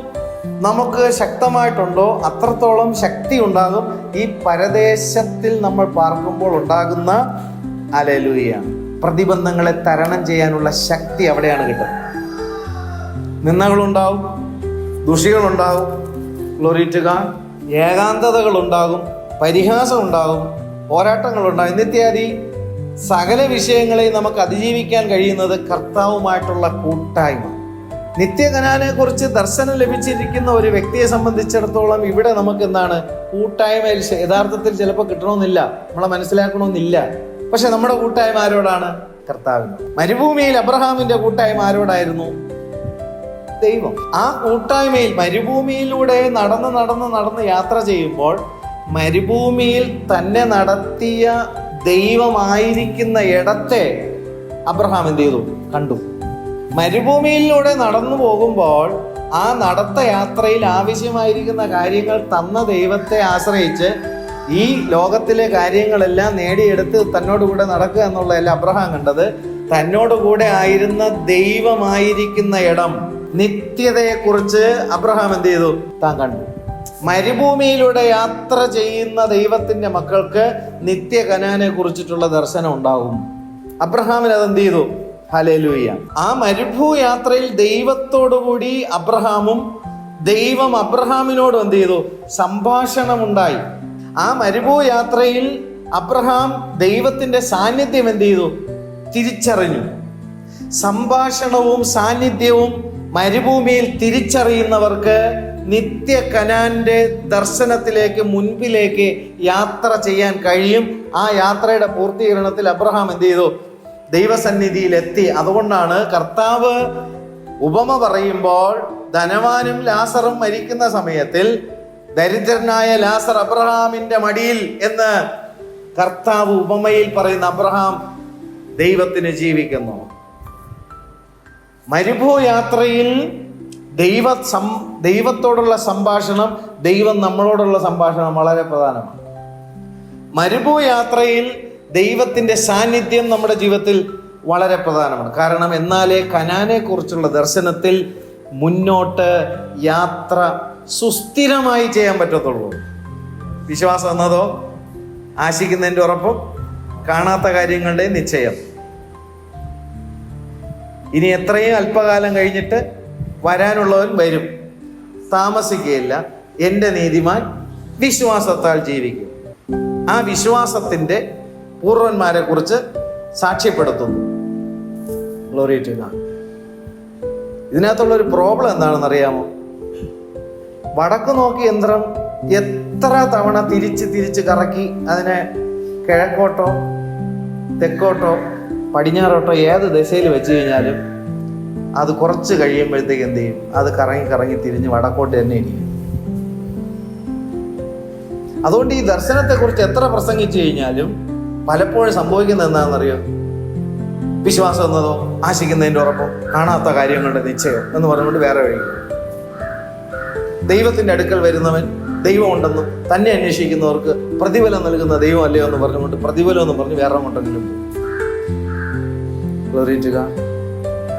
നമുക്ക് ശക്തമായിട്ടുണ്ടോ അത്രത്തോളം ശക്തി ഉണ്ടാകും ഈ പരദേശത്തിൽ നമ്മൾ പാർക്കുമ്പോൾ ഉണ്ടാകുന്ന ഹല്ലേലൂയ പ്രതിബന്ധങ്ങളെ തരണം ചെയ്യാനുള്ള ശക്തി അവിടെയാണ് കിട്ടുന്നത്. നിന്ദകളുണ്ടാവും, ദുഷികളുണ്ടാവും, ഗ്ലോറി ടു ഗോഡ്, ഏകാന്തതകളുണ്ടാകും, പരിഹാസം ഉണ്ടാകും, പോരാട്ടങ്ങളുണ്ടാകും. എന്നിത്യാദി സകല വിഷയങ്ങളെയും നമുക്ക് അതിജീവിക്കാൻ കഴിയുന്നത് കർത്താവുമായിട്ടുള്ള കൂട്ടായ്മ. നിത്യകനാനെ കുറിച്ച് ദർശനം ലഭിച്ചിരിക്കുന്ന ഒരു വ്യക്തിയെ സംബന്ധിച്ചിടത്തോളം ഇവിടെ നമുക്ക് എന്താണ്, കൂട്ടായ്മയിൽ യഥാർത്ഥത്തിൽ ചിലപ്പോൾ കിട്ടണമെന്നില്ല, നമ്മളെ മനസ്സിലാക്കണമെന്നില്ല. പക്ഷെ നമ്മുടെ കൂട്ടായ്മ ആരോടാണ്? കർത്താവിന്. മരുഭൂമിയിൽ അബ്രഹാമിന്റെ കൂട്ടായ്മ ആരോടായിരുന്നു? ദൈവം. ആ കൂട്ടായ്മയിൽ മരുഭൂമിയിലൂടെ നടന്ന് യാത്ര ചെയ്യുമ്പോൾ മരുഭൂമിയിൽ തന്നെ നടത്തിയ ദൈവമായിരിക്കുന്ന ഇടത്തെ അബ്രഹാം എന്ത് ചെയ്തു? കണ്ടു. മരുഭൂമിയിലൂടെ നടന്നു പോകുമ്പോൾ ആ നടത്ത യാത്രയിൽ ആവശ്യമായിരിക്കുന്ന കാര്യങ്ങൾ തന്ന ദൈവത്തെ ആശ്രയിച്ച് ഈ ലോകത്തിലെ കാര്യങ്ങളെല്ലാം നേടിയെടുത്ത് തന്നോടുകൂടെ നടക്കുക എന്നുള്ളതല്ല അബ്രഹാം കണ്ടത്. തന്നോടുകൂടെ ആയിരുന്ന ദൈവമായിരിക്കുന്ന ഇടം, നിത്യതയെക്കുറിച്ച് അബ്രഹാം എന്ത് ചെയ്തു? താൻ കണ്ടു. മരുഭൂമിയിലൂടെ യാത്ര ചെയ്യുന്ന ദൈവത്തിന്റെ മക്കൾക്ക് നിത്യ കനാനെ കുറിച്ചിട്ടുള്ള ദർശനം ഉണ്ടാകും. അബ്രഹാമിന് അതെന്ത് ചെയ്തു? ഹല്ലേലൂയ. ആ മരുഭൂയാത്രയിൽ ദൈവത്തോടുകൂടി അബ്രഹാമും ദൈവം അബ്രഹാമിനോടും എന്ത് ചെയ്തു? സംഭാഷണമുണ്ടായി. ആ മരുഭൂയാത്രയിൽ അബ്രഹാം ദൈവത്തിന്റെ സാന്നിധ്യം എന്ത് ചെയ്തു? തിരിച്ചറിഞ്ഞു. സംഭാഷണവും സാന്നിധ്യവും മരുഭൂമിയിൽ തിരിച്ചറിയുന്നവർക്ക് നിത്യ കനാന്റെ ദർശനത്തിലേക്ക്, മുൻപിലേക്ക് യാത്ര ചെയ്യാൻ കഴിയും. ആ യാത്രയുടെ പൂർത്തീകരണത്തിൽ അബ്രഹാം എന്ത് ചെയ്തു? ദൈവസന്നിധിയിലെത്തി. അതുകൊണ്ടാണ് കർത്താവ് ഉപമ പറയുമ്പോൾ ധനവാനും ലാസറും മരിക്കുന്ന സമയത്തിൽ ദരിദ്രനായ ലാസർ അബ്രഹാമിന്റെ മടിയിൽ എന്ന് കർത്താവ് ഉപമയിൽ പറയുന്ന അബ്രഹാം ദൈവത്തിന് മരുഭൂയാത്രയിൽ ദൈവത്തോടുള്ള സംഭാഷണം, ദൈവം നമ്മളോടുള്ള സംഭാഷണം വളരെ പ്രധാനമാണ്. മരുഭൂയാത്രയിൽ ദൈവത്തിന്റെ സാന്നിധ്യം നമ്മുടെ ജീവിതത്തിൽ വളരെ പ്രധാനമാണ്. കാരണം എന്നാലേ കനാനെ കുറിച്ചുള്ള ദർശനത്തിൽ മുന്നോട്ട് യാത്ര സുസ്ഥിരമായി ചെയ്യാൻ പറ്റത്തുള്ളൂ. വിശ്വാസം എന്നതോ ആശിക്കുന്നതിൻ്റെ ഉറപ്പും കാണാത്ത കാര്യങ്ങളുടെ നിശ്ചയം. ഇനി എത്രയും അല്പകാലം കഴിഞ്ഞിട്ട് വരാനുള്ളവൻ വരും, താമസിക്കുകയില്ല. എൻ്റെ നീതിമാൻ വിശ്വാസത്താൽ ജീവിക്കും. ആ വിശ്വാസത്തിൻ്റെ പൂർവന്മാരെ കുറിച്ച് സാക്ഷ്യപ്പെടുത്തുന്നു. Glory to God. ഇതിനകത്തുള്ളൊരു പ്രോബ്ലം എന്താണെന്ന് അറിയാമോ? വടക്ക് നോക്കി യന്ത്രം എത്ര തവണ തിരിച്ച് കറക്കി അതിനെ കിഴക്കോട്ടോ തെക്കോട്ടോ പടിഞ്ഞാറോട്ടോ ഏത് ദിശയിൽ വെച്ച് കഴിഞ്ഞാലും അത് കുറച്ച് കഴിയുമ്പോഴത്തേക്ക് എന്ത് ചെയ്യും? അത് കറങ്ങി തിരിഞ്ഞ് വടക്കോട്ട് തന്നെ ഇരിക്കും. അതുകൊണ്ട് ഈ ദർശനത്തെക്കുറിച്ച് എത്ര പ്രസംഗിച്ചു കഴിഞ്ഞാലും പലപ്പോഴും സംഭവിക്കുന്നത് എന്താണെന്നറിയോ? വിശ്വാസം എന്നതോ ആശിക്കുന്നതിൻ്റെ ഉറപ്പും കാണാത്ത കാര്യങ്ങളുടെ നിശ്ചയം എന്ന് പറഞ്ഞുകൊണ്ട് വേറെ വഴി. ദൈവത്തിൻ്റെ അടുക്കൽ വരുന്നവൻ ദൈവമുണ്ടെന്നും തന്നെ അന്വേഷിക്കുന്നവർക്ക് പ്രതിഫലം നൽകുന്ന ദൈവം അല്ലയോ എന്ന് പറഞ്ഞുകൊണ്ട് പ്രതിഫലം എന്ന് പറഞ്ഞ് വേറെ കൊണ്ടെങ്കിലും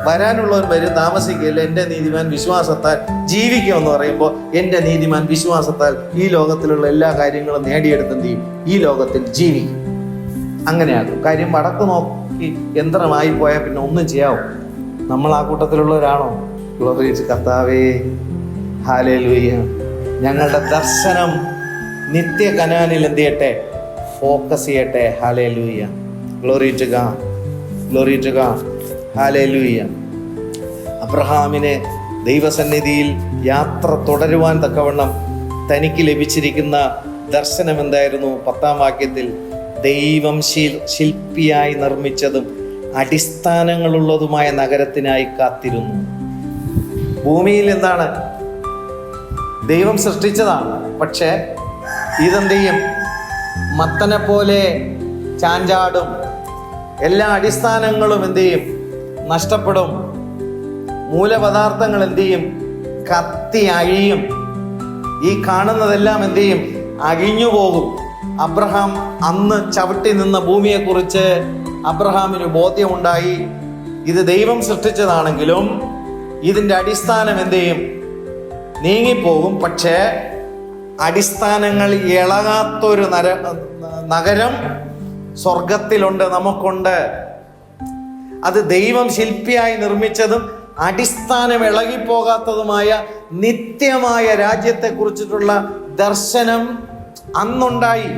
വരാനുള്ളവൻ വരും, താമസിക്കുകയില്ല. എൻ്റെ നീതിമാൻ വിശ്വാസത്താൽ ജീവിക്കുമെന്ന് പറയുമ്പോൾ എൻ്റെ നീതിമാൻ വിശ്വാസത്താൽ ഈ ലോകത്തിലുള്ള എല്ലാ കാര്യങ്ങളും നേടിയെടുത്തെന്ത് ചെയ്യും? ഈ ലോകത്തിൽ ജീവിക്കും. അങ്ങനെയാകും കാര്യം. വടക്ക് നോക്കി യന്ത്രമായി പോയാൽ പിന്നെ ഒന്നും ചെയ്യാവും. നമ്മൾ ആ കൂട്ടത്തിലുള്ളവരാണോ? ഗ്ലോറി ടു കർത്താവേ, ഹല്ലേലൂയ. ഞങ്ങളുടെ ദർശനം നിത്യ കനാനിൽ എന്ത് ചെയ്യട്ടെ? ഫോക്കസ് ചെയ്യട്ടെ. ഹല്ലേലൂയ. Glory to God, glory to God, ഹല്ലേലൂയ. അബ്രഹാമിനെ ദൈവസന്നിധിയിൽ യാത്ര തുടരുവാൻ തക്കവണ്ണം തനിക്ക് ലഭിച്ചിരിക്കുന്ന ദർശനം എന്തായിരുന്നു? 10-ാം വാക്യത്തിൽ ദൈവം ശില്പിയായി നിർമ്മിച്ചതും അടിസ്ഥാനങ്ങളുള്ളതുമായ നഗരത്തിനായി കാത്തിരുന്നു. ഭൂമിയിൽ എന്താണ്? ദൈവം സൃഷ്ടിച്ചതാണ്. പക്ഷേ ഇതെന്ത് ചെയ്യും? മത്തനെ പോലെ ചാഞ്ചാടും. എല്ലാ അടിസ്ഥാനങ്ങളും എന്ത് ചെയ്യും? നഷ്ടപ്പെടും. മൂലപദാർത്ഥങ്ങൾ എന്ത് ചെയ്യും? കത്തി അഴിയും. ഈ കാണുന്നതെല്ലാം എന്ത് ചെയ്യും? അഴിഞ്ഞു പോകും. അബ്രഹാം അന്ന് ചവിട്ടി നിന്ന ഭൂമിയെക്കുറിച്ച് അബ്രഹാമിന് ബോധ്യമുണ്ടായി. ഇത് ദൈവം സൃഷ്ടിച്ചതാണെങ്കിലും ഇതിൻ്റെ അടിസ്ഥാനം എന്ത് ചെയ്യും? നീങ്ങിപ്പോകും. പക്ഷേ അടിസ്ഥാനങ്ങൾ ഇളകാത്തൊരു നഗരം സ്വർഗത്തിലുണ്ട്, നമുക്കുണ്ട്. അത് ദൈവം ശില്പിയായി നിർമ്മിച്ചതും അടിസ്ഥാനം ഇളകിപ്പോകാത്തതുമായ നിത്യമായ രാജ്യത്തെക്കുറിച്ചിട്ടുള്ള ദർശനം അന്നുണ്ടായി.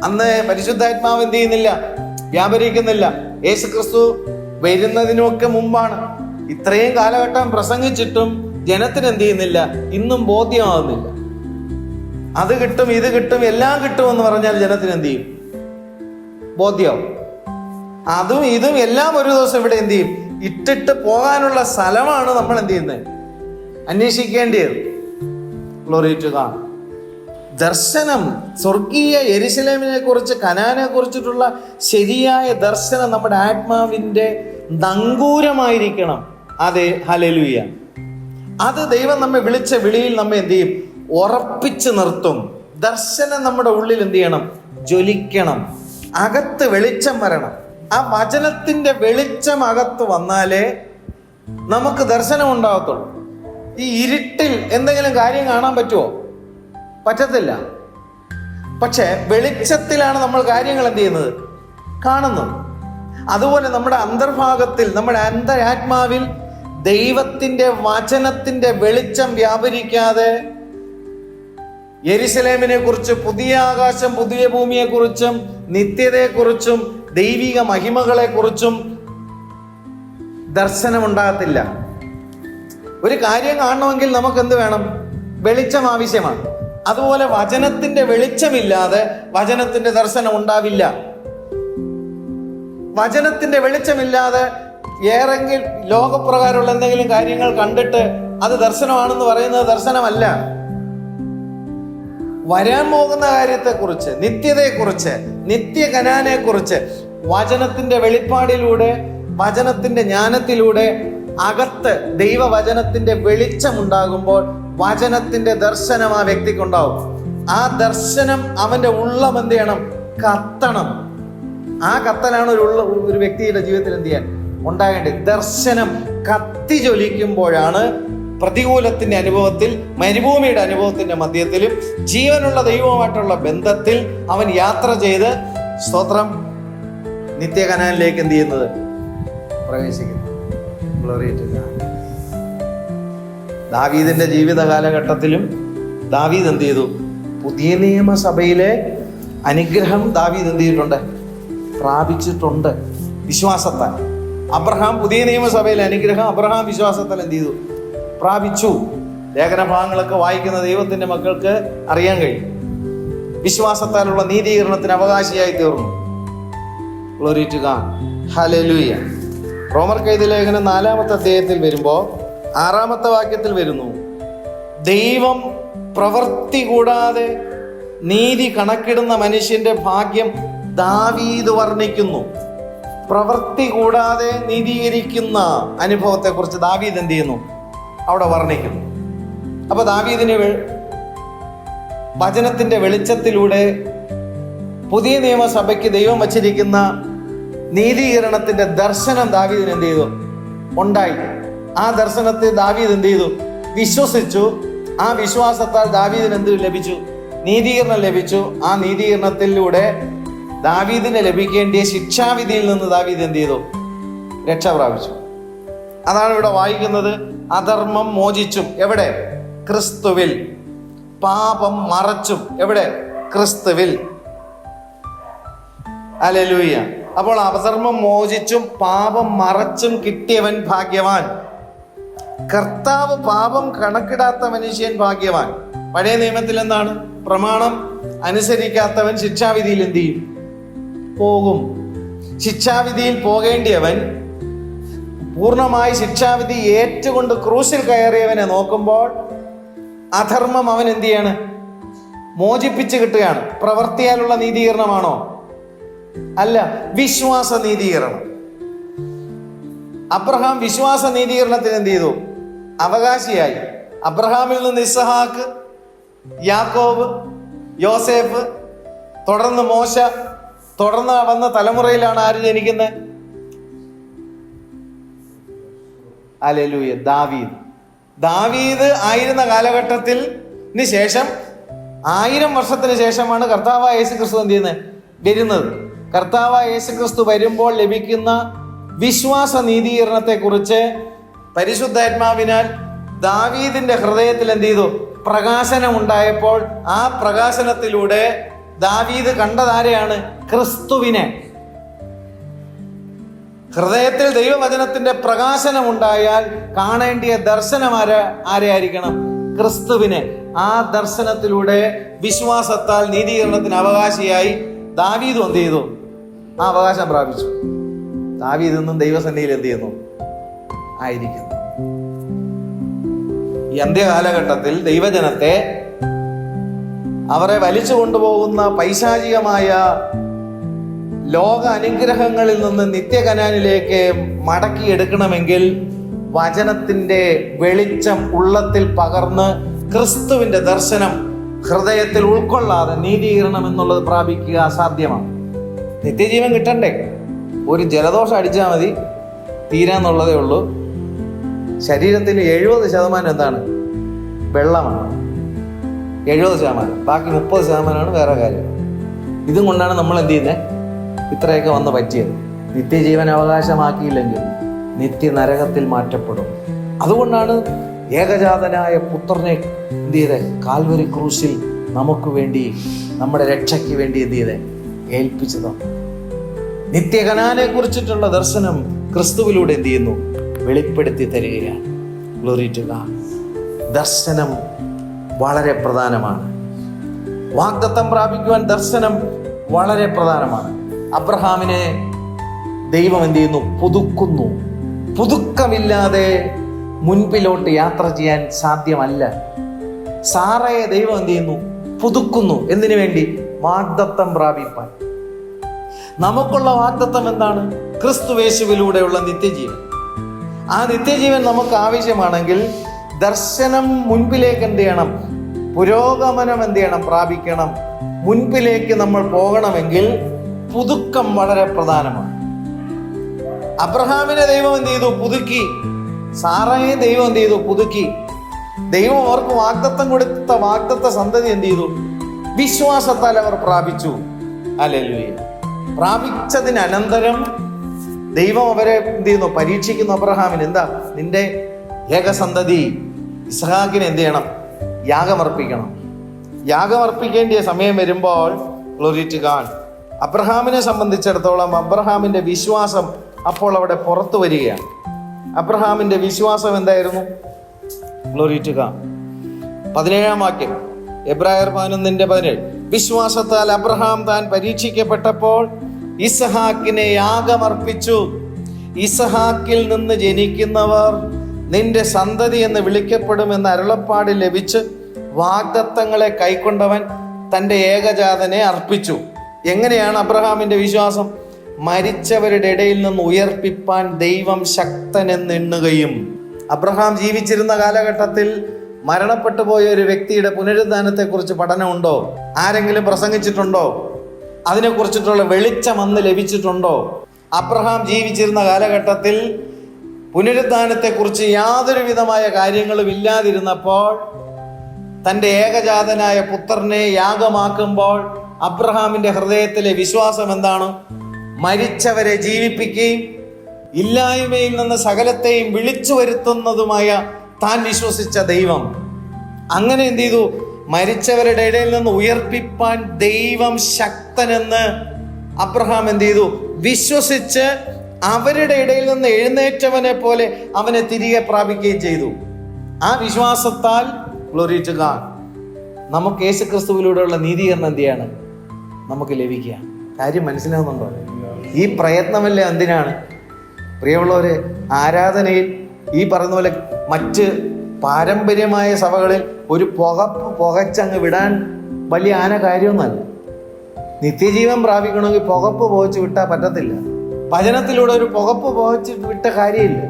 അന്ന് പരിശുദ്ധാത്മാവ് എന്ത് ചെയ്യുന്നില്ല, വ്യാപരിക്കുന്നില്ല. യേശുക്രിസ്തു വരുന്നതിനൊക്കെ മുമ്പാണ്. ഇത്രയും കാലഘട്ടം പ്രസംഗിച്ചിട്ടും ജനത്തിന് എന്ത് ചെയ്യുന്നില്ല, ഇന്നും ബോധ്യമാകുന്നില്ല. അത് കിട്ടും, ഇത് കിട്ടും, എല്ലാം കിട്ടുമെന്ന് പറഞ്ഞാൽ ജനത്തിന് എന്ത് ചെയ്യും, ബോധ്യമാവും. അതും ഇതും എല്ലാം ഒരു ദിവസം ഇവിടെ എന്ത് ചെയ്യും, ഇട്ടിട്ട് പോകാനുള്ള സ്ഥലമാണ് നമ്മൾ എന്ത് ചെയ്യുന്നത്, അന്വേഷിക്കേണ്ടത്. Glory to God. ദർശനം, സ്വർഗീയ യെരുശലേമിനെ കുറിച്ച്, കനാനെ കുറിച്ചിട്ടുള്ള ശരിയായ ദർശനം നമ്മുടെ ആത്മാവിൻ്റെ നങ്കൂരമായിരിക്കണം. അതെ, ഹല്ലേലൂയ. അത് ദൈവം നമ്മെ വിളിച്ച വിളിയിൽ നമ്മെ എന്ത് ചെയ്യും, ഉറപ്പിച്ചു നിർത്തും. ദർശനം നമ്മുടെ ഉള്ളിൽ എന്ത് ചെയ്യണം, ജ്വലിക്കണം. അകത്ത് വെളിച്ചം വരണം. ആ വചനത്തിന്റെ വെളിച്ചം അകത്ത് വന്നാലേ നമുക്ക് ദർശനം ഉണ്ടാകത്തുള്ളൂ. ഈ ഇരുട്ടിൽ എന്തെങ്കിലും കാര്യം കാണാൻ പറ്റുമോ? പറ്റത്തില്ല. പക്ഷെ വെളിച്ചത്തിലാണ് നമ്മൾ കാര്യങ്ങൾ എന്ത് ചെയ്യുന്നത്, കാണുന്നത്. അതുപോലെ നമ്മുടെ അന്തർഭാഗത്തിൽ, നമ്മുടെ അന്തരാത്മാവിൽ ദൈവത്തിന്റെ വചനത്തിന്റെ വെളിച്ചം വ്യാപരിക്കാതെ യെരുശലേമിനെ കുറിച്ച്, പുതിയ ആകാശം പുതിയ ഭൂമിയെ കുറിച്ചും, നിത്യതയെക്കുറിച്ചും, ദൈവിക മഹിമകളെ കുറിച്ചും ദർശനമുണ്ടാകത്തില്ല. ഒരു കാര്യം കാണണമെങ്കിൽ നമുക്ക് എന്ത് വേണം, വെളിച്ചം ആവശ്യമാണ്. അതുപോലെ വചനത്തിന്റെ വെളിച്ചമില്ലാതെ വചനത്തിന്റെ ദർശനം ഉണ്ടാവില്ല. വചനത്തിന്റെ വെളിച്ചമില്ലാതെ ഏറെങ്കിലും ലോകപ്രകാരമുള്ള എന്തെങ്കിലും കാര്യങ്ങൾ കണ്ടിട്ട് അത് ദർശനമാണെന്ന് പറയുന്നത് ദർശനമല്ല. വരാൻ പോകുന്ന കാര്യത്തെക്കുറിച്ച്, നിത്യതയെക്കുറിച്ച്, നിത്യകനാനെക്കുറിച്ച് വചനത്തിന്റെ വെളിപ്പാടിലൂടെ, വചനത്തിന്റെ ജ്ഞാനത്തിലൂടെ അകത്ത് ദൈവവചനത്തിന്റെ വെളിച്ചമുണ്ടാകുമ്പോൾ വചനത്തിന്റെ ദർശനം ആ വ്യക്തിക്കുണ്ടാവും. ആ ദർശനം അവന്റെ ഉള്ളം എന്ത് ചെയ്യണം, കത്തണം. ആ കത്തലാണ് ഒരു വ്യക്തിയുടെ ജീവിതത്തിൽ എന്ത് ചെയ്യാൻ ഉണ്ടാകേണ്ടത്. ദർശനം കത്തി ജ്വലിക്കുമ്പോഴാണ് പ്രതികൂലത്തിന്റെ അനുഭവത്തിൽ, മരുഭൂമിയുടെ അനുഭവത്തിന്റെ മധ്യത്തിലും ജീവനുള്ള ദൈവവുമായിട്ടുള്ള ബന്ധത്തിൽ അവൻ യാത്ര ചെയ്ത് സ്തോത്രം നിത്യകനാനിലേക്ക് എന്ത് ചെയ്യുന്നത്, പ്രവേശിക്കുന്നത്. ദാവീദിന്റെ ജീവിത കാലഘട്ടത്തിലും ദാവീദ് എന്ത് ചെയ്തു, പുതിയ നിയമസഭയിലെ അനുഗ്രഹം ദാവീദ് എന്ത് ചെയ്തിട്ടുണ്ട്, പ്രാപിച്ചിട്ടുണ്ട് വിശ്വാസത്താൽ. അബ്രഹാം പുതിയ നിയമസഭയിലെ അനുഗ്രഹം അബ്രഹാം വിശ്വാസത്താൽ എന്ത് ചെയ്തു, പ്രാപിച്ചു. ലേഖനഭാഗങ്ങളൊക്കെ വായിക്കുന്ന ദൈവത്തിന്റെ മക്കൾക്ക് അറിയാൻ കഴിയും. വിശ്വാസത്താലുള്ള നീതീകരണത്തിന് അവകാശിയായി തീർന്നു. Glory to God. ഹല്ലേലൂയ. റോമർക്കെഴുതിയ ലേഖനം 4-ാമത്തെ അധ്യായത്തിൽ വരുമ്പോൾ 6-ാമത്തെ വാക്യത്തിൽ വരുന്നു, ദൈവം പ്രവൃത്തി കൂടാതെ നീതി കണക്കിടുന്ന മനുഷ്യന്റെ ഭാഗ്യം ദാവീദ് വർണ്ണിക്കുന്നു. പ്രവൃത്തി കൂടാതെ നീതീകരിക്കുന്ന അനുഭവത്തെക്കുറിച്ച് ദാവീദ് എന്ത് ചെയ്യുന്നു, അവിടെ വർണ്ണിക്കുന്നു. അപ്പൊ ദാവീദിന് വചനത്തിന്റെ വെളിച്ചത്തിലൂടെ പുതിയ നിയമസഭയ്ക്ക് ദൈവം വച്ചിരിക്കുന്ന നീതീകരണത്തിന്റെ ദർശനം ദാവീദിന് എന്ത് ചെയ്തു, ഉണ്ടായി. ആ ദർശനത്തെ ദാവീദ് എന്ത് ചെയ്തു, വിശ്വസിച്ചു. ആ വിശ്വാസത്താൽ ദാവീദിന് എന്ത് ലഭിച്ചു, നീതീകരണം ലഭിച്ചു. ആ നീതീകരണത്തിലൂടെ ദാവീദിന് ലഭിക്കേണ്ടിയ ശിക്ഷാവിധിയിൽ നിന്ന് ദാവീദ് എന്ത് ചെയ്തു, രക്ഷ പ്രാപിച്ചു. അതാണ് ഇവിടെ വായിക്കുന്നത്. അധർമ്മം മോചിച്ചും, എവിടെ, ക്രിസ്തുവിൽ. പാപം മറച്ചും, എവിടെ, ക്രിസ്തുവിൽ. ഹല്ലേലൂയ. അപ്പോൾ അധർമ്മം മോചിച്ചും പാപം മറച്ചും കിട്ടിയവൻ ഭാഗ്യവാൻ. കർത്താവ് പാപം കണക്കിടാത്ത മനുഷ്യൻ ഭാഗ്യവാൻ. പഴയ നിയമത്തിൽ എന്താണ്, പ്രമാണം അനുസരിക്കാത്തവൻ ശിക്ഷാവിധിയിൽ എന്ത് ചെയ്യും, പോകും. ശിക്ഷാവിധിയിൽ പോകേണ്ടിയവൻ പൂർണ്ണമായി ശിക്ഷാവിധി ഏറ്റുകൊണ്ട് ക്രൂശിൽ കയറിയവനെ നോക്കുമ്പോൾ അധർമ്മം അവൻ എന്ത് ചെയ്യാണ്, മോചിപ്പിച്ച് കിട്ടുകയാണ്. പ്രവൃത്തിയാലുള്ള നീതീകരണമാണോ? അല്ല, വിശ്വാസ നീതീകരണം. അബ്രഹാം വിശ്വാസ നീതീകരണത്തിന് എന്ത് ചെയ്തു, അവകാശിയായി. അബ്രഹാമിൽ നിന്ന് ഇസ്ഹാക്ക്, യാക്കോബ്, യോസേഫ്, തുടർന്ന് മോശ, തുടർന്ന് വന്ന തലമുറയിലാണ് ആര് ജനിക്കുന്നത്? ഹല്ലേലൂയ, ദാവീദ്. ദാവീദ് ആയിരുന്ന കാലഘട്ടത്തിൽ ശേഷം 1000 വർഷത്തിന് ശേഷമാണ് കർത്താവായ യേശുക്രിസ്തു എന്ത് ചെയ്യുന്നത്, വരുന്നത്. കർത്താവായ യേശുക്രിസ്തു വരുമ്പോൾ ലഭിക്കുന്ന വിശ്വാസ നീതീകരണത്തെ കുറിച്ച് പരിശുദ്ധാത്മാവിനാൽ ദാവീദിന്റെ ഹൃദയത്തിൽ എന്ത് ചെയ്തു? പ്രകാശനം ഉണ്ടായപ്പോൾ ആ പ്രകാശനത്തിലൂടെ ദാവീദ് കണ്ടതാരെയാണ്? ക്രിസ്തുവിനെ. ഹൃദയത്തിൽ ദൈവവചനത്തിന്റെ പ്രകാശനം ഉണ്ടായാൽ കാണേണ്ടിയ ദർശനം ആരെയായിരിക്കണം? ക്രിസ്തുവിനെ. ആ ദർശനത്തിലൂടെ വിശ്വാസത്താൽ നീതീകരണത്തിന് അവകാശിയായി ദാവീദും എന്ത് ചെയ്തു? ആ അവകാശം പ്രാപിച്ചു. ദാവീദ് ഇന്നും ദൈവസന്നിധിയിൽ എന്ത് ചെയ്യുന്നു? ആയിരിക്കുന്നു. ഈ അന്ത്യകാലഘട്ടത്തിൽ ദൈവജനത്തെ അവരെ വലിച്ചു കൊണ്ടുപോകുന്ന പൈശാചികമായ ലോക അനുഗ്രഹങ്ങളിൽ നിന്ന് നിത്യകനാനിലേക്ക് മടക്കിയെടുക്കണമെങ്കിൽ വചനത്തിന്റെ വെളിച്ചം ഉള്ളത്തിൽ പകർന്ന് ക്രിസ്തുവിന്റെ ദർശനം ഹൃദയത്തിൽ ഉൾക്കൊള്ളാതെ നീതീകരണം എന്നുള്ളത് പ്രാപിക്കുക അസാധ്യമാണ്. നിത്യജീവൻ കിട്ടണ്ടേ? ഒരു ജലദോഷം അടിച്ചാൽ മതി, തീരാന്നുള്ളതേ ഉള്ളൂ. ശരീരത്തിൽ 70% എന്താണ്? വെള്ളമാണ്. 70%. ബാക്കി 30% വേറെ കാര്യം. ഇതും കൊണ്ടാണ് നമ്മൾ എന്ത് ചെയ്യുന്നത്? ഇത്രയൊക്കെ വന്ന് പറ്റിയത്. നിത്യജീവൻ അവകാശമാക്കിയില്ലെങ്കിൽ നിത്യനരകത്തിൽ മാറ്റപ്പെടും. അതുകൊണ്ടാണ് ഏകജാതനായ പുത്രനെ എന്ത് ചെയ്തേ? കാൽവരി ക്രൂശിൽ നമുക്ക് വേണ്ടി, നമ്മുടെ രക്ഷയ്ക്ക് വേണ്ടി എന്ത് ചെയ്തേ? ഏൽപ്പിച്ചത്. നിത്യകനാനെ കുറിച്ചിട്ടുള്ള ദർശനം ക്രിസ്തുവിലൂടെ എന്ത് ചെയ്യുന്നു? വെളിപ്പെടുത്തി തരികയാണ്. Glory to God. ദർശനം വളരെ പ്രധാനമാണ്. വാഗ്ദത്തം പ്രാപിക്കുവാൻ ദർശനം വളരെ പ്രധാനമാണ്. അബ്രഹാമിനെ ദൈവം എന്ത് ചെയ്യുന്നു? പുതുക്കുന്നു. പുതുക്കമില്ലാതെ മുൻപിലോട്ട് യാത്ര ചെയ്യാൻ സാധ്യമല്ല. സാറയെ ദൈവം എന്ത് ചെയ്യുന്നു? പുതുക്കുന്നു. എന്തിനു വേണ്ടി? വാഗ്ദത്തം പ്രാപിപ്പാൻ. നമുക്കുള്ള വാഗ്ദത്തം എന്താണ്? ക്രിസ്തുവേശുവിലൂടെയുള്ള നിത്യജീവൻ. ആ നിത്യജീവൻ നമുക്ക് ആവശ്യമാണെങ്കിൽ ദർശനം മുൻപിലേക്ക് എന്ത് ചെയ്യണം? പുരോഗമനം എന്ത് ചെയ്യണം? പ്രാപിക്കണം. മുൻപിലേക്ക് നമ്മൾ പോകണമെങ്കിൽ പുതുക്കം വളരെ പ്രധാനമാണ്. അബ്രഹാമിനെ ദൈവം എന്ത് ചെയ്തു? പുതുക്കി. സാറയെ ദൈവം എന്ത് ചെയ്തു? പുതുക്കി. ദൈവം അവർക്ക് വാഗ്ദത്തം കൊടുത്ത വാഗ്ദത്ത സന്തതി എന്ത് ചെയ്തു? വിശ്വാസത്താൽ അവർ പ്രാപിച്ചു. ഹല്ലേലൂയ. പ്രാപിച്ചതിന് അനന്തരം ദൈവം അവരെ എന്ത് ചെയ്യുന്നു? പരീക്ഷിക്കുന്നു. അബ്രഹാമിന് എന്താ? നിന്റെ ഏകസന്തതി ഇസ്ഹാക്കിനെ എന്ത് ചെയ്യണം? യാഗമർപ്പിക്കണം. യാഗമർപ്പിക്കേണ്ടിയ സമയം വരുമ്പോൾ ഗ്ലോറി ടു ഗോഡ്, അബ്രഹാമിനെ സംബന്ധിച്ചിടത്തോളം അബ്രഹാമിന്റെ വിശ്വാസം അപ്പോൾ അവിടെ പുറത്തു വരികയാണ്. അബ്രഹാമിന്റെ വിശ്വാസം എന്തായിരുന്നു? Glory to God. 17-ാം വാക്യം, എബ്രായർ 11:17. വിശ്വാസത്താൽ അബ്രഹാം താൻ പരീക്ഷിക്കപ്പെട്ടപ്പോൾ ഇസ്ഹാക്കിനെ യാഗമർപ്പിച്ചു. ഇസ്ഹാക്കിൽ നിന്ന് ജനിക്കുന്നവർ നിന്റെ സന്തതി എന്ന് വിളിക്കപ്പെടുമെന്ന് അരുളപ്പാട് ലഭിച്ച് വാഗ്ദത്തങ്ങളെ കൈക്കൊണ്ടവൻ തൻ്റെ ഏകജാതനെ അർപ്പിച്ചു. എങ്ങനെയാണ് അബ്രഹാമിന്റെ വിശ്വാസം? മരിച്ചവരുടെ ഇടയിൽ നിന്ന് ഉയർപ്പിപ്പാൻ ദൈവം ശക്തനെന്നെണ്ണുകയും. അബ്രഹാം ജീവിച്ചിരുന്ന കാലഘട്ടത്തിൽ മരണപ്പെട്ടു പോയ ഒരു വ്യക്തിയുടെ പുനരുദ്ധാനത്തെക്കുറിച്ച് പഠനമുണ്ടോ? ആരെങ്കിലും പ്രസംഗിച്ചിട്ടുണ്ടോ? അതിനെക്കുറിച്ചിട്ടുള്ള വെളിച്ചം അന്ന് ലഭിച്ചിട്ടുണ്ടോ? അബ്രഹാം ജീവിച്ചിരുന്ന കാലഘട്ടത്തിൽ പുനരുദ്ധാനത്തെക്കുറിച്ച് യാതൊരു വിധമായ കാര്യങ്ങളും ഇല്ലാതിരുന്നപ്പോൾ തൻ്റെ ഏകജാതനായ പുത്രനെ യാഗമാക്കുമ്പോൾ അബ്രഹാമിന്റെ ഹൃദയത്തിലെ വിശ്വാസം എന്താണ്? മരിച്ചവരെ ജീവിപ്പിക്കുകയും ഇല്ലായ്മയിൽ നിന്ന് സകലത്തെയും വിളിച്ചു വരുത്തുന്നതുമായ താൻ വിശ്വസിച്ച ദൈവം. അങ്ങനെ എന്ത് ചെയ്തു? മരിച്ചവരുടെ ഇടയിൽ നിന്ന് ഉയർപ്പിപ്പാൻ ദൈവം ശക്തനെന്ന് അബ്രഹാം എന്ത് ചെയ്തു? വിശ്വസിച്ച് അവരുടെ ഇടയിൽ നിന്ന് എഴുന്നേറ്റവനെ പോലെ അവനെ തിരികെ പ്രാപിക്കുകയും ചെയ്തു. ആ വിശ്വാസത്താൽ ഗ്ലോറി ടു ഗോഡ് നമുക്ക് യേശുക്രിസ്തുവിലൂടെയുള്ള നീതീകരണം എന്ത് ചെയ്യാണ്? നമുക്ക് ലഭിക്കുക. കാര്യം മനസ്സിലാവുന്നുണ്ടോ? ഈ പ്രയത്നമല്ലേ എന്തിനാണ്? പ്രിയമുള്ളവരെ, ആരാധനയിൽ ഈ പറയുന്ന പോലെ മറ്റ് പാരമ്പര്യമായ സഭകളിൽ ഒരു പുകച്ചങ്ങ് വിടാൻ വലിയ കാര്യമൊന്നുമല്ല. നിത്യജീവൻ പ്രാപിക്കണമെങ്കിൽ പുകപ്പ് പുകച്ച് വിട്ടാൽ പറ്റത്തില്ല. വചനത്തിലൂടെ ഒരു പുകപ്പ് പുകച്ച് വിട്ട കാര്യമില്ല.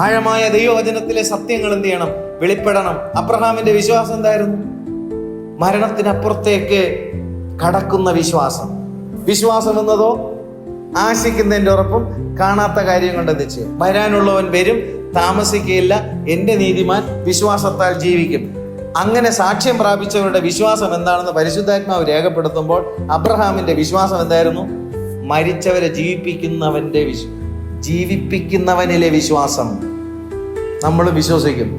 ആഴമായ ദൈവവചനത്തിലെ സത്യങ്ങൾ എന്ത് ചെയ്യണം? വെളിപ്പെടണം. അബ്രഹാമിന്റെ വിശ്വാസം എന്തായിരുന്നു? മരണത്തിനപ്പുറത്തേക്ക് കടക്കുന്ന വിശ്വാസം. വിശ്വാസം എന്നതോ ആശിക്കുന്നതിന്റെ ഉറപ്പും കാണാത്ത കാര്യം കൊണ്ട് നിശ്ചയം. വരാനുള്ളവൻ വരും, താമസിക്കുകയില്ല, എന്റെ നീതിമാൻ വിശ്വാസത്താൽ ജീവിക്കും. അങ്ങനെ സാക്ഷ്യം പ്രാപിച്ചവരുടെ വിശ്വാസം എന്താണെന്ന് പരിശുദ്ധാത്മാവ് രേഖപ്പെടുത്തുമ്പോൾ അബ്രഹാമിന്റെ വിശ്വാസം എന്തായിരുന്നു? മരിച്ചവരെ ജീവിപ്പിക്കുന്നവനിലെ വിശ്വാസം. നമ്മൾ വിശ്വസിക്കുന്നു.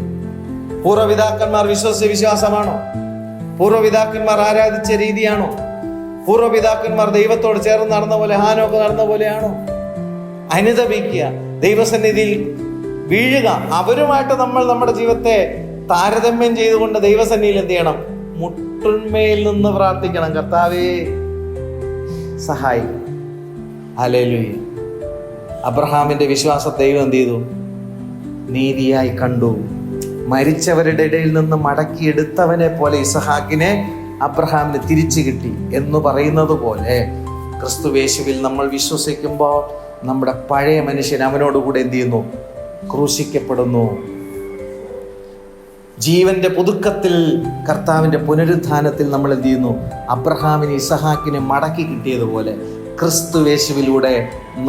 പൂർവ്വപിതാക്കന്മാർ വിശ്വസിച്ച വിശ്വാസമാണോ? പൂർവ്വപിതാക്കന്മാർ ആരാധിച്ച രീതിയാണോ? പൂർവ്വപിതാക്കന്മാർ ദൈവത്തോട് ചേർന്ന് നടന്ന പോലെ, ഹാനോക്ക് നടന്ന പോലെയാണോ? അനുതപിക്കുക, ദൈവസന്നിധിയിൽ വീഴുക. അവരുമായിട്ട് നമ്മൾ നമ്മുടെ ജീവിതത്തെ താരതമ്യം ചെയ്തുകൊണ്ട് ദൈവസന്നിധിയിൽ എന്ത് ചെയ്യണം? മുട്ടിന്മേൽ നിന്ന് പ്രാർത്ഥിക്കണം, കർത്താവേ സഹായിക്കും. ഹല്ലേലൂയ. അബ്രഹാമിന്റെ വിശ്വാസത്തെ ദൈവം എന്ത് ചെയ്തു? നീതിയായി കണ്ടു. മരിച്ചവരുടെ ഇടയിൽ നിന്ന് മടക്കിയെടുത്തവനെ പോലെ ഇസഹാക്കിനെ അബ്രഹാമിന് തിരിച്ചു കിട്ടി എന്ന് പറയുന്നത് പോലെ ക്രിസ്തുവേശുവിൽ നമ്മൾ വിശ്വസിക്കുമ്പോൾ നമ്മുടെ പഴയ മനുഷ്യൻ അവനോടുകൂടെ എന്ത് ചെയ്യുന്നു? ക്രൂശിക്കപ്പെടുന്നു. ജീവന്റെ പുതുക്കത്തിൽ, കർത്താവിന്റെ പുനരുത്ഥാനത്തിൽ നമ്മൾ എന്ത് ചെയ്യുന്നു? അബ്രഹാമിന് ഇസഹാക്കിനെ മടക്കി കിട്ടിയതുപോലെ ക്രിസ്തുവേശുവിലൂടെ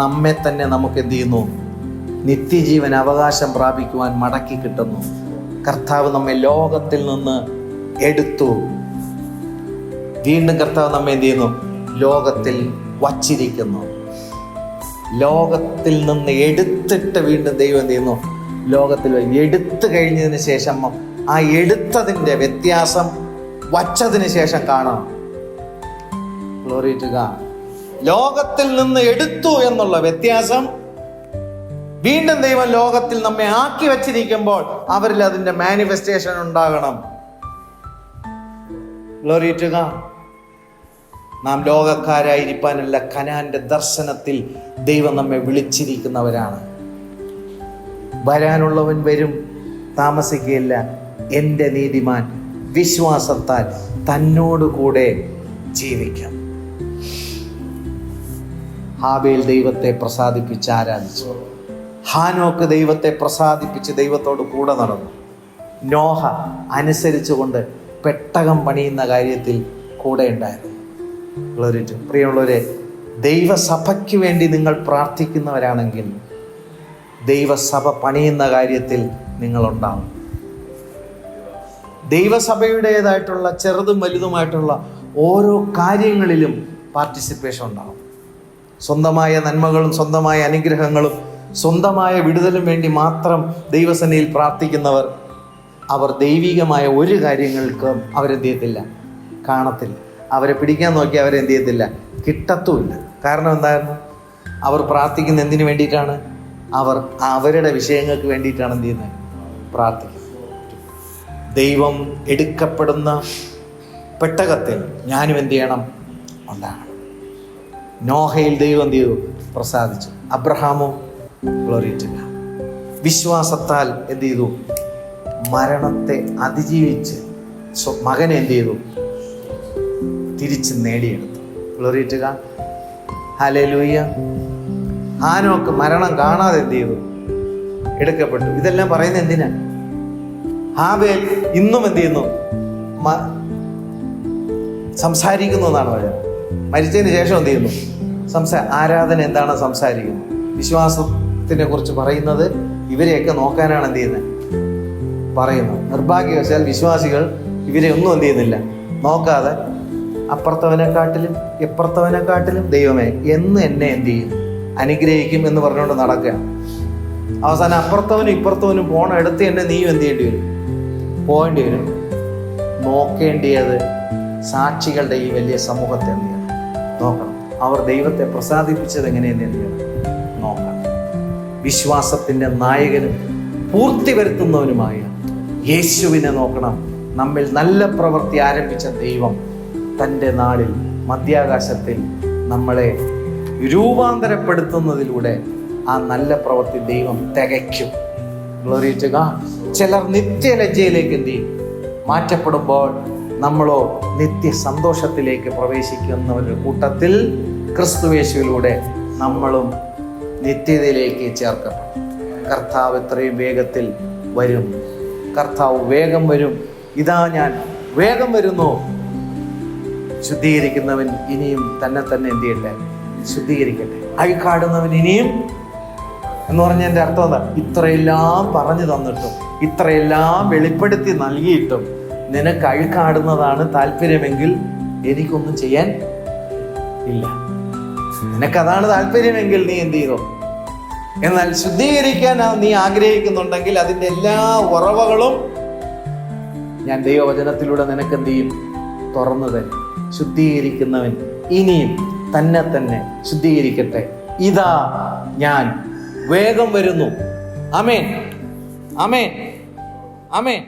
നമ്മെ തന്നെ നമുക്ക് എന്ത് ചെയ്യുന്നു? നിത്യജീവൻ അവകാശം പ്രാപിക്കുവാൻ മടക്കി കിട്ടുന്നു. കർത്താവ് നമ്മെ ലോകത്തിൽ നിന്ന് എടുത്തു. വീണ്ടും കർത്താവ് നമ്മെ എന്ത് ചെയ്യുന്നു? ലോകത്തിൽ വച്ചിരിക്കുന്നു. ലോകത്തിൽ നിന്ന് എടുത്തിട്ട് വീണ്ടും ദൈവം എന്ത് ചെയ്യുന്നു? ലോകത്തിൽ എടുത്തു കഴിഞ്ഞതിന് ശേഷം ആ എടുത്തതിൻ്റെ വ്യത്യാസം വച്ചതിന് ശേഷം കാണാം. Glory to God. ലോകത്തിൽ നിന്ന് എടുത്തു എന്നുള്ള വ്യത്യാസം വീണ്ടും ദൈവം ലോകത്തിൽ നമ്മെ ആക്കി വച്ചിരിക്കുമ്പോൾ അവരിൽ അതിന്റെ മാനിഫെസ്റ്റേഷൻ ഉണ്ടാകണം. Glory to God. നാം ലോകക്കാരായിരിക്കാനല്ല, കനാന്റെ ദർശനത്തിൽ ദൈവം നമ്മെ വിളിച്ചിരിക്കുന്നവരാണ്. വരാനുള്ളവൻ വരും, താമസിക്കുകയില്ല. എൻ്റെ നീതിമാൻ വിശ്വാസത്താൽ തന്നോടുകൂടെ ജീവിക്കും. ഹാബേൽ ദൈവത്തെ പ്രസാദിപ്പിച്ച് ആരാധിച്ചു. ഹാനോക്ക് ദൈവത്തെ പ്രസാദിപ്പിച്ച് ദൈവത്തോട് കൂടെ നടന്നു. നോഹ അനുസരിച്ചുകൊണ്ട് പെട്ടകം പണിയുന്ന കാര്യത്തിൽ കൂടെ ഉണ്ടായിരുന്നു. പ്രിയമുള്ളവരെ, ദൈവസഭയ്ക്ക് വേണ്ടി നിങ്ങൾ പ്രാർത്ഥിക്കുന്നവരാണെങ്കിൽ ദൈവസഭ പണിയുന്ന കാര്യത്തിൽ നിങ്ങളുണ്ടാവും. ദൈവസഭയുടേതായിട്ടുള്ള ചെറുതും വലുതുമായിട്ടുള്ള ഓരോ കാര്യങ്ങളിലും പാർട്ടിസിപ്പേഷൻ ഉണ്ടാവും. സ്വന്തമായ നന്മകളും സ്വന്തമായ അനുഗ്രഹങ്ങളും സ്വന്തമായ വിടുതലും വേണ്ടി മാത്രം ദൈവസന്നിധിയിൽ പ്രാർത്ഥിക്കുന്നവർ, അവർ ദൈവികമായ ഒരു കാര്യങ്ങൾക്കും അവരെന്ത് ചെയ്യത്തില്ല? കാണത്തില്ല. അവരെ പിടിക്കാൻ നോക്കി അവരെന്ത് ചെയ്യത്തില്ല? കിട്ടത്തുമില്ല. കാരണം എന്തായിരുന്നു? അവർ പ്രാർത്ഥിക്കുന്ന എന്തിനു വേണ്ടിയിട്ടാണ്? അവർ അവരുടെ വിഷയങ്ങൾക്ക് വേണ്ടിയിട്ടാണ് എന്ത് ചെയ്യുന്നത്? പ്രാർത്ഥിക്കുന്നത്. ദൈവം എടുക്കപ്പെടുന്ന പെട്ടകത്തിൽ ഞാനും എന്ത് ചെയ്യണം? ഉണ്ടാകണം. നോഹയിൽ ദൈവം എന്ത് ചെയ്തു? പ്രസാദിച്ചു. അബ്രഹാമോ ഗ്ലോറി ടു ഗോഡ്, വിശ്വാസത്താൽ എന്ത് ചെയ്തു? മരണത്തെ അതിജീവിച്ച് മകനെ എന്ത് ചെയ്തു? തിരിച്ച് നേടിയെടുത്തു. Glory to God. ഹല്ലേലൂയ. ഹാനോക്ക് മരണം കാണാതെ എന്ത് ചെയ്തു? എടുക്കപ്പെട്ടു. ഇതെല്ലാം പറയുന്നത് എന്തിനാ? ഹാബേൽ ഇന്നും എന്ത് ചെയ്യുന്നു? സംസാരിക്കുന്നു എന്നാണ് പറയുന്നത്. മരിച്ചതിന് ശേഷം എന്ത് ചെയ്യുന്നു? ആരാധന എന്താണ് സംസാരിക്കുന്നത്? വിശ്വാസത്തിനെ കുറിച്ച് പറയുന്നത് ഇവരെയൊക്കെ നോക്കാനാണ് എന്ത് ചെയ്യുന്നത്? പറയുന്നത്. നിർഭാഗ്യവശാൽ വിശ്വാസികൾ ഇവരെ ഒന്നും എന്ത് ചെയ്യുന്നില്ല, നോക്കാതെ അപ്പുറത്തവനെക്കാട്ടിലും എപ്പുറത്തവനെക്കാട്ടിലും ദൈവമേ എന്ന് എന്നെ എന്ത് ചെയ്യും? അനുഗ്രഹിക്കും എന്ന് പറഞ്ഞുകൊണ്ട് നടക്കുക. അവസാനം അപ്പുറത്തവനും ഇപ്പുറത്തവനും പോണ എടുത്ത് തന്നെ നീയും എന്ത് ചെയ്യേണ്ടി വരും? പോകേണ്ടി വരും. നോക്കേണ്ടിയത് സാക്ഷികളുടെ ഈ വലിയ സമൂഹത്തെ എന്ത് ചെയ്യണം? നോക്കണം. അവർ ദൈവത്തെ പ്രസാദിപ്പിച്ചത് എങ്ങനെയെന്ന് എന്ത് ചെയ്യണം? നോക്കണം. വിശ്വാസത്തിൻ്റെ നായകനും പൂർത്തി വരുത്തുന്നവനുമായ യേശുവിനെ നോക്കണം. നമ്മിൽ നല്ല പ്രവൃത്തി ആരംഭിച്ച ദൈവം തൻ്റെ നാളിൽ മധ്യാകാശത്തിൽ നമ്മളെ രൂപാന്തരപ്പെടുത്തുന്നതിലൂടെ ആ നല്ല പ്രവൃത്തി ദൈവം തികയ്ക്കും. Glory to God. ചിലർ നിത്യലജ്ജയിലേക്ക് എന്ത് ചെയ്യും? മാറ്റപ്പെടുമ്പോൾ നമ്മളോ നിത്യ സന്തോഷത്തിലേക്ക് പ്രവേശിക്കുന്ന ഒരു കൂട്ടത്തിൽ ക്രിസ്തുയേശുവിലൂടെ നമ്മളും നിത്യതയിലേക്ക് ചേർക്കപ്പെടും. കർത്താവ് എത്രയും വേഗത്തിൽ വരും. കർത്താവ് വേഗം വരും. ഇതാ ഞാൻ വേഗം വരുന്നു. ശുദ്ധീകരിക്കുന്നവൻ ഇനിയും തന്നെ എന്ത് ചെയ്യട്ടെ? ശുദ്ധീകരിക്കട്ടെ. അഴുക്കാടുന്നവൻ ഇനിയും എന്ന് പറഞ്ഞതിൻ്റെ അർത്ഥം എന്താ? ഇത്രയെല്ലാം പറഞ്ഞു തന്നിട്ടും ഇത്രയെല്ലാം വെളിപ്പെടുത്തി നൽകിയിട്ടും നിനക്ക് അഴുക്കാടുന്നതാണ് താല്പര്യമെങ്കിൽ എനിക്കൊന്നും ചെയ്യാൻ ഇല്ല. നിനക്കതാണ് താല്പര്യമെങ്കിൽ നീ എന്ത് ചെയ്തോ? എന്നാൽ ശുദ്ധീകരിക്കാൻ നീ ആഗ്രഹിക്കുന്നുണ്ടെങ്കിൽ അതിൻ്റെ എല്ലാ ഉറവകളും ഞാൻ ദൈവവചനത്തിലൂടെ നിനക്ക് എന്ത് ചെയ്യും? തുറന്നു തരും. ശുദ്ധീകരിക്കുന്നവൻ ഇനിയും തന്നെ ശുദ്ധീകരിക്കട്ടെ. ഇതാ ഞാൻ വേഗം വരുന്നു. ആമേൻ, ആമേൻ, ആമേൻ.